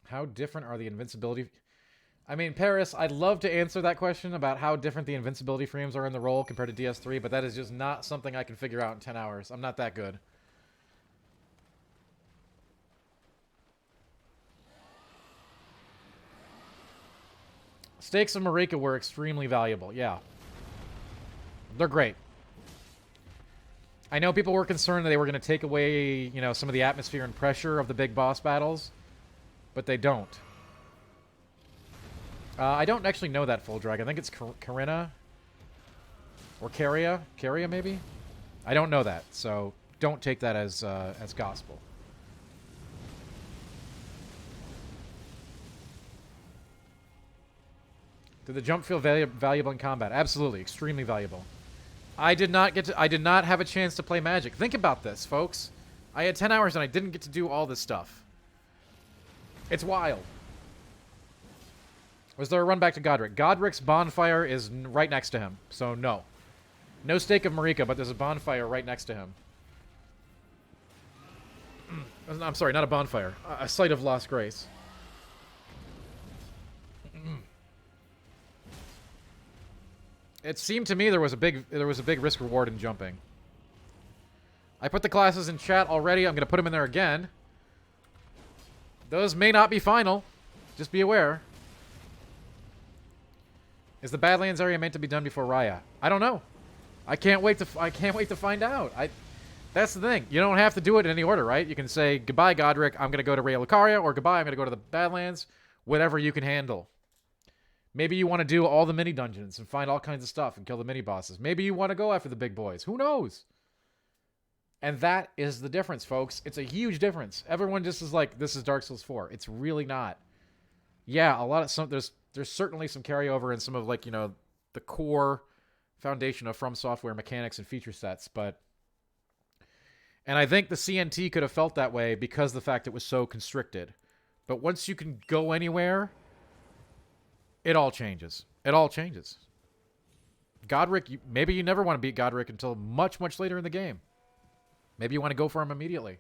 How different are the invincibility... I mean, Paris, I'd love to answer that question about how different the invincibility frames are in the role compared to DS3, but that is just not something I can figure out in 10 hours. I'm not that good. Stakes of Marika were extremely valuable, yeah. They're great. I know people were concerned that they were going to take away, you know, some of the atmosphere and pressure of the big boss battles, but they don't. I don't actually know that full drag. I think it's Karina or Caria. Caria, maybe? I don't know that, so don't take that as gospel. Did the jump feel valuable in combat? Absolutely, extremely valuable. I did not have a chance to play Magic. Think about this, folks. I had 10 hours and I didn't get to do all this stuff. It's wild. Was there a run back to Godric? Godric's bonfire is right next to him, so no. No stake of Marika, but there's a bonfire right next to him. I'm sorry, not a bonfire. A site of lost grace. It seemed to me there was a big risk reward in jumping. I put the classes in chat already. I'm going to put them in there again. Those may not be final. Just be aware. Is the Badlands area meant to be done before Raya? I don't know. I can't wait to find out. That's the thing. You don't have to do it in any order, right? You can say goodbye, Godric. I'm going to go to Rea Lucaria, or goodbye. I'm going to go to the Badlands. Whatever you can handle. Maybe you want to do all the mini dungeons and find all kinds of stuff and kill the mini bosses. Maybe you want to go after the big boys. Who knows? And that is the difference, folks. It's a huge difference. Everyone just is like, this is Dark Souls 4. It's really not. Yeah, there's certainly some carryover in some of, like, you know, the core foundation of From Software mechanics and feature sets, but... And I think the CNT could have felt that way because of the fact it was so constricted. But once you can go anywhere... It all changes. It all changes. Godric, maybe you never want to beat Godric until much, much later in the game. Maybe you want to go for him immediately.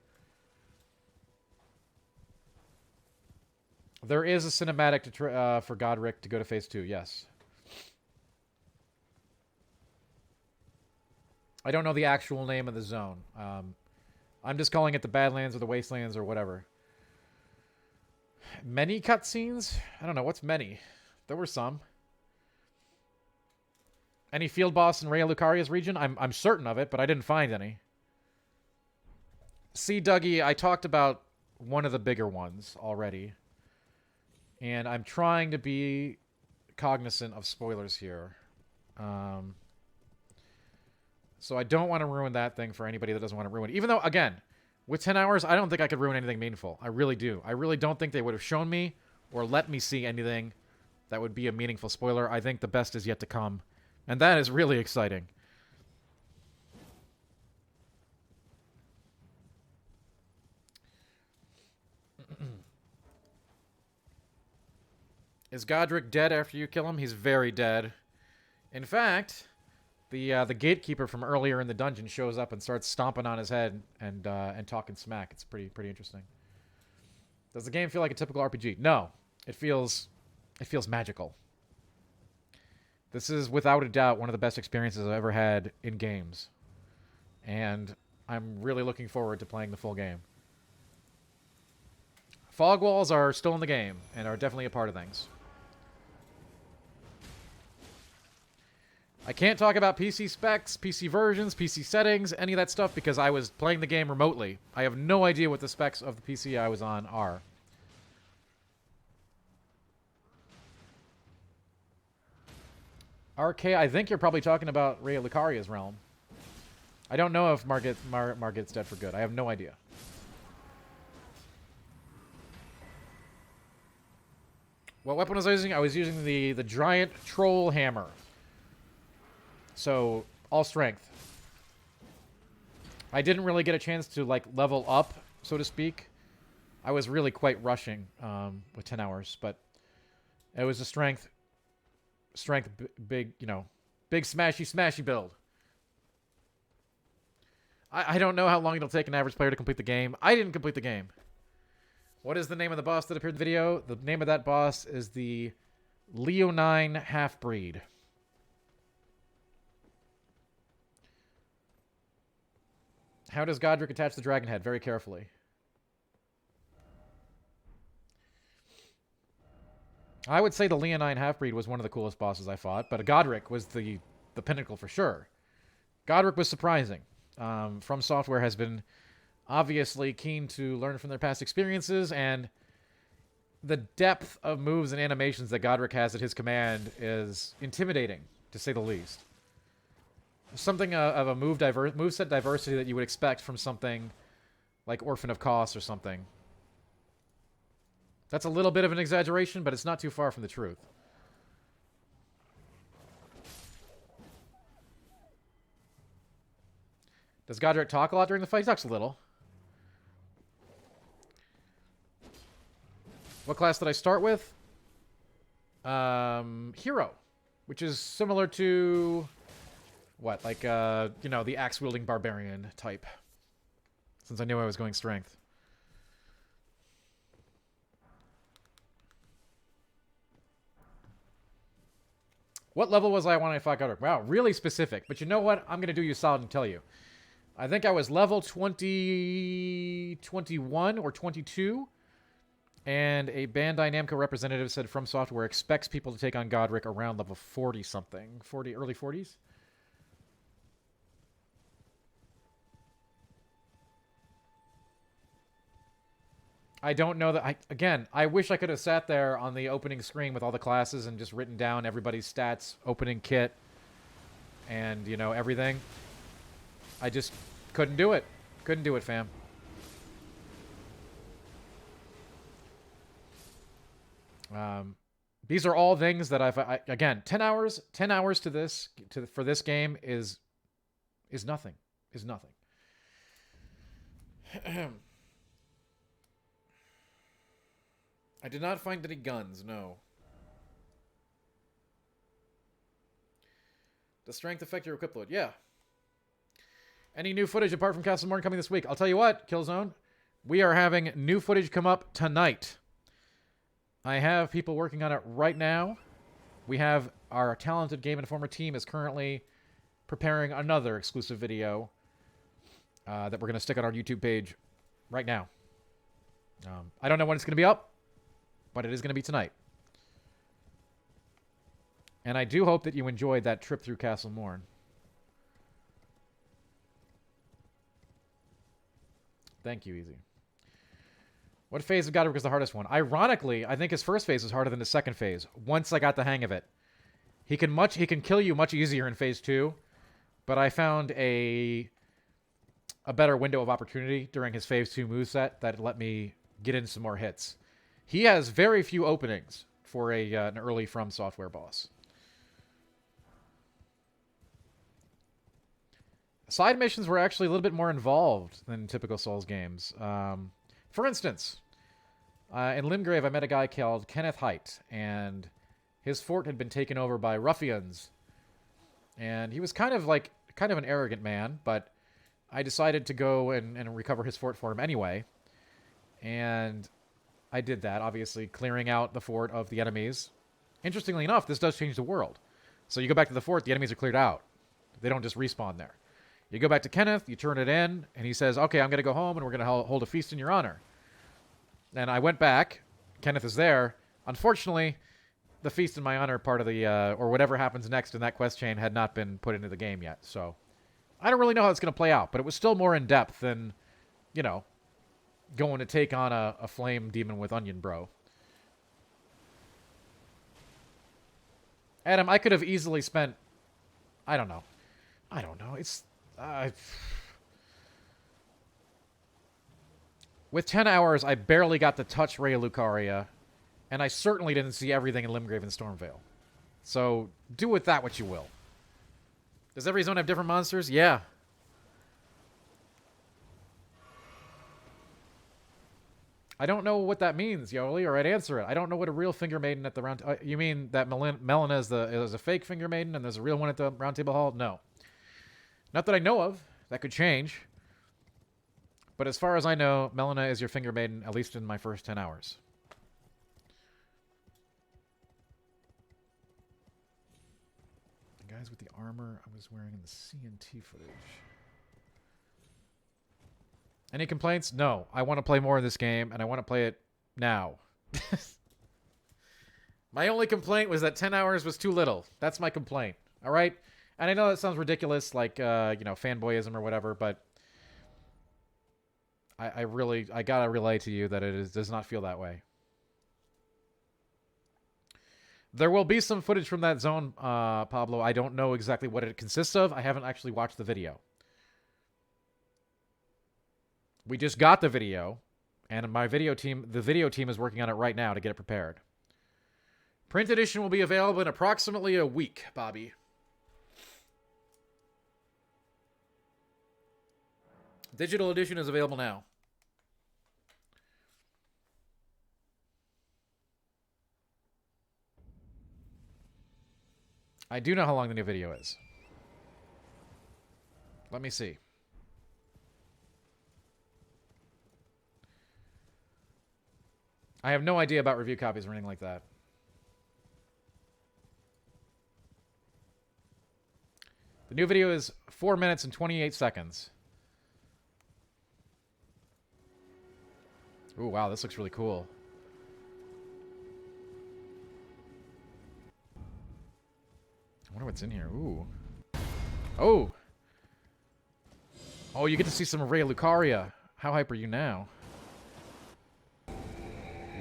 There is a cinematic for Godric to go to Phase 2, yes. I don't know the actual name of the zone. I'm just calling it the Badlands or the Wastelands or whatever. Many cutscenes? I don't know. What's many? There were some. Any field boss in Rea Lucaria's region? I'm certain of it, but I didn't find any. See, Dougie, I talked about one of the bigger ones already. And I'm trying to be cognizant of spoilers here. So I don't want to ruin that thing for anybody that doesn't want to ruin it. Even though, again, with 10 hours, I don't think I could ruin anything meaningful. I really do. I really don't think they would have shown me or let me see anything that would be a meaningful spoiler. I think the best is yet to come. And that is really exciting. Is Godric dead after you kill him? He's very dead. In fact, the gatekeeper from earlier in the dungeon shows up and starts stomping on his head and talking smack. It's pretty interesting. Does the game feel like a typical RPG? No. It feels magical. This is without a doubt one of the best experiences I've ever had in games. And I'm really looking forward to playing the full game. Fog walls are still in the game and are definitely a part of things. I can't talk about PC specs, PC versions, PC settings, any of that stuff because I was playing the game remotely. I have no idea what the specs of the PC I was on are. RK, I think you're probably talking about Rea Lucaria's realm. I don't know if Margit's dead for good. I have no idea. What weapon was I using? I was using the giant troll hammer. So, all strength. I didn't really get a chance to, like, level up, so to speak. I was really quite rushing with 10 hours, but it was a strength, big, you know, big smashy build. I don't know how long it'll take an average player to complete the game. I didn't complete the game. What is the name of the boss that appeared in the video? The name of that boss is the Leonine Half-Breed. How does Godric attach the dragon head? Very carefully. I would say the Leonine Half-Breed was one of the coolest bosses I fought, but Godric was the pinnacle for sure. Godric was surprising. From Software has been obviously keen to learn from their past experiences, and the depth of moves and animations that Godric has at his command is intimidating, to say the least. Something of a moveset diversity that you would expect from something like Orphan of Kos or something. That's a little bit of an exaggeration, but it's not too far from the truth. Does Godric talk a lot during the fight? He talks a little. What class did I start with? Hero. Which is similar to... what? Like, you know, the axe-wielding barbarian type. Since I knew I was going strength. What level was I when I fought Godric? Wow, really specific. But you know what? I'm going to do you a solid and tell you. I think I was level 21 or 22. And a Bandai Namco representative said From Software expects people to take on Godric around level 40-something. Early 40s? I don't know that... Again, I wish I could have sat there on the opening screen with all the classes and just written down everybody's stats, opening kit, and, you know, everything. I just couldn't do it. Couldn't do it, fam. These are all things that again, 10 hours to this, for this game is nothing. Is nothing. I did not find any guns, no. Does strength affect your equip load? Yeah. Any new footage apart from Castle Morn coming this week? I'll tell you what, Killzone. We are having new footage come up tonight. I have people working on it right now. We have our talented Game Informer team is currently preparing another exclusive video that we're going to stick on our YouTube page right now. I don't know when it's going to be up, but it is going to be tonight. And I do hope that you enjoyed that trip through Castle Morn. Thank you, Easy. What phase of Godric was the hardest one? Ironically, I think his first phase was harder than his second phase. Once I got the hang of it, he can kill you much easier in phase 2. But I found a better window of opportunity during his phase 2 moveset that let me get in some more hits. He has very few openings for an early From Software boss. Side missions were actually a little bit more involved than typical Souls games. For instance, in Limgrave, I met a guy called Kenneth Height, and his fort had been taken over by ruffians. And he was kind of an arrogant man, but I decided to go and recover his fort for him anyway. And I did that, obviously, clearing out the fort of the enemies. Interestingly enough, this does change the world. So you go back to the fort, the enemies are cleared out. They don't just respawn there. You go back to Kenneth, you turn it in, and he says, okay, I'm going to go home, and we're going to hold a feast in your honor. And I went back. Kenneth is there. Unfortunately, the feast in my honor part of the, or whatever happens next in that quest chain had not been put into the game yet. So I don't really know how it's going to play out, but it was still more in-depth than, you know, going to take on a flame demon with Onion Bro. Adam, I could have easily spent... I don't know. It's... with 10 hours, I barely got to touch Rhea Lucaria, And I certainly didn't see everything in Limgrave and Stormvale. So, do with that what you will. Does every zone have different monsters? Yeah. I don't know what that means, Yoli, or I'd answer it. I don't know what a real finger maiden at the round... you mean that Melina is a fake finger maiden and there's a real one at the Roundtable Hall? No. Not that I know of. That could change. But as far as I know, Melina is your finger maiden, at least in my first 10 hours. The guys with the armor I was wearing in the CNT footage. Any complaints? No. I want to play more of this game, and I want to play it now. My only complaint was that 10 hours was too little. That's my complaint. All right? And I know that sounds ridiculous, like, fanboyism or whatever, but I gotta relay to you that does not feel that way. There will be some footage from that zone, Pablo. I don't know exactly what it consists of. I haven't actually watched the video. We just got the video, and the video team is working on it right now to get it prepared. Print edition will be available in approximately a week, Bobby. Digital edition is available now. I do know how long the new video is. Let me see. I have no idea about review copies or anything like that. The new video is 4 minutes and 28 seconds. Ooh, wow, this looks really cool. I wonder what's in here. Ooh. Oh! Oh, you get to see some Ray Lucaria. How hype are you now?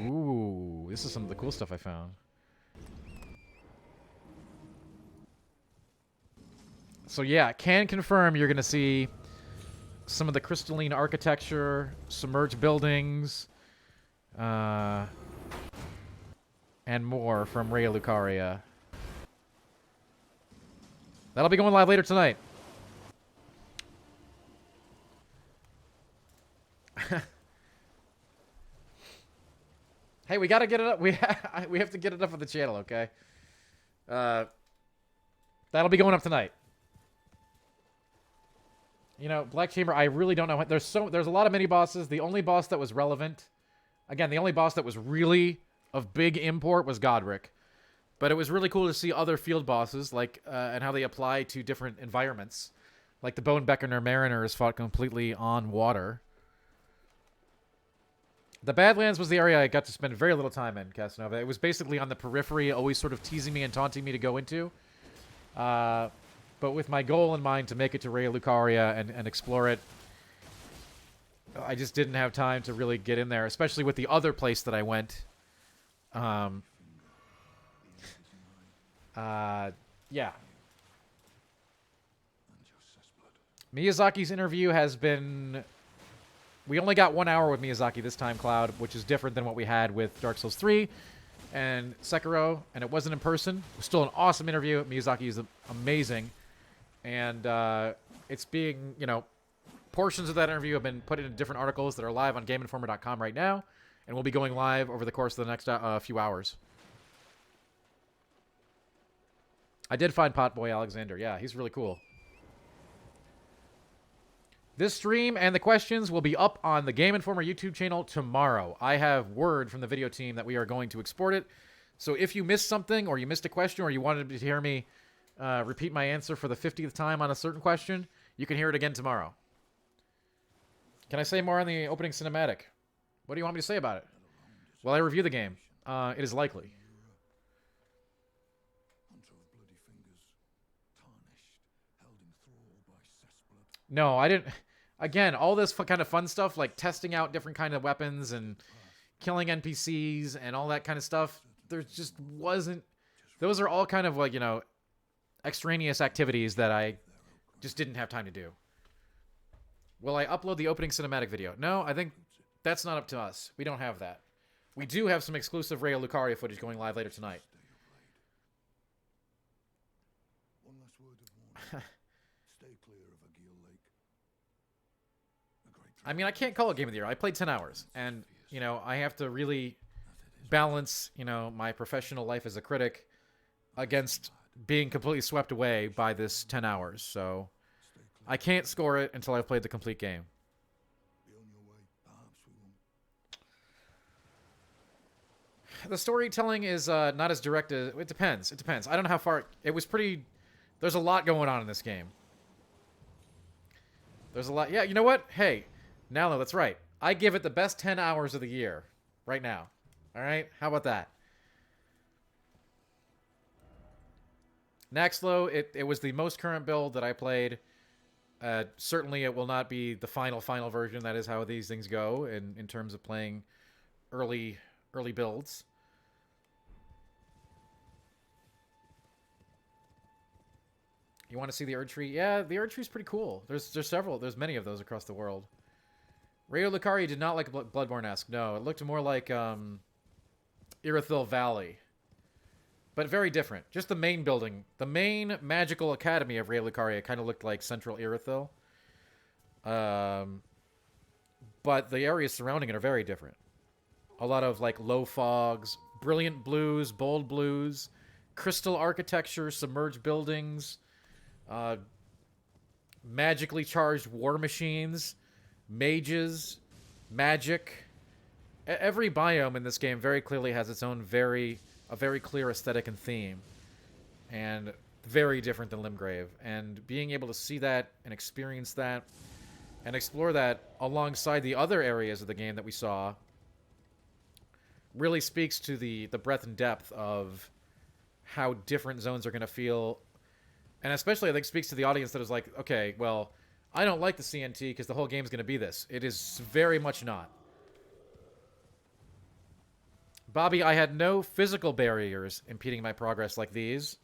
Ooh, this is some of the cool stuff I found. So yeah, can confirm you're going to see some of the crystalline architecture, submerged buildings, and more from Ray Lucaria. That'll be going live later tonight. Hey, we gotta get it up. We have to get it up on the channel, okay? That'll be going up tonight. You know, Black Chamber, I really don't know what... There's a lot of mini-bosses. The only boss that was relevant... Again, the only boss that was really of big import was Godric. But it was really cool to see other field bosses, like, and how they apply to different environments. Like the Bone Beckoner Mariners fought completely on water. The Badlands was the area I got to spend very little time in, Casanova. It was basically on the periphery, always sort of teasing me and taunting me to go into. But with my goal in mind to make it to Ray Lucaria and explore it, I just didn't have time to really get in there, especially with the other place that I went. Yeah. Miyazaki's interview has been... We only got 1 hour with Miyazaki this time, Cloud, which is different than what we had with Dark Souls 3 and Sekiro, and it wasn't in person. It was still an awesome interview. Miyazaki is amazing. And it's being, portions of that interview have been put into different articles that are live on GameInformer.com right now, and will be going live over the course of the next few hours. I did find Potboy Alexander. Yeah, he's really cool. This stream and the questions will be up on the Game Informer YouTube channel tomorrow. I have word from the video team that we are going to export it. So if you missed something, or you missed a question, or you wanted to hear me repeat my answer for the 50th time on a certain question, you can hear it again tomorrow. Can I say more on the opening cinematic? What do you want me to say about it? Well, I review the game. It is likely. No, I didn't. Again, all this kind of fun stuff, like testing out different kind of weapons and killing NPCs and all that kind of stuff, there just wasn't... Those are all kind of like, extraneous activities that I just didn't have time to do. Will I upload the opening cinematic video? No, I think that's not up to us. We don't have that. We do have some exclusive Rayo Lucaria footage going live later tonight. One last word of warning. Stay clear of Agil Lake. I mean, I can't call it Game of the Year. I played 10 hours. And, you know, I have to really balance, you know, my professional life as a critic against being completely swept away by this 10 hours. So I can't score it until I've played the complete game. Be on your way. Perhaps we won't. The storytelling is not as direct as... It depends. It depends. I don't know how far... It was pretty... There's a lot going on in this game. There's a lot... Yeah, you know what? Hey, Nalo, that's right. I give it the best 10 hours of the year. Right now. Alright? How about that? Naxlo, it was the most current build that I played. Certainly it will not be the final version. That is how these things go in terms of playing early builds. You want to see the Erd Tree? Yeah, the Erd Tree's pretty cool. There's several. There's many of those across the world. Rayo Lucaria did not like Bloodborne-esque. No, it looked more like Irithyll Valley. But very different. Just the main building. The main magical academy of Rayo Lucaria kind of looked like Central Irithyll. But the areas surrounding it are very different. A lot of like low fogs, brilliant blues, bold blues, crystal architecture, submerged buildings, magically charged war machines, mages, magic. Every biome in this game very clearly has its own a very clear aesthetic and theme, and very different than Limgrave. And being able to see that and experience that and explore that alongside the other areas of the game that we saw really speaks to the breadth and depth of how different zones are going to feel. And especially, I think, speaks to the audience that is like, okay, well, I don't like the CNT because the whole game's going to be this. It is very much not. Bobby, I had no physical barriers impeding my progress like these,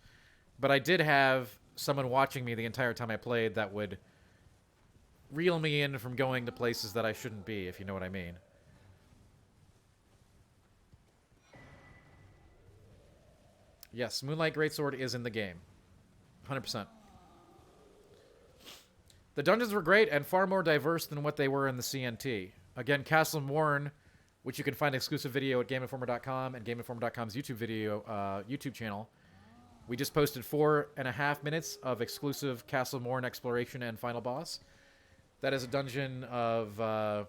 but I did have someone watching me the entire time I played that would reel me in from going to places that I shouldn't be, if you know what I mean. Yes, Moonlight Greatsword is in the game. 100%. The dungeons were great and far more diverse than what they were in the CNT. Again, Castle Morn, which you can find exclusive video at GameInformer.com and GameInformer.com's YouTube channel. We just posted 4.5 minutes of exclusive Castle Morn exploration and final boss. That is a dungeon of... I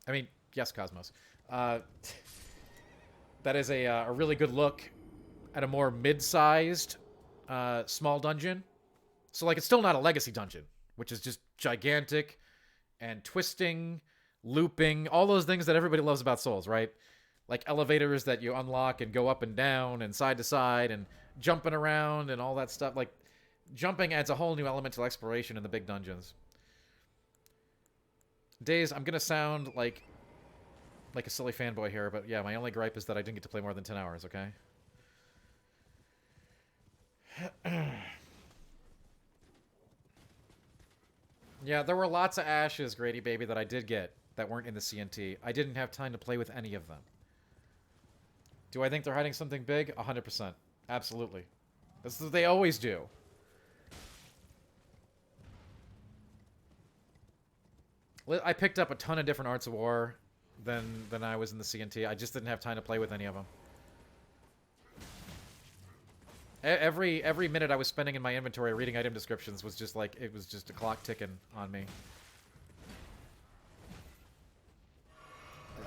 mean, yes, Cosmos. That is a really good look at a more mid-sized small dungeon. So, like, it's still not a legacy dungeon, which is just gigantic and twisting, looping, all those things that everybody loves about Souls, right? Like elevators that you unlock and go up and down and side to side and jumping around and all that stuff. Like, jumping adds a whole new element to exploration in the big dungeons. Days, I'm going to sound like a silly fanboy here, but yeah, my only gripe is that I didn't get to play more than 10 hours, okay? Yeah, there were lots of ashes, Grady Baby, that I did get that weren't in the CNT. I didn't have time to play with any of them. Do I think they're hiding something big? 100%. Absolutely. That's what they always do. I picked up a ton of different Arts of War than I was in the CNT. I just didn't have time to play with any of them. Every minute I was spending in my inventory reading item descriptions was just like, it was just a clock ticking on me.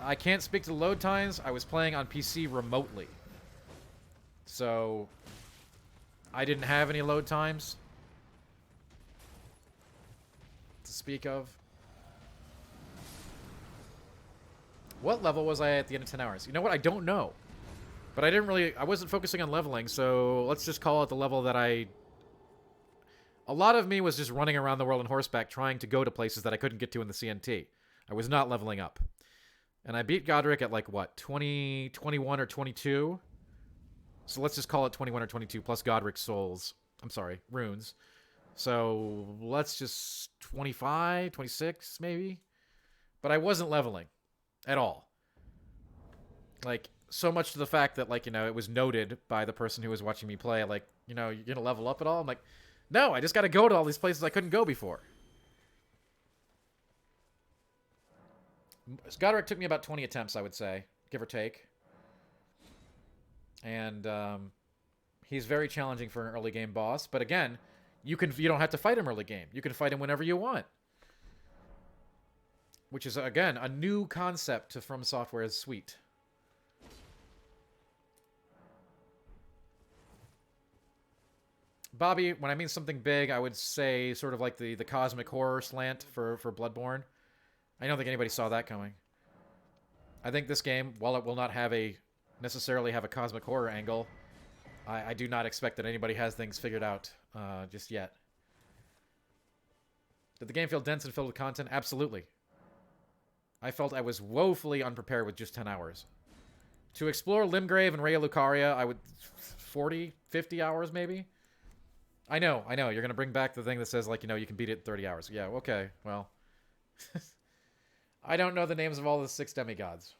I can't speak to load times. I was playing on PC remotely. So I didn't have any load times to speak of. What level was I at the end of 10 hours? You know what? I don't know. But I wasn't focusing on leveling, so let's just call it the level that a lot of me was just running around the world on horseback trying to go to places that I couldn't get to in the CNT. I was not leveling up. And I beat Godric at like, what, 20, 21, or 22? So let's just call it 21 or 22 plus Godric's souls. I'm sorry, runes. So let's just 25, 26 maybe? But I wasn't leveling at all. Like, so much to the fact that, like, you know, it was noted by the person who was watching me play, like, you know, you're gonna level up at all? I'm like, no, I just gotta go to all these places I couldn't go before. Godric took me about 20 attempts, I would say, give or take. And he's very challenging for an early game boss. But again, you don't have to fight him early game. You can fight him whenever you want. Which is, again, a new concept to From Software's suite. Bobby, when I mean something big, I would say sort of like the cosmic horror slant for Bloodborne. I don't think anybody saw that coming. I think this game, while it will not have necessarily have a cosmic horror angle, I do not expect that anybody has things figured out just yet. Did the game feel dense and filled with content? Absolutely. I felt I was woefully unprepared with just 10 hours. To explore Limgrave and Raya Lucaria, I would 40, 50 hours maybe? I know. You're going to bring back the thing that says, like, you know, you can beat it in 30 hours. Yeah, okay, well. I don't know the names of all the 6 demigods.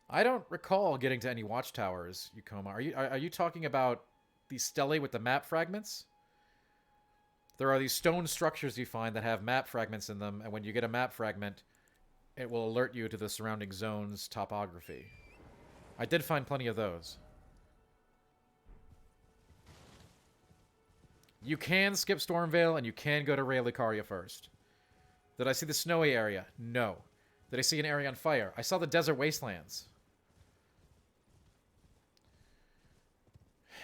I don't recall getting to any watchtowers, Yukoma. Are you talking about the stele with the map fragments? There are these stone structures you find that have map fragments in them, and when you get a map fragment, it will alert you to the surrounding zone's topography. I did find plenty of those. You can skip Stormville, and you can go to Raya Lucaria first. Did I see the snowy area? No. Did I see an area on fire? I saw the desert wastelands.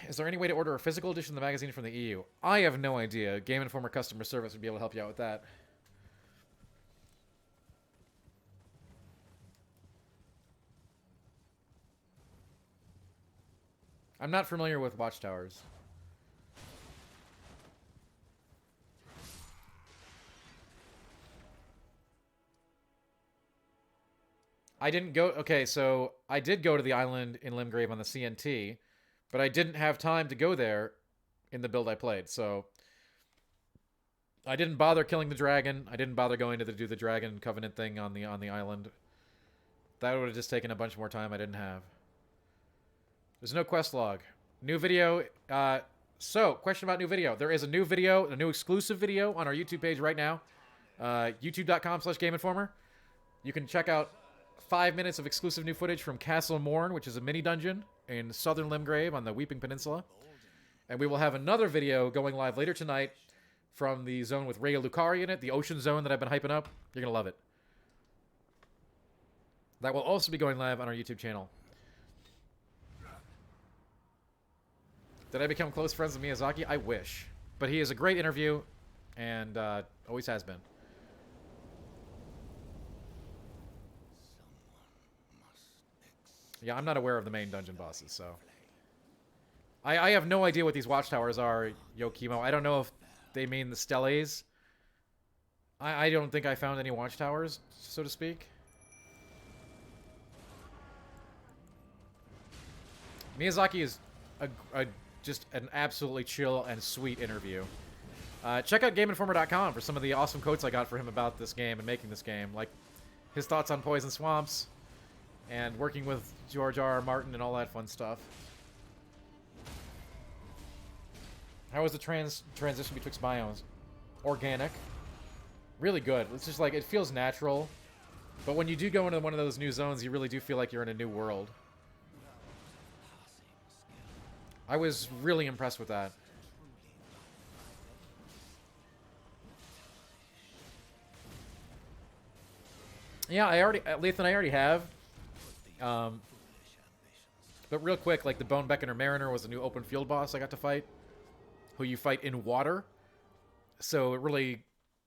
Is there any way to order a physical edition of the magazine from the EU? I have no idea. Game Informer customer service would be able to help you out with that. I'm not familiar with watchtowers. I didn't go... Okay, so I did go to the island in Limgrave on the CNT, but I didn't have time to go there in the build I played, so... I didn't bother killing the dragon. I didn't bother going to do the dragon covenant thing on the island. That would have just taken a bunch more time I didn't have. There's no quest log. New video. So, question about new video. There is a new video, a new exclusive video on our YouTube page right now. YouTube.com/GameInformer. You can check out 5 minutes of exclusive new footage from Castle Morn, which is a mini dungeon in southern Limgrave on the Weeping Peninsula. And we will have another video going live later tonight from the zone with Raya Lucaria in it, the ocean zone that I've been hyping up. You're going to love it. That will also be going live on our YouTube channel. Did I become close friends with Miyazaki? I wish. But he is a great interview, and always has been. Yeah, I'm not aware of the main dungeon bosses, so... I have no idea what these watchtowers are, Yokimo. I don't know if they mean the steles. I don't think I found any watchtowers, so to speak. Miyazaki is just an absolutely chill and sweet interview. Check out GameInformer.com for some of the awesome quotes I got for him about this game and making this game. Like his thoughts on Poison Swamps and working with George R.R. Martin and all that fun stuff. How was the transition betwixt biomes? Organic. Really good. It's just like, it feels natural. But when you do go into one of those new zones, you really do feel like you're in a new world. I was really impressed with that. Yeah, Lethan, I already have. But real quick, like the Bone Beckoner Mariner was a new open field boss I got to fight, who you fight in water. So it really,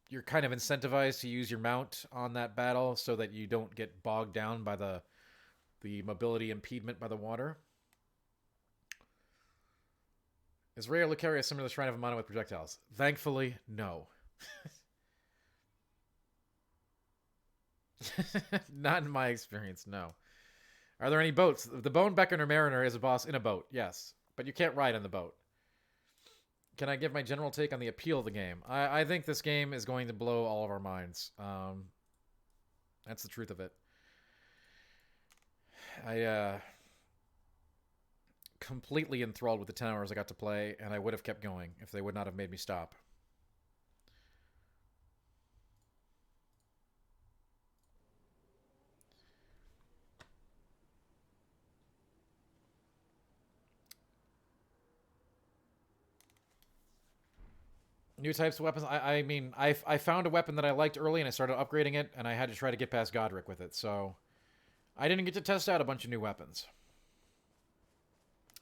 you're kind of incentivized to use your mount on that battle so that you don't get bogged down by the mobility impediment by the water. Is Raya Lucaria similar to Shrine of Amana with projectiles? Thankfully, no. Not in my experience, no. Are there any boats? The Bone Beckoner Mariner is a boss in a boat, yes. But you can't ride on the boat. Can I give my general take on the appeal of the game? I think this game is going to blow all of our minds. That's the truth of it. I completely enthralled with the 10 hours I got to play, and I would have kept going if they would not have made me stop. New types of weapons. I mean, I found a weapon that I liked early, and I started upgrading it, and I had to try to get past Godric with it, so I didn't get to test out a bunch of new weapons.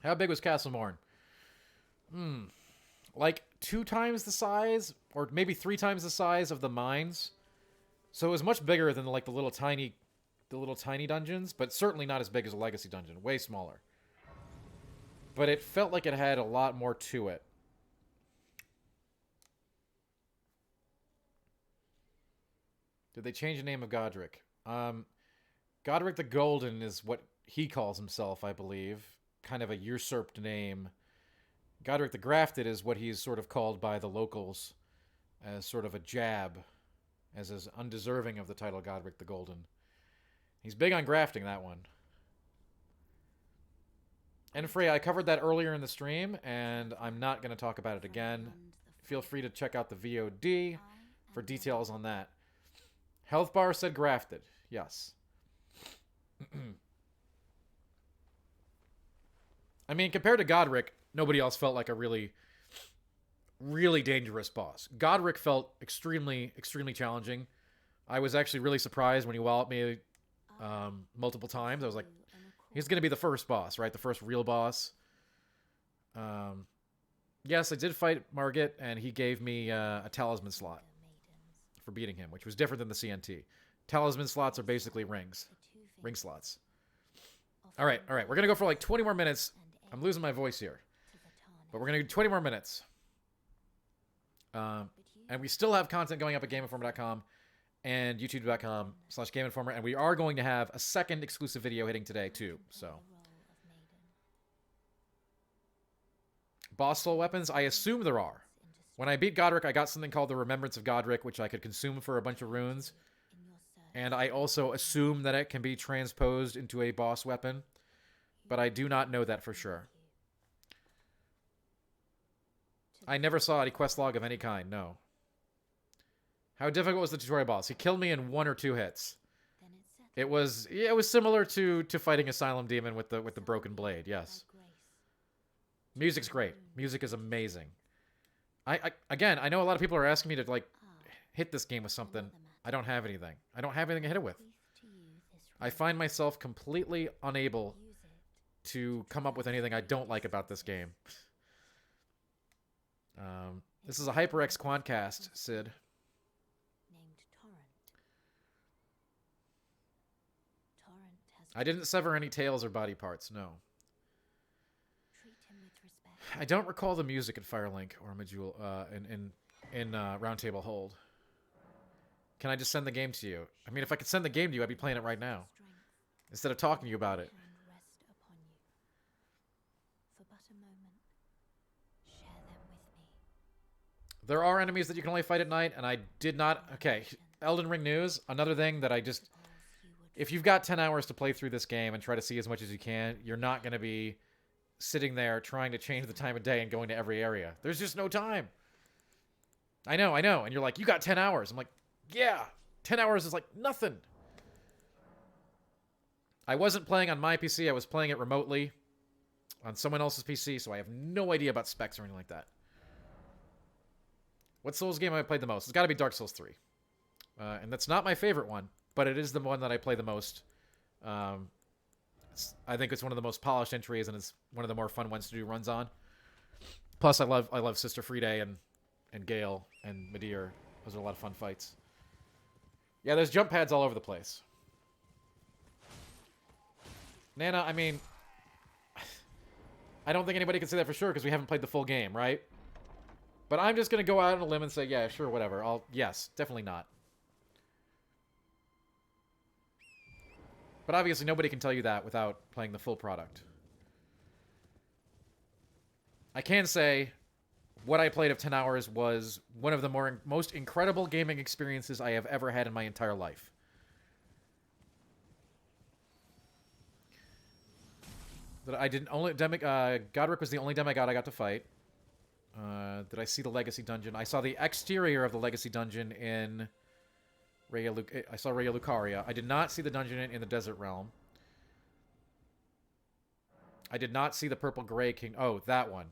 How big was Castle Morn? Like 2 times the size, or maybe 3 times the size of the mines. So it was much bigger than like the little tiny dungeons, but certainly not as big as a legacy dungeon. Way smaller. But it felt like it had a lot more to it. Did they change the name of Godric? Godric the Golden is what he calls himself, I believe. Kind of a usurped name. Godric the Grafted is what he's sort of called by the locals as sort of a jab, as is undeserving of the title Godric the Golden. He's big on grafting, that one. And Freya, I covered that earlier in the stream, and I'm not going to talk about it again. Feel free to check out the VOD for details on that. Health bar said grafted. Yes. I mean, compared to Godric, nobody else felt like a really, really dangerous boss. Godric felt extremely, extremely challenging. I was actually really surprised when he walloped me multiple times. I was like, he's going to be the first boss, right? The first real boss. Yes, I did fight Margit, and he gave me a Talisman slot for beating him, which was different than the CNT. Talisman slots are basically rings. Ring slots. All right. We're going to go for like 20 more minutes. I'm losing my voice here. But we're going to do 20 more minutes. And we still have content going up at GameInformer.com and YouTube.com/GameInformer. And we are going to have a second exclusive video hitting today, too. So, boss soul weapons, I assume there are. When I beat Godric, I got something called the Remembrance of Godric, which I could consume for a bunch of runes. And I also assume that it can be transposed into a boss weapon. But I do not know that for sure. I never saw any quest log of any kind, no. How difficult was the tutorial boss? He killed me in 1 or 2 hits. It was similar to fighting Asylum Demon with the broken blade, yes. Music's great. Music is amazing. Again, I know a lot of people are asking me to like hit this game with something. I don't have anything. I don't have anything to hit it with. I find myself completely unable to come up with anything I don't like about this game. This is a HyperX Quantcast, Sid. I didn't sever any tails or body parts, no. I don't recall the music in Firelink or Majul in Roundtable Hold. Can I just send the game to you? I mean, if I could send the game to you, I'd be playing it right now. Instead of talking to you about it. There are enemies that you can only fight at night, and I did not... Okay, Elden Ring news. Another thing that I just... If you've got 10 hours to play through this game and try to see as much as you can, you're not going to be sitting there trying to change the time of day and going to every area. There's just no time. I know. And you're like, you got 10 hours. I'm like, yeah. 10 hours is like nothing. I wasn't playing on my PC. I was playing it remotely on someone else's PC, so I have no idea about specs or anything like that. What Souls game have I played the most? It's got to be Dark Souls 3. And that's not my favorite one, but it is the one that I play the most. I think it's one of the most polished entries, and it's one of the more fun ones to do runs on. Plus, I love Sister Friday and Gale and Midir. Those are a lot of fun fights. Yeah, there's jump pads all over the place. Nana, I mean, I don't think anybody can say that for sure because we haven't played the full game, right? But I'm just going to go out on a limb and say, yeah, sure, whatever. Yes, definitely not. But obviously nobody can tell you that without playing the full product. I can say what I played of 10 hours was one of the most incredible gaming experiences I have ever had in my entire life. that I didn't only Godric was the only demigod I got to fight. Did I see the Legacy Dungeon? I saw the exterior of the Legacy Dungeon in I saw Raya Lucaria. I did not see the dungeon in the Desert Realm. I did not see the Purple Gray King. Oh, that one.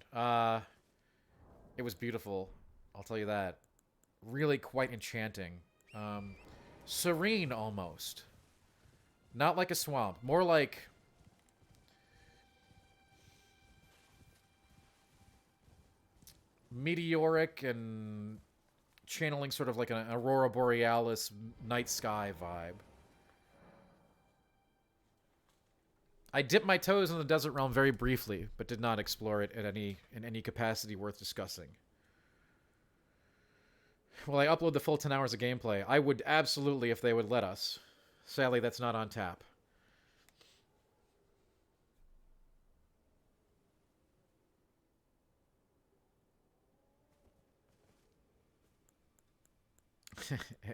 It was beautiful. I'll tell you that. Really quite enchanting. Serene, almost. Not like a swamp. More like... meteoric and channeling sort of like an Aurora Borealis night sky vibe. I dipped my toes in the Desert Realm very briefly, but did not explore it in any capacity worth discussing. Will I upload the full 10 hours of gameplay? I would absolutely if they would let us. Sadly, that's not on tap.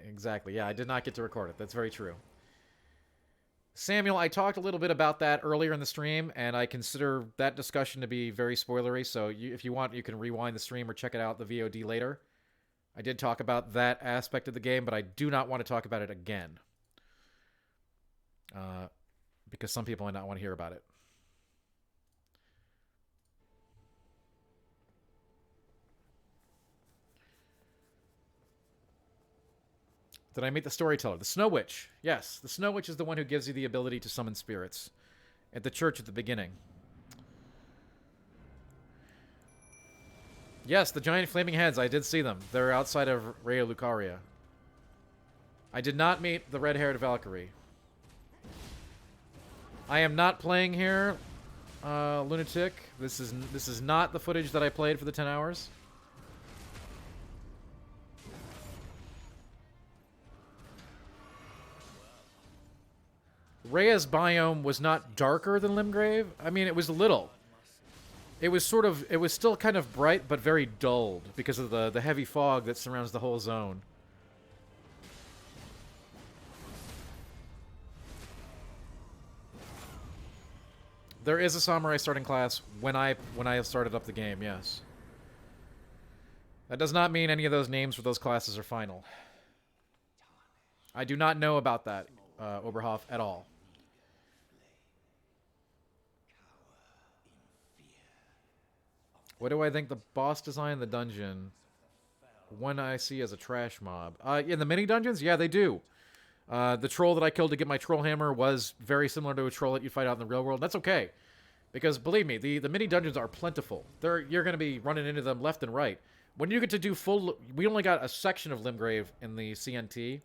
Exactly. Yeah, I did not get to record it. That's very true. Samuel, I talked a little bit about that earlier in the stream, and I consider that discussion to be very spoilery, so if you want, you can rewind the stream or check it out, the VOD, later. I did talk about that aspect of the game, but I do not want to talk about it again. Because some people might not want to hear about it. Did I meet the storyteller? The Snow Witch. Yes, the Snow Witch is the one who gives you the ability to summon spirits. At the church at the beginning. Yes, the giant flaming heads. I did see them. They're outside of Raya Lucaria. I did not meet the red-haired Valkyrie. I am not playing here, Lunatic. This is not the footage that I played for the 10 hours. Raya's biome was not darker than Limgrave. I mean, it was a little. It was still kind of bright, but very dulled because of the heavy fog that surrounds the whole zone. There is a samurai starting class when I started up the game, yes. That does not mean any of those names for those classes are final. I do not know about that, Oberhoff, at all. What do I think the boss design in the dungeon? One I see as a trash mob. In the mini dungeons? Yeah, they do. The troll that I killed to get my troll hammer was very similar to a troll that you fight out in the real world. That's okay. Because, believe me, the mini dungeons are plentiful. You're going to be running into them left and right. When you get to do full... We only got a section of Limgrave in the CNT.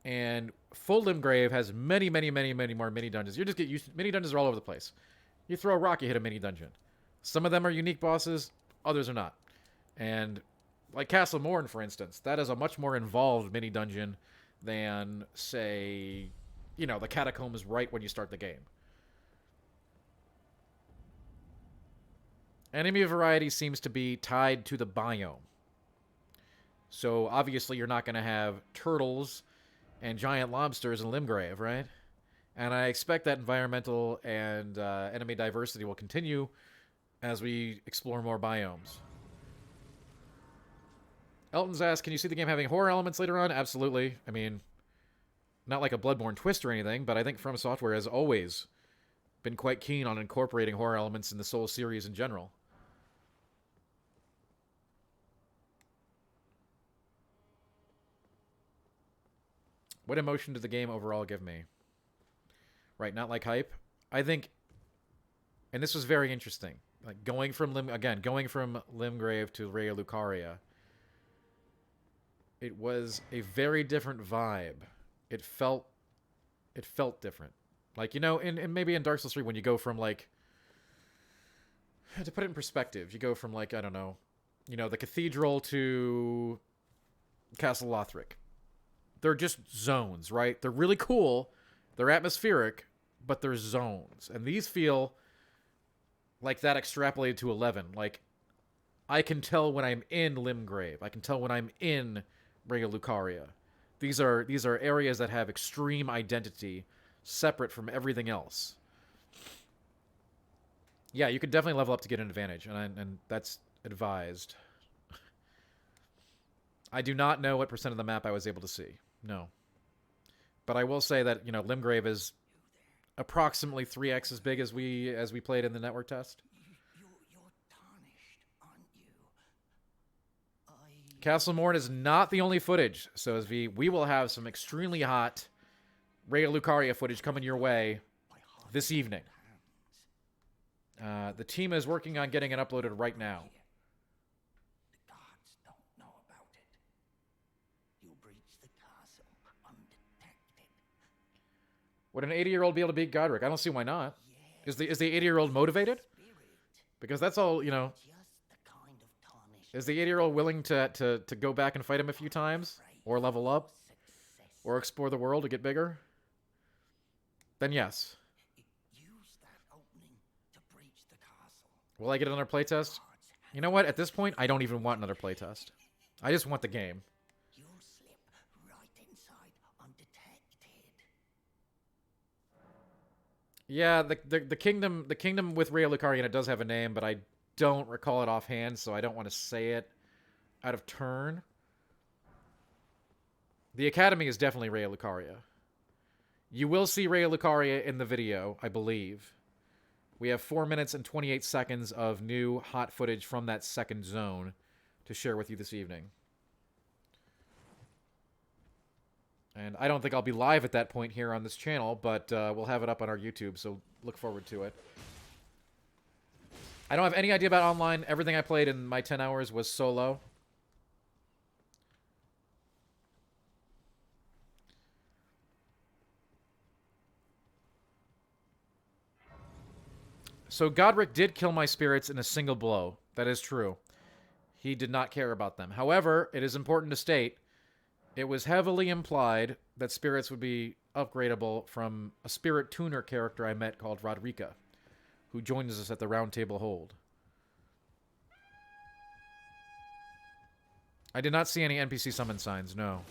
And full Limgrave has many, many, many, many more mini dungeons. You just get used to... Mini dungeons are all over the place. You throw a rock, you hit a mini dungeon. Some of them are unique bosses, others are not. And like Castle Morn, for instance, that is a much more involved mini dungeon than, say, you know, the catacombs right when you start the game. Enemy variety seems to be tied to the biome. So obviously you're not going to have turtles and giant lobsters in Limgrave, right? And I expect that environmental and enemy diversity will continue as we explore more biomes. Eldon's asked, can you see the game having horror elements later on? Absolutely. I mean, not like a Bloodborne twist or anything, but I think From Software has always been quite keen on incorporating horror elements in the Souls series in general. What emotion did the game overall give me? Right, not like hype. I think, and this was very interesting, like going from Limgrave to Raya Lucaria, it was a very different vibe. It felt different. Like, you know, in maybe in Dark Souls 3 when you go from, like, to put it in perspective, you go from, like, I don't know, you know, the cathedral to Castle Lothric. They're just zones, right? They're really cool. They're atmospheric, but they're zones. And these feel like that extrapolated to 11. Like, I can tell when I'm in Limgrave. I can tell when I'm in Raya Lucaria. These are areas that have extreme identity, separate from everything else. Yeah, you could definitely level up to get an advantage, and that's advised. I do not know what percent of the map I was able to see. No. But I will say that, you know, Limgrave is approximately 3x as big as we played in the network test. You're tarnished, aren't you? Castle Morn is not the only footage. So as we will have some extremely hot Raya Lucaria footage coming your way this evening. The team is working on getting it uploaded right now. The guards don't know about it. You breached the castle undetected. Would an 80-year-old be able to beat Godric? I don't see why not. Is the 80-year-old motivated? Because that's all, you know. Just the kind of tarnish Is the 80-year-old willing to go back and fight him a few times? Or level up? success. Or explore the world to get bigger? Then yes. Use that opening to breach the castle. Will I get another playtest? You know what? At this point, I don't even want another playtest. I just want the game. You'll slip right inside undetected. Yeah, the kingdom with Raya Lucaria, it does have a name, but I don't recall it offhand, so I don't want to say it out of turn. The Academy is definitely Raya Lucaria. You will see Raya Lucaria in the video, I believe. We have 4 minutes and 28 seconds of new hot footage from that second zone to share with you this evening. And I don't think I'll be live at that point here on this channel, but we'll have it up on our YouTube, so look forward to it. I don't have any idea about online. Everything I played in my 10 hours was solo. So Godric did kill my spirits in a single blow. That is true. He did not care about them. However, it is important to state, it was heavily implied that spirits would be upgradable from a spirit tuner character I met called Rodrika, who joins us at the Roundtable Hold. I did not see any NPC summon signs, no.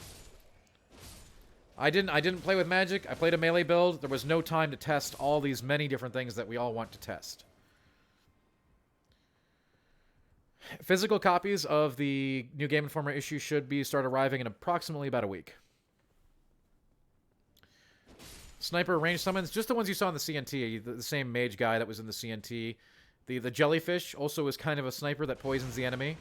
I didn't play with magic. I played a melee build. There was no time to test all these many different things that we all want to test. Physical copies of the new Game Informer issue should start arriving in approximately about a week. Sniper range summons, just the ones you saw in the CNT. The same mage guy that was in the CNT. The jellyfish also is kind of a sniper that poisons the enemy.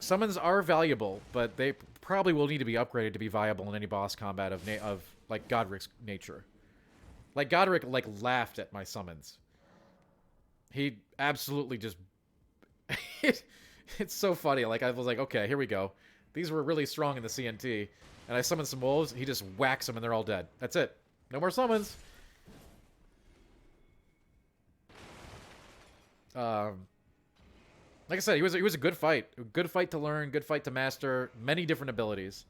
Summons are valuable, but they probably will need to be upgraded to be viable in any boss combat of like Godric's nature. Like Godric laughed at my summons. He absolutely just it's so funny. Like I was like, okay, here we go. These were really strong in the CNT, and I summoned some wolves. He just whacks them and they're all dead. That's it. No more summons. Like I said, he was a good fight. A good fight to learn, good fight to master, many different abilities.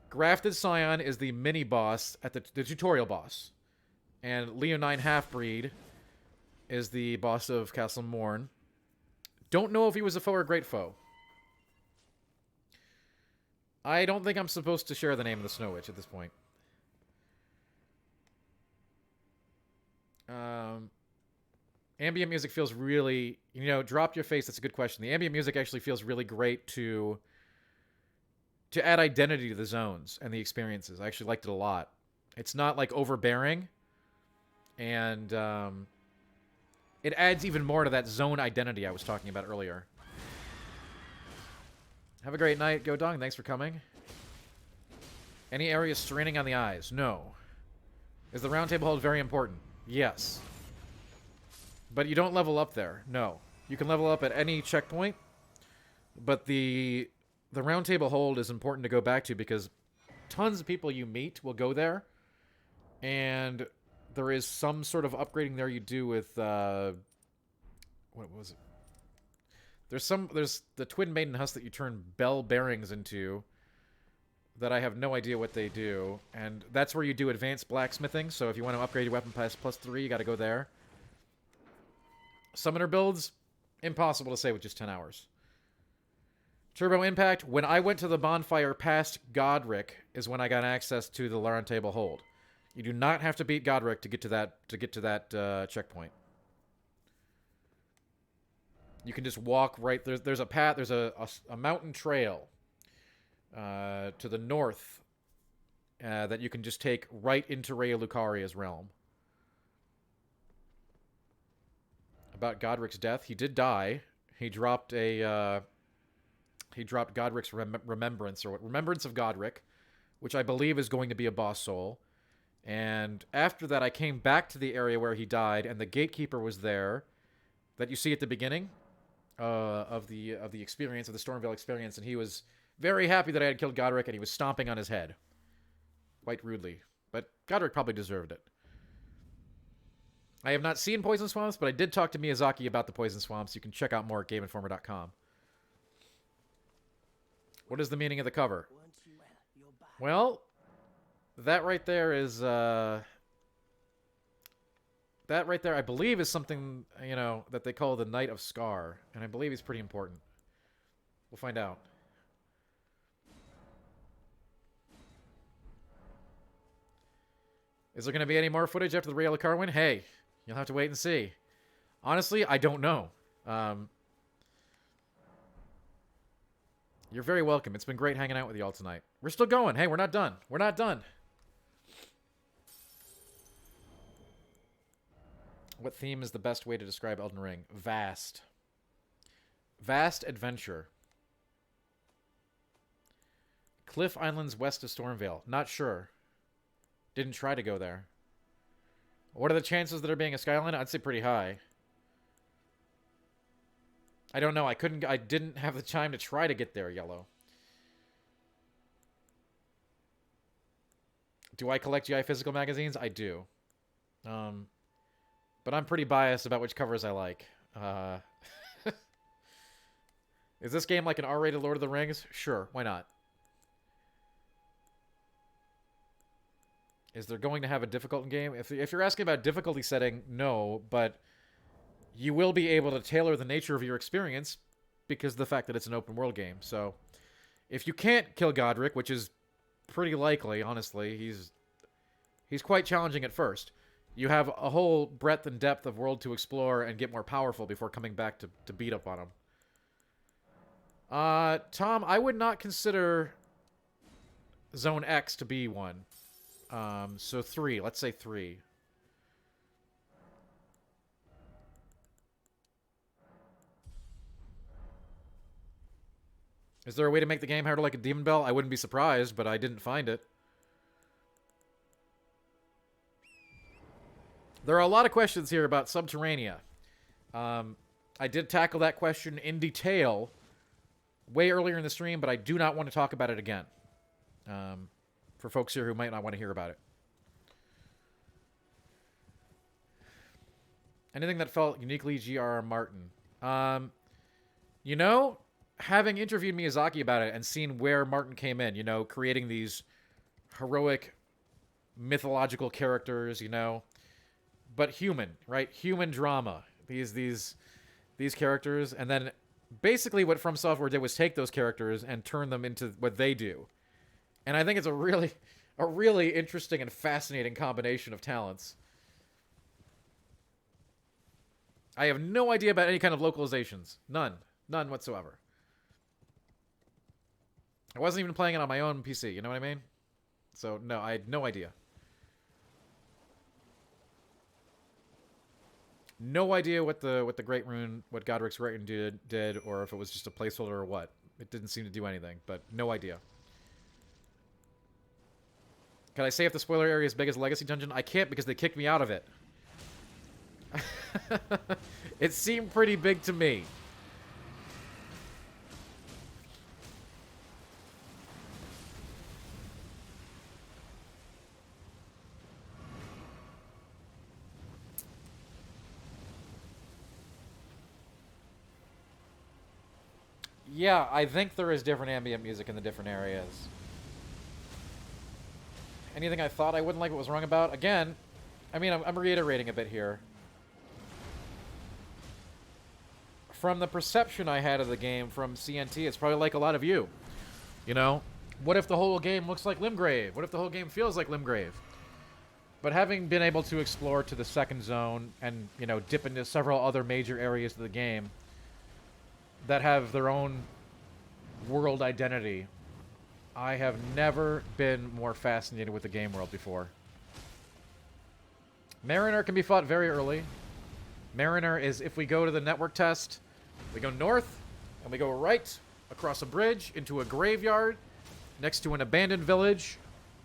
Grafted Scion is the mini boss at the tutorial boss. And Leonine Halfbreed is the boss of Castle Morn. Don't know if he was a foe or a great foe. I don't think I'm supposed to share the name of the Snow Witch at this point. Ambient music feels really, you know, drop your face. That's a good question. The ambient music actually feels really great to add identity to the zones and the experiences. I actually liked it a lot. It's not like overbearing, and it adds even more to that zone identity I was talking about earlier. Have a great night, Go Dung. Thanks for coming. Any areas straining on the eyes? No. Is the Roundtable Hold very important? Yes. But you don't level up there. No. You can level up at any checkpoint, but the Roundtable Hold is important to go back to because tons of people you meet will go there, and there is some sort of upgrading there you do with what was it? There's the Twin Maiden Husk that you turn bell bearings into that I have no idea what they do, and that's where you do advanced blacksmithing. So if you want to upgrade your weapon past +3, you got to go there. Summoner builds, impossible to say with just 10 hours. Turbo Impact, when I went to the bonfire past Godric is when I got access to the Roundtable Hold. You do not have to beat Godric to get to that checkpoint. You can just walk right there's a path. There's a mountain trail to the north that you can just take right into Raya Lucaria's realm. About Godric's death, he did die. He dropped Godric's remembrance, or remembrance of Godric, which I believe is going to be a boss soul. And after that, I came back to the area where he died, and the gatekeeper was there, that you see at the beginning of the experience, of the Stormville experience, and he was very happy that I had killed Godric, and he was stomping on his head, quite rudely. But Godric probably deserved it. I have not seen Poison Swamps, but I did talk to Miyazaki about the Poison Swamps. You can check out more at GameInformer.com. What is the meaning of the cover? Well, that right there is, that right there, I believe, is something, you know, that they call the Knight of Scar. And I believe he's pretty important. We'll find out. Is there going to be any more footage after the Raya Lucaria win? Hey, you'll have to wait and see. Honestly, I don't know. You're very welcome. It's been great hanging out with you all tonight. We're still going. Hey, we're not done. We're not done. What theme is the best way to describe Elden Ring? Vast. Vast adventure. Cliff Islands west of Stormville. Not sure. Didn't try to go there. What are the chances of there being a skyline? I'd say pretty high. I don't know. I didn't have the time to try to get there, Yellow. Do I collect GI physical magazines? I do. But I'm pretty biased about which covers I like. Is this game like an R-rated Lord of the Rings? Sure, why not? Is there going to have a difficult game? If you're asking about difficulty setting, no, but you will be able to tailor the nature of your experience because of the fact that it's an open world game. So if you can't kill Godric, which is pretty likely, honestly, he's quite challenging at first. You have a whole breadth and depth of world to explore and get more powerful before coming back to beat up on him. Tom, I would not consider Zone X to be one. So 3. Let's say 3. Is there a way to make the game harder like a Demon Bell? I wouldn't be surprised, but I didn't find it. There are a lot of questions here about Subterranea. I did tackle that question in detail way earlier in the stream, but I do not want to talk about it again. For folks here who might not want to hear about it. Anything that felt uniquely G.R.R. Martin. You know, having interviewed Miyazaki about it and seen where Martin came in, you know, creating these heroic mythological characters, you know, but human, right? Human drama. These characters, and then basically what From Software did was take those characters and turn them into what they do. And I think it's a really interesting and fascinating combination of talents. I have no idea about any kind of localizations. None. None whatsoever. I wasn't even playing it on my own PC, you know what I mean? So, no, I had no idea. No idea what the Great Rune, what Godric's Great Rune did, or if it was just a placeholder or what. It didn't seem to do anything, but no idea. Can I say if the spoiler area is big as Legacy Dungeon? I can't because they kicked me out of it. It seemed pretty big to me. Yeah, I think there is different ambient music in the different areas. Anything I thought I wouldn't like what was wrong about? Again, I mean, I'm reiterating a bit here. From the perception I had of the game from CNT, it's probably like a lot of you. You know? What if the whole game looks like Limgrave? What if the whole game feels like Limgrave? But having been able to explore to the second zone and, you know, dip into several other major areas of the game that have their own world identity, I have never been more fascinated with the game world before. Mariner can be fought very early. Mariner is, if we go to the network test, we go north, and we go right across a bridge into a graveyard next to an abandoned village.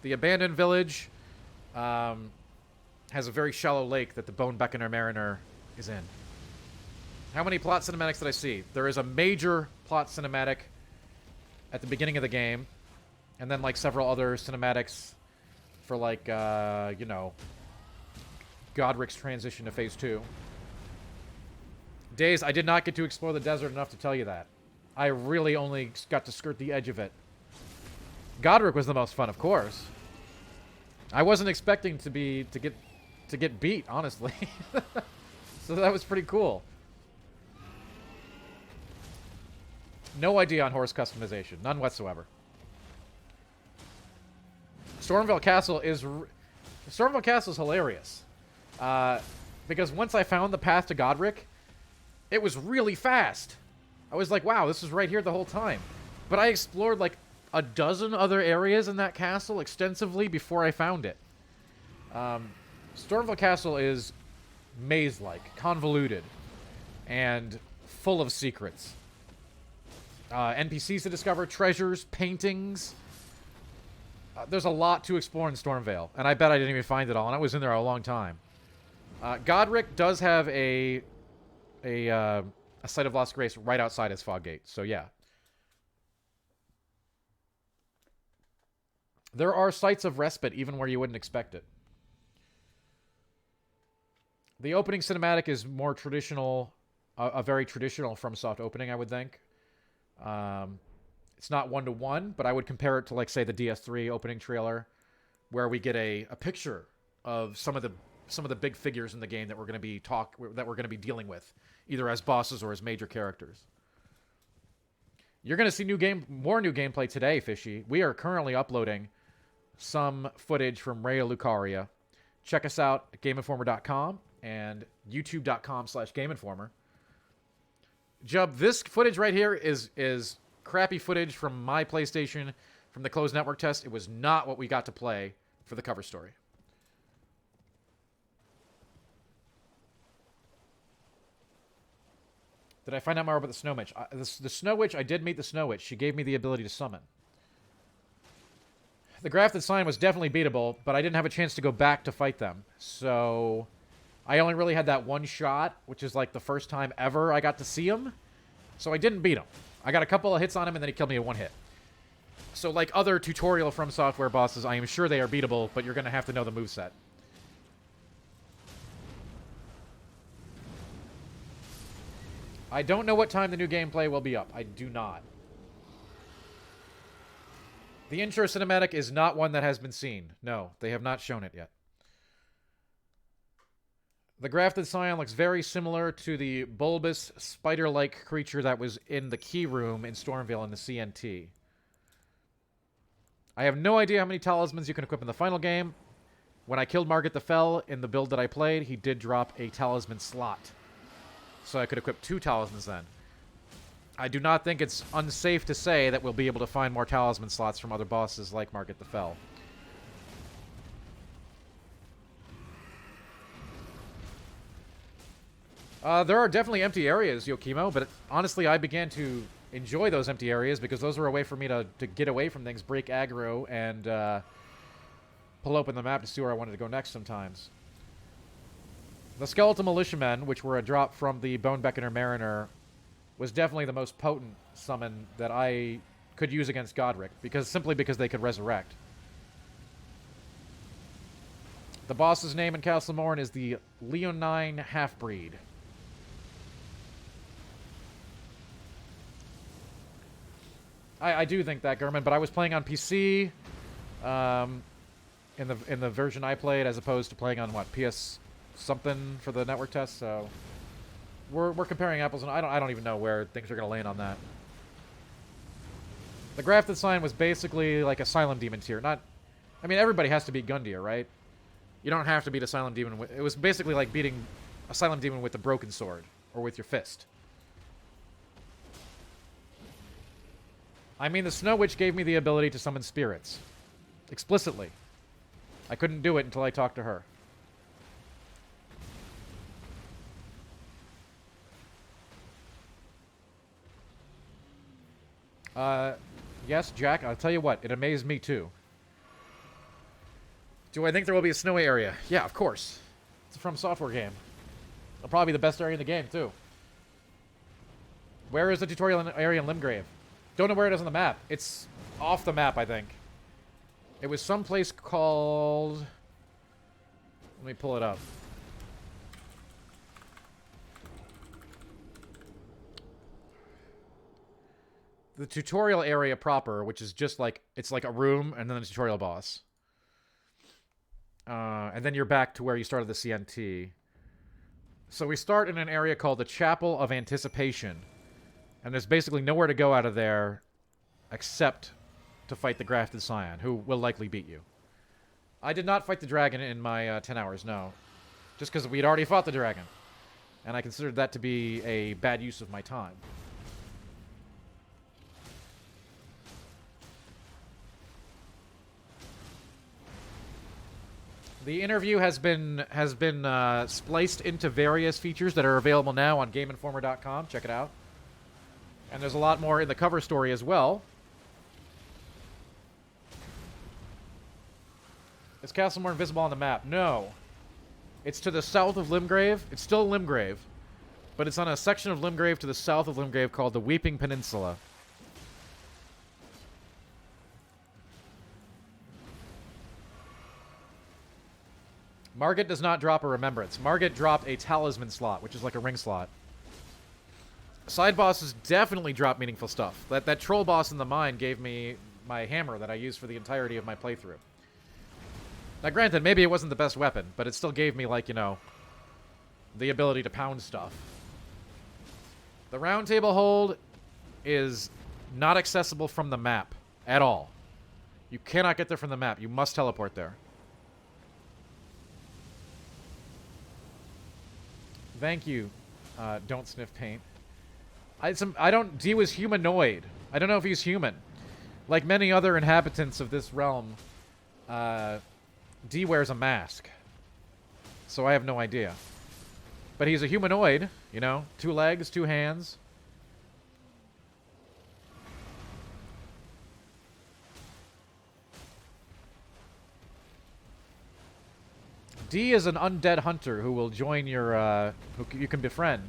The abandoned village has a very shallow lake that the Bone Beckoner Mariner is in. How many plot cinematics did I see? There is a major plot cinematic at the beginning of the game, and then, like, several other cinematics for, like, you know, Godric's transition to Phase 2. Days, I did not get to explore the desert enough to tell you that. I really only got to skirt the edge of it. Godric was the most fun, of course. I wasn't expecting to get beat, honestly. So that was pretty cool. No idea on horse customization. None whatsoever. Stormville Castle is hilarious. Because once I found the path to Godric, it was really fast. I was like, wow, this is right here the whole time. But I explored like a dozen other areas in that castle extensively before I found it. Stormville Castle is maze-like, convoluted, and full of secrets. NPCs to discover, treasures, paintings. There's a lot to explore in Stormvale, and I bet I didn't even find it all, and I was in there a long time. Godric does have a Site of Lost Grace right outside his fog gate, so yeah. There are sites of respite even where you wouldn't expect it. The opening cinematic is more traditional, a very traditional FromSoft opening, I would think. It's not one-to-one, but I would compare it to, like, say, the DS3 opening trailer, where we get a picture of some of the big figures in the game that we're going to be dealing with, either as bosses or as major characters. You're going to see more new gameplay today, Fishy. We are currently uploading some footage from Raya Lucaria. Check us out at GameInformer.com and YouTube.com/GameInformer. Jub, this footage right here is crappy footage from my PlayStation from the closed network test. It was not what we got to play for the cover story. Did I find out more about the Snow Witch? The Snow Witch, I did meet the Snow Witch. She gave me the ability to summon. The Grafted Sign was definitely beatable, but I didn't have a chance to go back to fight them. So I only really had that one shot, which is like the first time ever I got to see him. So I didn't beat him. I got a couple of hits on him, and then he killed me in one hit. So like other tutorial From Software bosses, I am sure they are beatable, but you're going to have to know the moveset. I don't know what time the new gameplay will be up. I do not. The intro cinematic is not one that has been seen. No, they have not shown it yet. The Grafted Scion looks very similar to the bulbous, spider-like creature that was in the key room in Stormville in the CNT. I have no idea how many talismans you can equip in the final game. When I killed Margit the Fell in the build that I played, he did drop a talisman slot. So I could equip 2 talismans then. I do not think it's unsafe to say that we'll be able to find more talisman slots from other bosses like Margit the Fell. There are definitely empty areas, Yokimo, but honestly, I began to enjoy those empty areas because those were a way for me to get away from things, break aggro, and pull open the map to see where I wanted to go next sometimes. The Skeletal Militiamen, which were a drop from the Bone Beckoner Mariner, was definitely the most potent summon that I could use against Godric, simply because they could resurrect. The boss's name in Castle Morn is the Leonine Half-Breed. I do think that, Gurman, but I was playing on PC in the version I played, as opposed to playing on, what, PS something for the network test, so we're comparing apples, and I don't even know where things are going to land on that. The Grafted Sign was basically like a Asylum Demon tier. I mean, everybody has to beat Gundyr, right? You don't have to beat a Silent Demon with... It was basically like beating a Silent Demon with a broken sword. Or with your fist. I mean, the Snow Witch gave me the ability to summon spirits. Explicitly. I couldn't do it until I talked to her. Yes, Jack, I'll tell you what, it amazed me too. Do I think there will be a snowy area? Yeah, of course. It's a From Software game. It'll probably be the best area in the game, too. Where is the tutorial area in Limgrave? Don't know where it is on the map. It's off the map, I think. It was someplace called... Let me pull it up. The tutorial area proper, which is just like... It's like a room and then a tutorial boss. And then you're back to where you started the CNT. So we start in an area called the Chapel of Anticipation. And there's basically nowhere to go out of there except to fight the Grafted Scion, who will likely beat you. I did not fight the dragon in my 10 hours, no. Just because we'd already fought the dragon. And I considered that to be a bad use of my time. The interview has been spliced into various features that are available now on GameInformer.com. Check it out. And there's a lot more in the cover story as well. Is Castlemore invisible on the map? No. It's to the south of Limgrave. It's still Limgrave. But it's on a section of Limgrave to the south of Limgrave called the Weeping Peninsula. Margit does not drop a remembrance. Margit dropped a talisman slot, which is like a ring slot. Side bosses definitely drop meaningful stuff. That troll boss in the mine gave me my hammer that I used for the entirety of my playthrough. Now, granted, maybe it wasn't the best weapon, but it still gave me, like, you know, the ability to pound stuff. The Roundtable Hold is not accessible from the map at all. You cannot get there from the map. You must teleport there. Thank you. Don't sniff paint. D was humanoid. I don't know if he's human. Like many other inhabitants of this realm, D wears a mask. So I have no idea. But he's a humanoid, you know? 2 legs, 2 hands. D is an undead hunter who will join your, who you can befriend.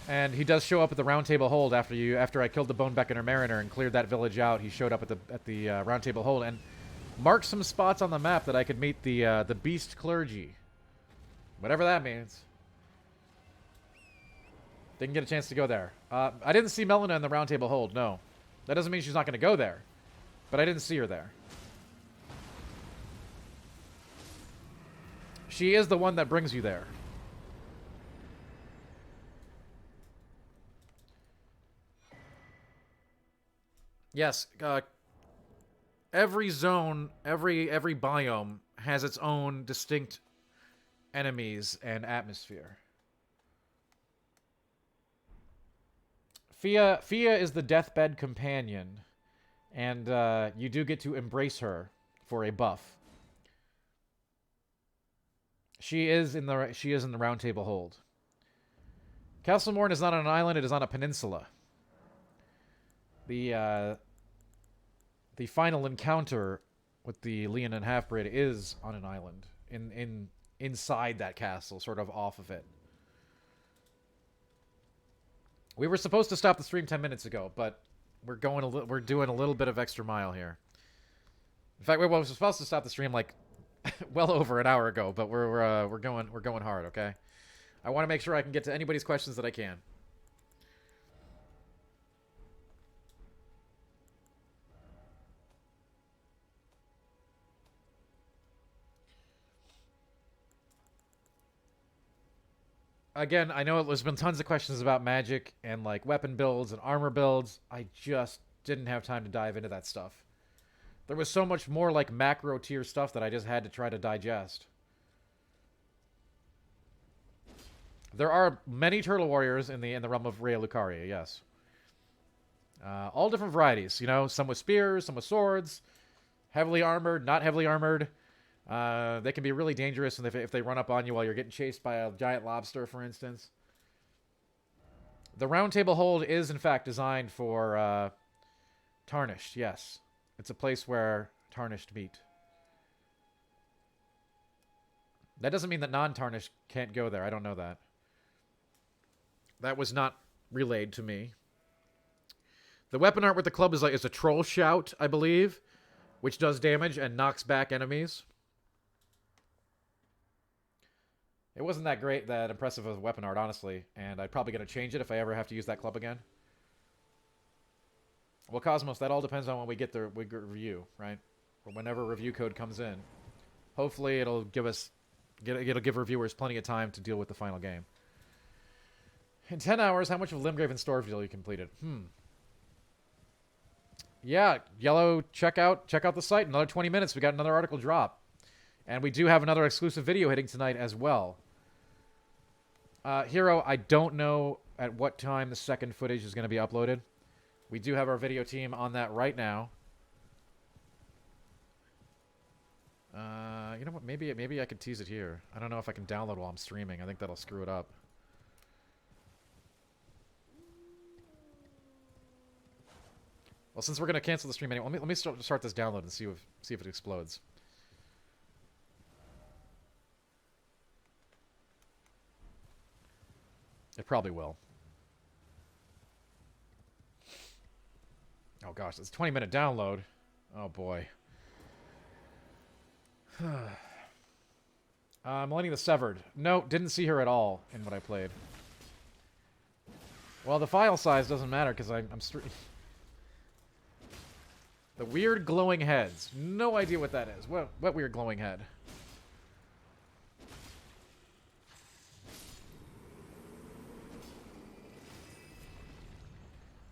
And he does show up at the Roundtable Hold after I killed the Bonebeckener Mariner and cleared that village out. He showed up at the Roundtable Hold and marked some spots on the map that I could meet the Beast Clergy. Whatever that means. Didn't get a chance to go there. I didn't see Melina in the Roundtable Hold, no. That doesn't mean she's not going to go there. But I didn't see her there. She is the one that brings you there. Yes, every zone, every biome has its own distinct enemies and atmosphere. Fia is the deathbed companion, and you do get to embrace her for a buff. She is in the Roundtable Hold. Castlemorn is not on an island; it is on a peninsula. The final encounter with the Leonin Halfbreed is on an island inside that castle, sort of off of it. We were supposed to stop the stream 10 minutes ago, but we're doing a little bit of extra mile here. In fact, we were supposed to stop the stream like well over an hour ago, but we're going hard, okay? I want to make sure I can get to anybody's questions that I can. Again, I know there's been tons of questions about magic and like weapon builds and armor builds. I just didn't have time to dive into that stuff. There was so much more like macro tier stuff that I just had to try to digest. There are many turtle warriors in the realm of Rhea Lucaria, yes. All different varieties, you know, some with spears, some with swords, heavily armored, not heavily armored. They can be really dangerous if they run up on you while you're getting chased by a giant lobster, for instance. The Roundtable Hold is, in fact, designed for Tarnished, yes. It's a place where Tarnished meet. That doesn't mean that non-Tarnished can't go there. I don't know that. That was not relayed to me. The weapon art with the club is a troll shout, I believe, which does damage and knocks back enemies. It wasn't that impressive of weapon art, honestly, and I'd probably gonna change it if I ever have to use that club again. Well, Cosmos, that all depends on when we get the review, right? Or whenever review code comes in. Hopefully, it'll give reviewers plenty of time to deal with the final game. In 10 hours, how much of Limgrave and Stormville you completed? Yeah, Yellow, check out the site. Another 20 minutes. We got another article drop. And we do have another exclusive video hitting tonight as well. Hero, I don't know at what time the second footage is going to be uploaded. We do have our video team on that right now. You know what? Maybe I could tease it here. I don't know if I can download while I'm streaming. I think that'll screw it up. Well, since we're going to cancel the stream anyway, let me start this download and see if it explodes. It probably will. Oh gosh, it's a 20-minute download. Oh boy. Millennium the Severed. No, didn't see her at all in what I played. Well, the file size doesn't matter because I'm the weird glowing heads. No idea what that is. What weird glowing head?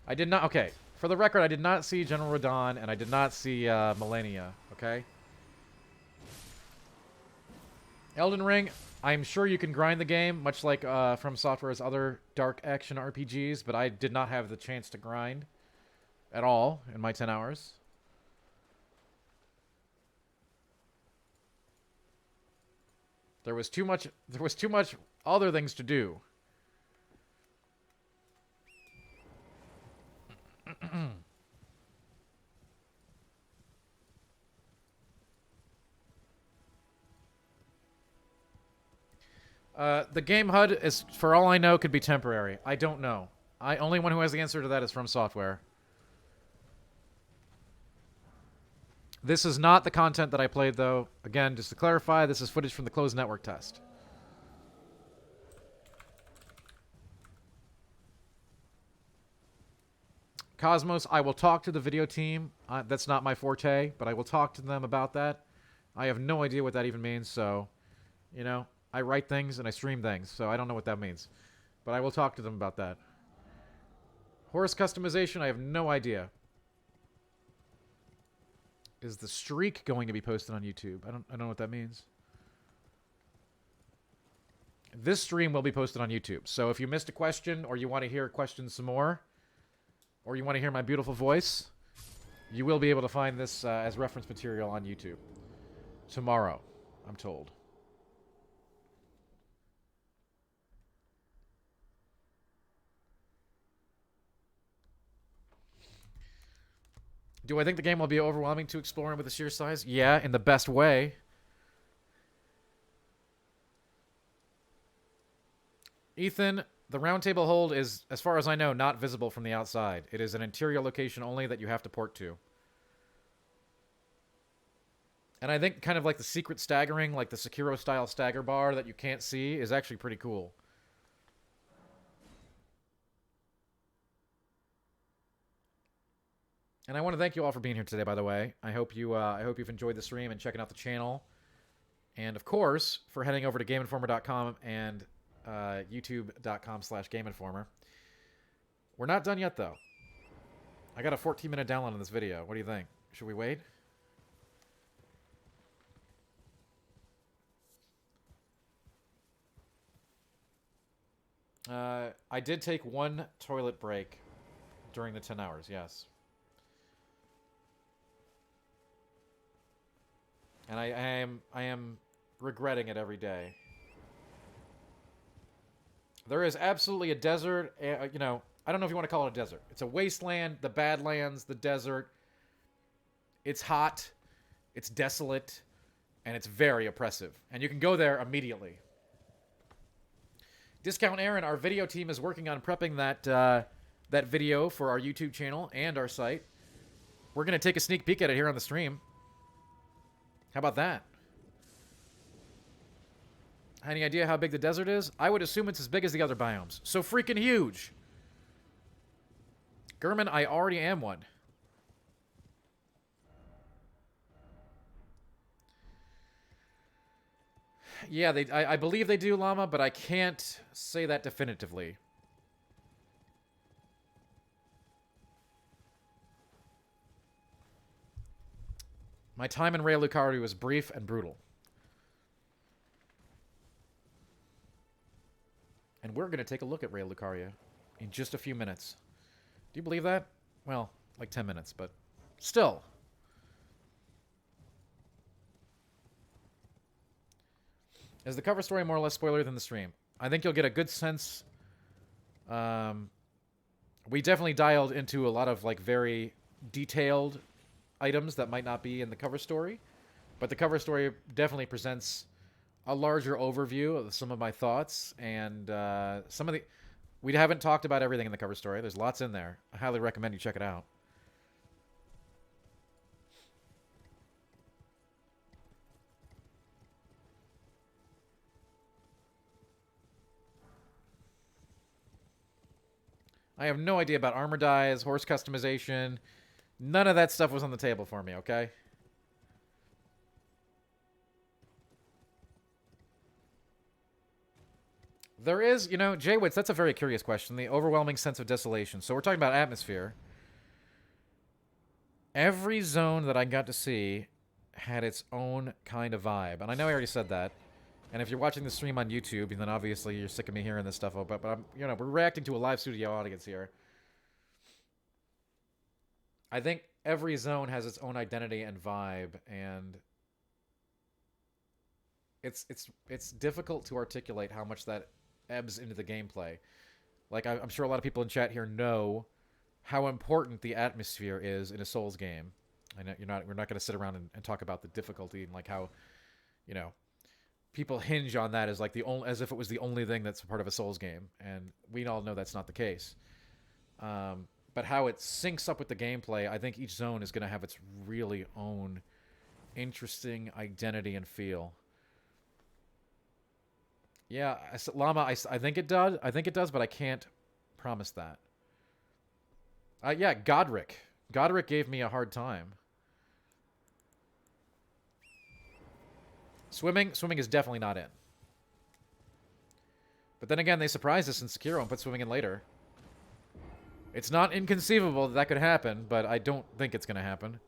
I did not... Okay. For the record, I did not see General Radon, and I did not see Millennia. Okay? Elden Ring, I'm sure you can grind the game, much like From Software's other dark action RPGs, but I did not have the chance to grind at all in my 10 hours. There was too much other things to do. The game HUD is, for all I know, could be temporary. I don't know. Only one who has the answer to that is From Software. This is not the content that I played, though. Again, just to clarify, this is footage from the closed network test. Cosmos, I will talk to the video team. That's not my forte, but I will talk to them about that. I have no idea what that even means, so, you know, I write things and I stream things, so I don't know what that means. But I will talk to them about that. Horse customization, I have no idea. Is the streak going to be posted on YouTube? I don't know what that means. This stream will be posted on YouTube. So if you missed a question or you want to hear questions some more, or you want to hear my beautiful voice, you will be able to find this as reference material on YouTube. Tomorrow, I'm told. Do I think the game will be overwhelming to explore with the sheer size? Yeah, in the best way. Ethan, the Roundtable Hold is, as far as I know, not visible from the outside. It is an interior location only that you have to port to. And I think kind of like the secret staggering, like the Sekiro-style stagger bar that you can't see, is actually pretty cool. And I want to thank you all for being here today, by the way. I hope you've enjoyed the stream and checking out the channel. And, of course, for heading over to GameInformer.com and youtube.com/GameInformer. We're not done yet, though. I got a 14-minute download on this video. What do you think? Should we wait? I did take one toilet break during the 10 hours, yes. And I am regretting it every day. There is absolutely a desert, you know, I don't know if you want to call it a desert. It's a wasteland, the Badlands, the desert. It's hot, it's desolate, and it's very oppressive. And you can go there immediately. Discount Aaron, our video team is working on prepping that video for our YouTube channel and our site. We're going to take a sneak peek at it here on the stream. How about that? Any idea how big the desert is? I would assume it's as big as the other biomes. So freaking huge. Gurman, I already am one. Yeah, I believe they do, Llama, but I can't say that definitively. My time in Ray Lucario was brief and brutal. And we're going to take a look at Ray Lucario in just a few minutes. Do you believe that? Well, like 10 minutes, but still. Is the cover story more or less spoiler than the stream? I think you'll get a good sense. We definitely dialed into a lot of like very detailed items that might not be in the cover story, but the cover story definitely presents a larger overview of some of my thoughts and some of the... We haven't talked about everything in the cover story. There's lots in there. I highly recommend you check it out. I have no idea about armor dyes, horse customization. None of that stuff was on the table for me, okay? There is, you know, Jaywitz, that's a very curious question. The overwhelming sense of desolation. So we're talking about atmosphere. Every zone that I got to see had its own kind of vibe. And I know I already said that. And if you're watching the stream on YouTube, then obviously you're sick of me hearing this stuff. But I'm, you know, we're reacting to a live studio audience here. I think every zone has its own identity and vibe, and it's difficult to articulate how much that ebbs into the gameplay. Like I'm sure a lot of people in chat here know how important the atmosphere is in a Souls game. I know we're not going to sit around and talk about the difficulty and like how, you know, people hinge on that as like the only, as if it was the only thing that's part of a Souls game, and we all know that's not the case. But how it syncs up with the gameplay, I think each zone is going to have its really own interesting identity and feel. Yeah, Llama, I think it does. I think it does, but I can't promise that. Yeah, Godric. Godric gave me a hard time. Swimming is definitely not in. But then again, they surprised us in Sekiro and put swimming in later. It's not inconceivable that could happen, but I don't think it's going to happen.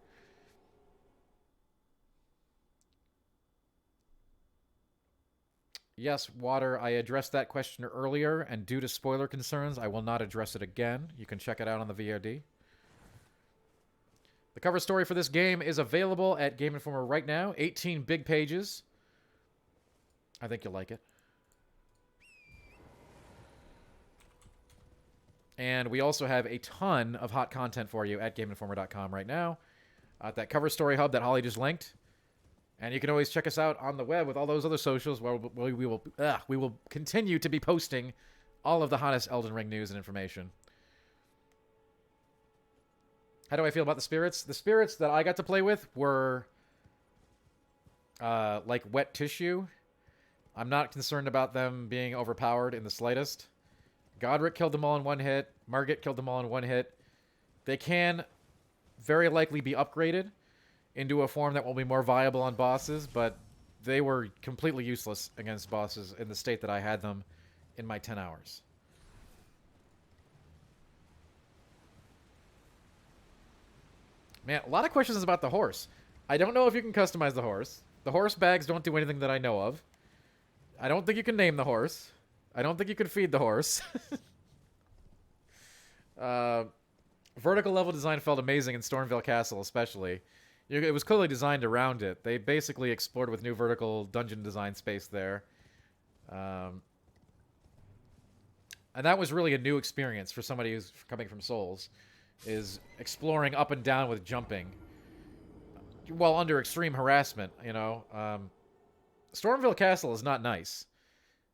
Yes, Water, I addressed that question earlier, and due to spoiler concerns, I will not address it again. You can check it out on the VOD. The cover story for this game is available at Game Informer right now. 18 big pages. I think you'll like it. And we also have a ton of hot content for you at GameInformer.com right now. At that cover story hub that Holly just linked. And you can always check us out on the web with all those other socials where we will continue to be posting all of the hottest Elden Ring news and information. How do I feel about the spirits? The spirits that I got to play with were like wet tissue. I'm not concerned about them being overpowered in the slightest. Godric killed them all in one hit. Margit killed them all in one hit. They can very likely be upgraded into a form that will be more viable on bosses, but they were completely useless against bosses in the state that I had them in my 10 hours. Man, a lot of questions about the horse. I don't know if you can customize the horse. The horse bags don't do anything that I know of. I don't think you can name the horse. I don't think you could feed the horse. Vertical level design felt amazing in Stormville Castle, especially. It was clearly designed around it. They basically explored with new vertical dungeon design space there. And that was really a new experience for somebody who's coming from Souls, is exploring up and down with jumping while under extreme harassment, you know. Stormville Castle is not nice.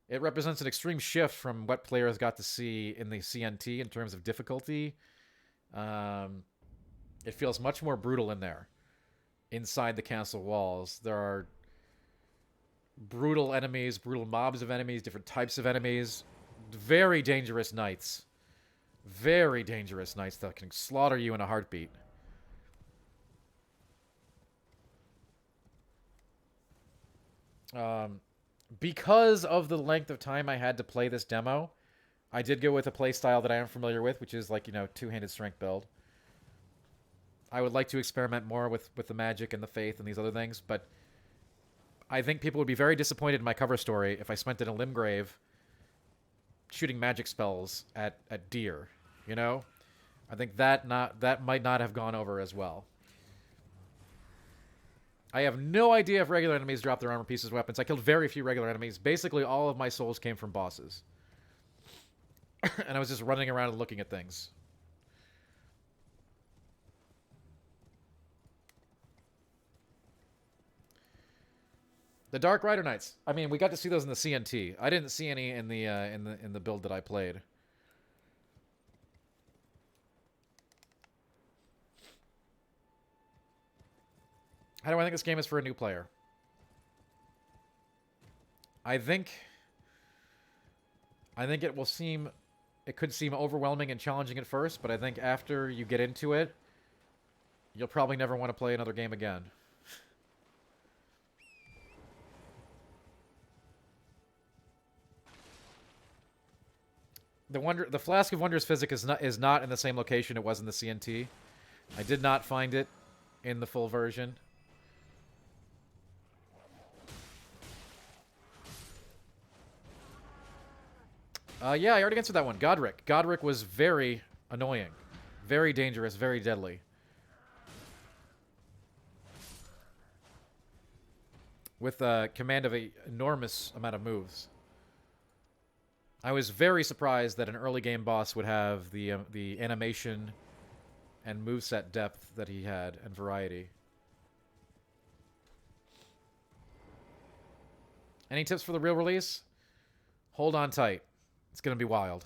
It represents an extreme shift from what players got to see in the CNT in terms of difficulty. It feels much more brutal in there. Inside the castle walls, there are brutal enemies, brutal mobs of enemies, different types of enemies. Very dangerous knights. Very dangerous knights that can slaughter you in a heartbeat. Because of the length of time I had to play this demo, I did go with a playstyle that I am familiar with, which is like, you know, two-handed strength build. I would like to experiment more with the magic and the faith and these other things, but I think people would be very disappointed in my cover story if I spent it in a Limgrave shooting magic spells at deer, you know? I think that might not have gone over as well. I have no idea if regular enemies drop their armor pieces, weapons. I killed very few regular enemies. Basically, all of my souls came from bosses. And I was just running around and looking at things. The Dark Rider Knights. I mean, we got to see those in the CNT. I didn't see any in the build that I played. How do I think this game is for a new player? I think it will seem... It could seem overwhelming and challenging at first, but I think after you get into it, you'll probably never want to play another game again. The Flask of Wonders physic is not in the same location it was in the CNT. I did not find it in the full version. Yeah, I already answered that one. Godric. Godric was very annoying. Very dangerous, very deadly. With command of an enormous amount of moves. I was very surprised that an early game boss would have the animation and moveset depth that he had, and variety. Any tips for the real release? Hold on tight. It's going to be wild.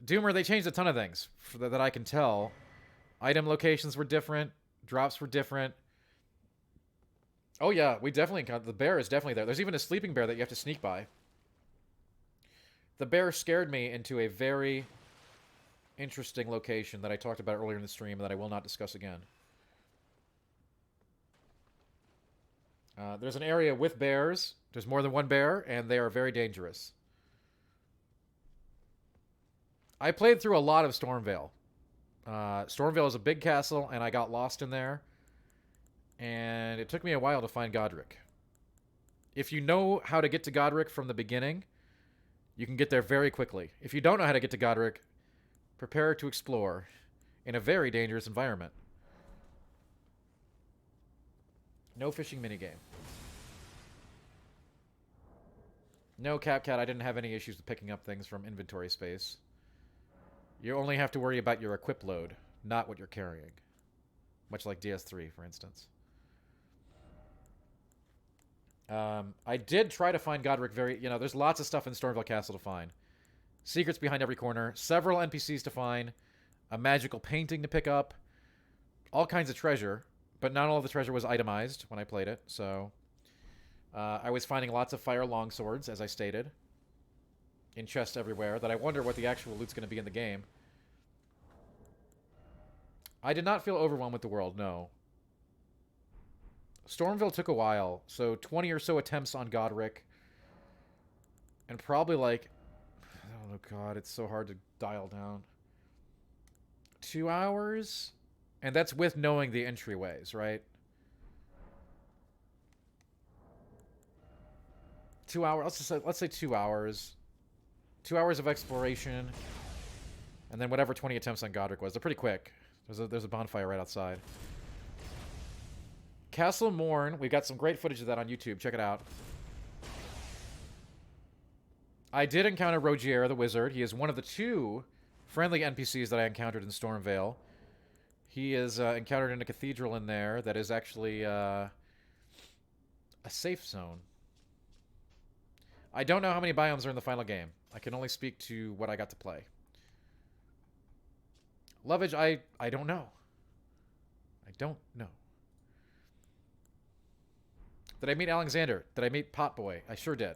Doomer, they changed a ton of things that I can tell. Item locations were different. Drops were different. Oh yeah, we definitely got... The bear is definitely there. There's even a sleeping bear that you have to sneak by. The bear scared me into a very interesting location that I talked about earlier in the stream that I will not discuss again. There's an area with bears. There's more than one bear, and they are very dangerous. I played through a lot of Stormville. Stormville is a big castle, and I got lost in there. And it took me a while to find Godric. If you know how to get to Godric from the beginning, you can get there very quickly. If you don't know how to get to Godric, prepare to explore in a very dangerous environment. No fishing minigame. No, CapCat, I didn't have any issues with picking up things from inventory space. You only have to worry about your equip load, not what you're carrying. Much like DS3, for instance. I did try to find Godric very... You know, there's lots of stuff in Stormville Castle to find. Secrets behind every corner. Several NPCs to find. A magical painting to pick up. All kinds of treasure. But not all of the treasure was itemized when I played it, so... I was finding lots of fire longswords, as I stated. In chests everywhere, that I wonder what the actual loot's going to be in the game. I did not feel overwhelmed with the world, no. Stormville took a while, so 20 or so attempts on Godric. And probably like... Oh god, it's so hard to dial down. 2 hours? And that's with knowing the entryways, right? 2 hours. Let's say 2 hours. 2 hours of exploration, and then whatever 20 attempts on Godric was. They're pretty quick. There's a bonfire right outside. Castle Morn. We've got some great footage of that on YouTube. Check it out. I did encounter Rogier, the wizard. He is one of the 2 friendly NPCs that I encountered in Stormville. He is encountered in a cathedral in there that is actually a safe zone. I don't know how many biomes are in the final game. I can only speak to what I got to play. Lovage, I don't know. I don't know. Did I meet Alexander? Did I meet Potboy? I sure did.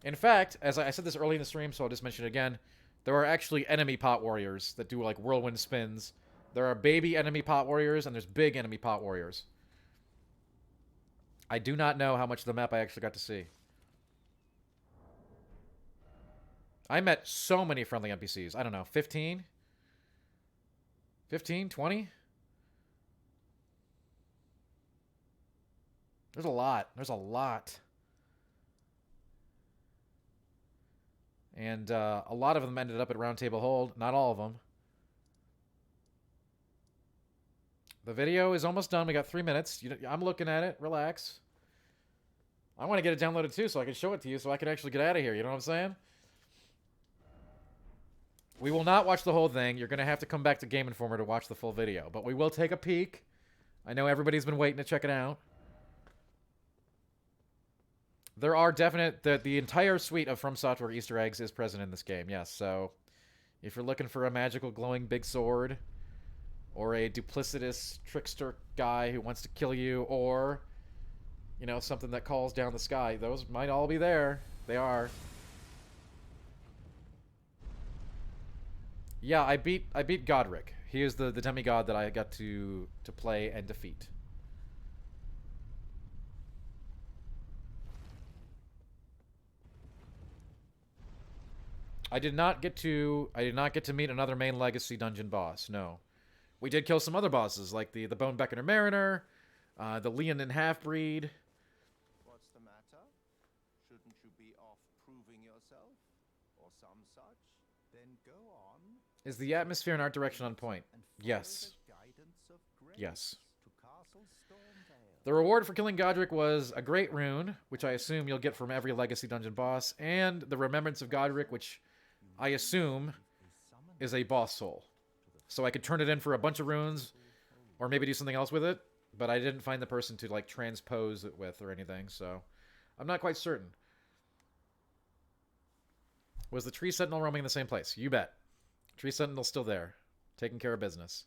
In fact, as I said this early in the stream, so I'll just mention it again, there are actually enemy pot warriors that do like whirlwind spins. There are baby enemy pot warriors, and there's big enemy pot warriors. I do not know how much of the map I actually got to see. I met so many friendly NPCs. I don't know, 15? 15? 20? There's a lot. There's a lot. And a lot of them ended up at Roundtable Hold. Not all of them. The video is almost done. We got 3 minutes. I'm looking at it. Relax. I want to get it downloaded too so I can show it to you so I can actually get out of here. You know what I'm saying? We will not watch the whole thing. You're going to have to come back to Game Informer to watch the full video. But we will take a peek. I know everybody's been waiting to check it out. There are definite... The entire suite of From Software Easter eggs is present in this game, yes. So, if you're looking for a magical glowing big sword, or a duplicitous trickster guy who wants to kill you, or, you know, something that calls down the sky, those might all be there. They are. Yeah, I beat Godric. He is the demigod that I got to play and defeat. I did not get to meet another main legacy dungeon boss. No, we did kill some other bosses like the Bone Beckoner Mariner, the Leonin Half-Breed. What's the matter? Shouldn't you be off proving yourself, or some such? Then go on. Is the atmosphere and art direction on point? And Yes. follow the guidance of grace Yes. to Castle Stormville. The reward for killing Godric was a great rune, which I assume you'll get from every legacy dungeon boss, and the Remembrance of Godric, which I assume is a boss soul. So I could turn it in for a bunch of runes, or maybe do something else with it, but I didn't find the person to like transpose it with or anything, so I'm not quite certain. Was the Tree Sentinel roaming in the same place? You bet. Tree Sentinel's still there, taking care of business.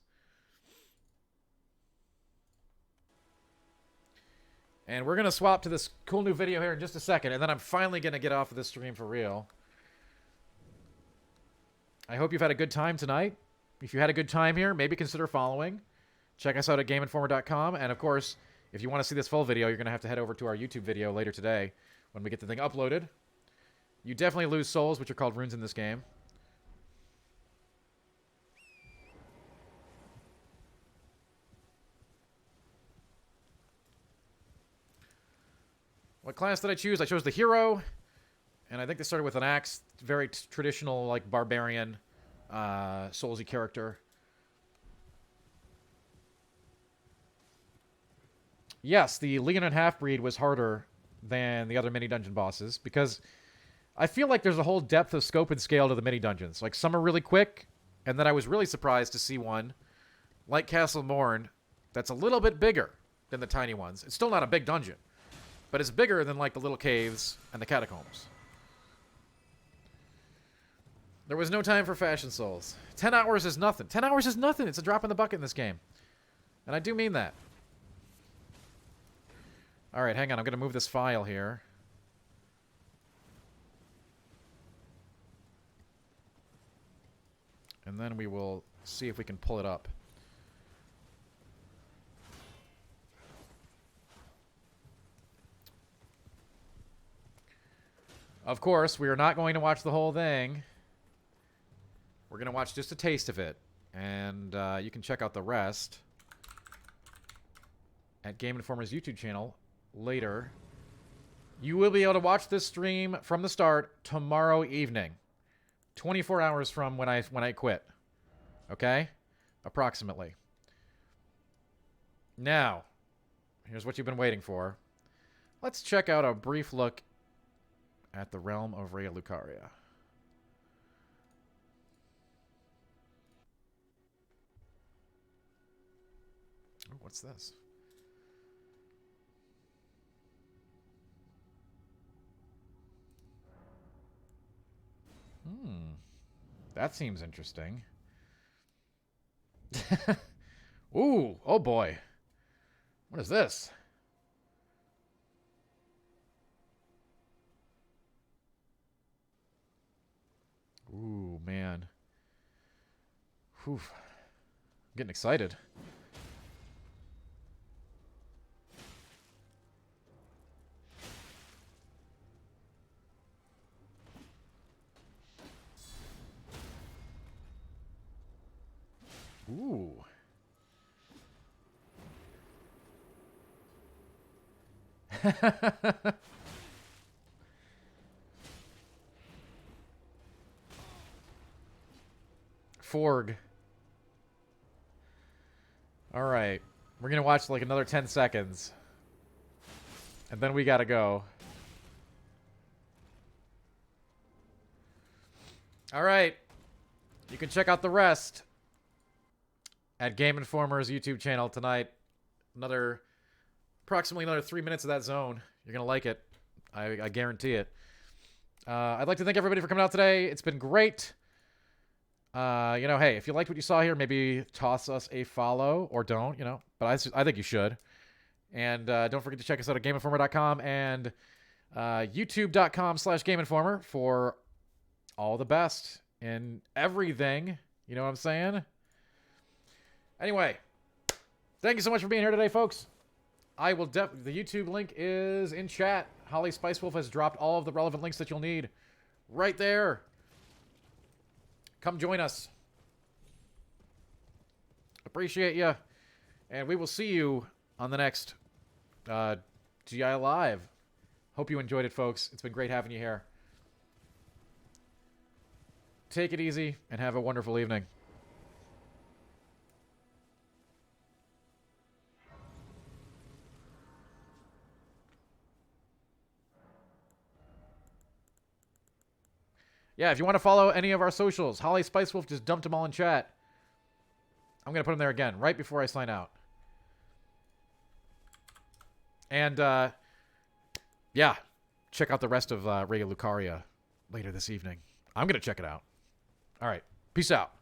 And we're going to swap to this cool new video here in just a second, and then I'm finally going to get off of this stream for real. I hope you've had a good time tonight. If you had a good time here, maybe consider following. Check us out at GameInformer.com. And, of course, if you want to see this full video, you're going to have to head over to our YouTube video later today when we get the thing uploaded. You definitely lose souls, which are called runes in this game. What class did I choose? I chose the hero. And I think they started with an axe. Very traditional, like, barbarian, soulsy character. Yes, the Leonin Half-Breed was harder than the other mini-dungeon bosses, because I feel like there's a whole depth of scope and scale to the mini-dungeons. Like, some are really quick, and then I was really surprised to see one, like Castle Morn, that's a little bit bigger than the tiny ones. It's still not a big dungeon, but it's bigger than, like, the little caves and the catacombs. There was no time for Fashion Souls. 10 hours is nothing. 10 hours is nothing. It's a drop in the bucket in this game. And I do mean that. Alright, hang on. I'm going to move this file here. And then we will see if we can pull it up. Of course, we are not going to watch the whole thing. We're going to watch just a taste of it. And you can check out the rest at Game Informer's YouTube channel later You will be able to watch this stream from the start tomorrow evening. 24 hours from when I quit. Okay? Approximately. Now, here's what you've been waiting for. Let's check out a brief look at the realm of Rhea Lucaria. Ooh, what's this? That seems interesting. Ooh, oh boy. What is this? Ooh, man. Whew. I'm getting excited. Ooh. Forg. All right. We're going to watch like another 10 seconds. And then we got to go. All right. You can check out the rest at Game Informer's YouTube channel tonight. Approximately another 3 minutes of that zone. You're going to like it. I guarantee it. I'd like to thank everybody for coming out today. It's been great. You know, hey, if you liked what you saw here, maybe toss us a follow or don't, you know. But I think you should. And don't forget to check us out at GameInformer.com and YouTube.com/GameInformer for all the best in everything. You know what I'm saying? Anyway, thank you so much for being here today, folks. The YouTube link is in chat. Holly Spicewolf has dropped all of the relevant links that you'll need right there. Come join us. Appreciate you. And we will see you on the next GI Live. Hope you enjoyed it, folks. It's been great having you here. Take it easy and have a wonderful evening. Yeah, if you want to follow any of our socials, Holly Spicewolf just dumped them all in chat. I'm going to put them there again right before I sign out. And, yeah, check out the rest of Rhea Lucaria later this evening. I'm going to check it out. All right. Peace out.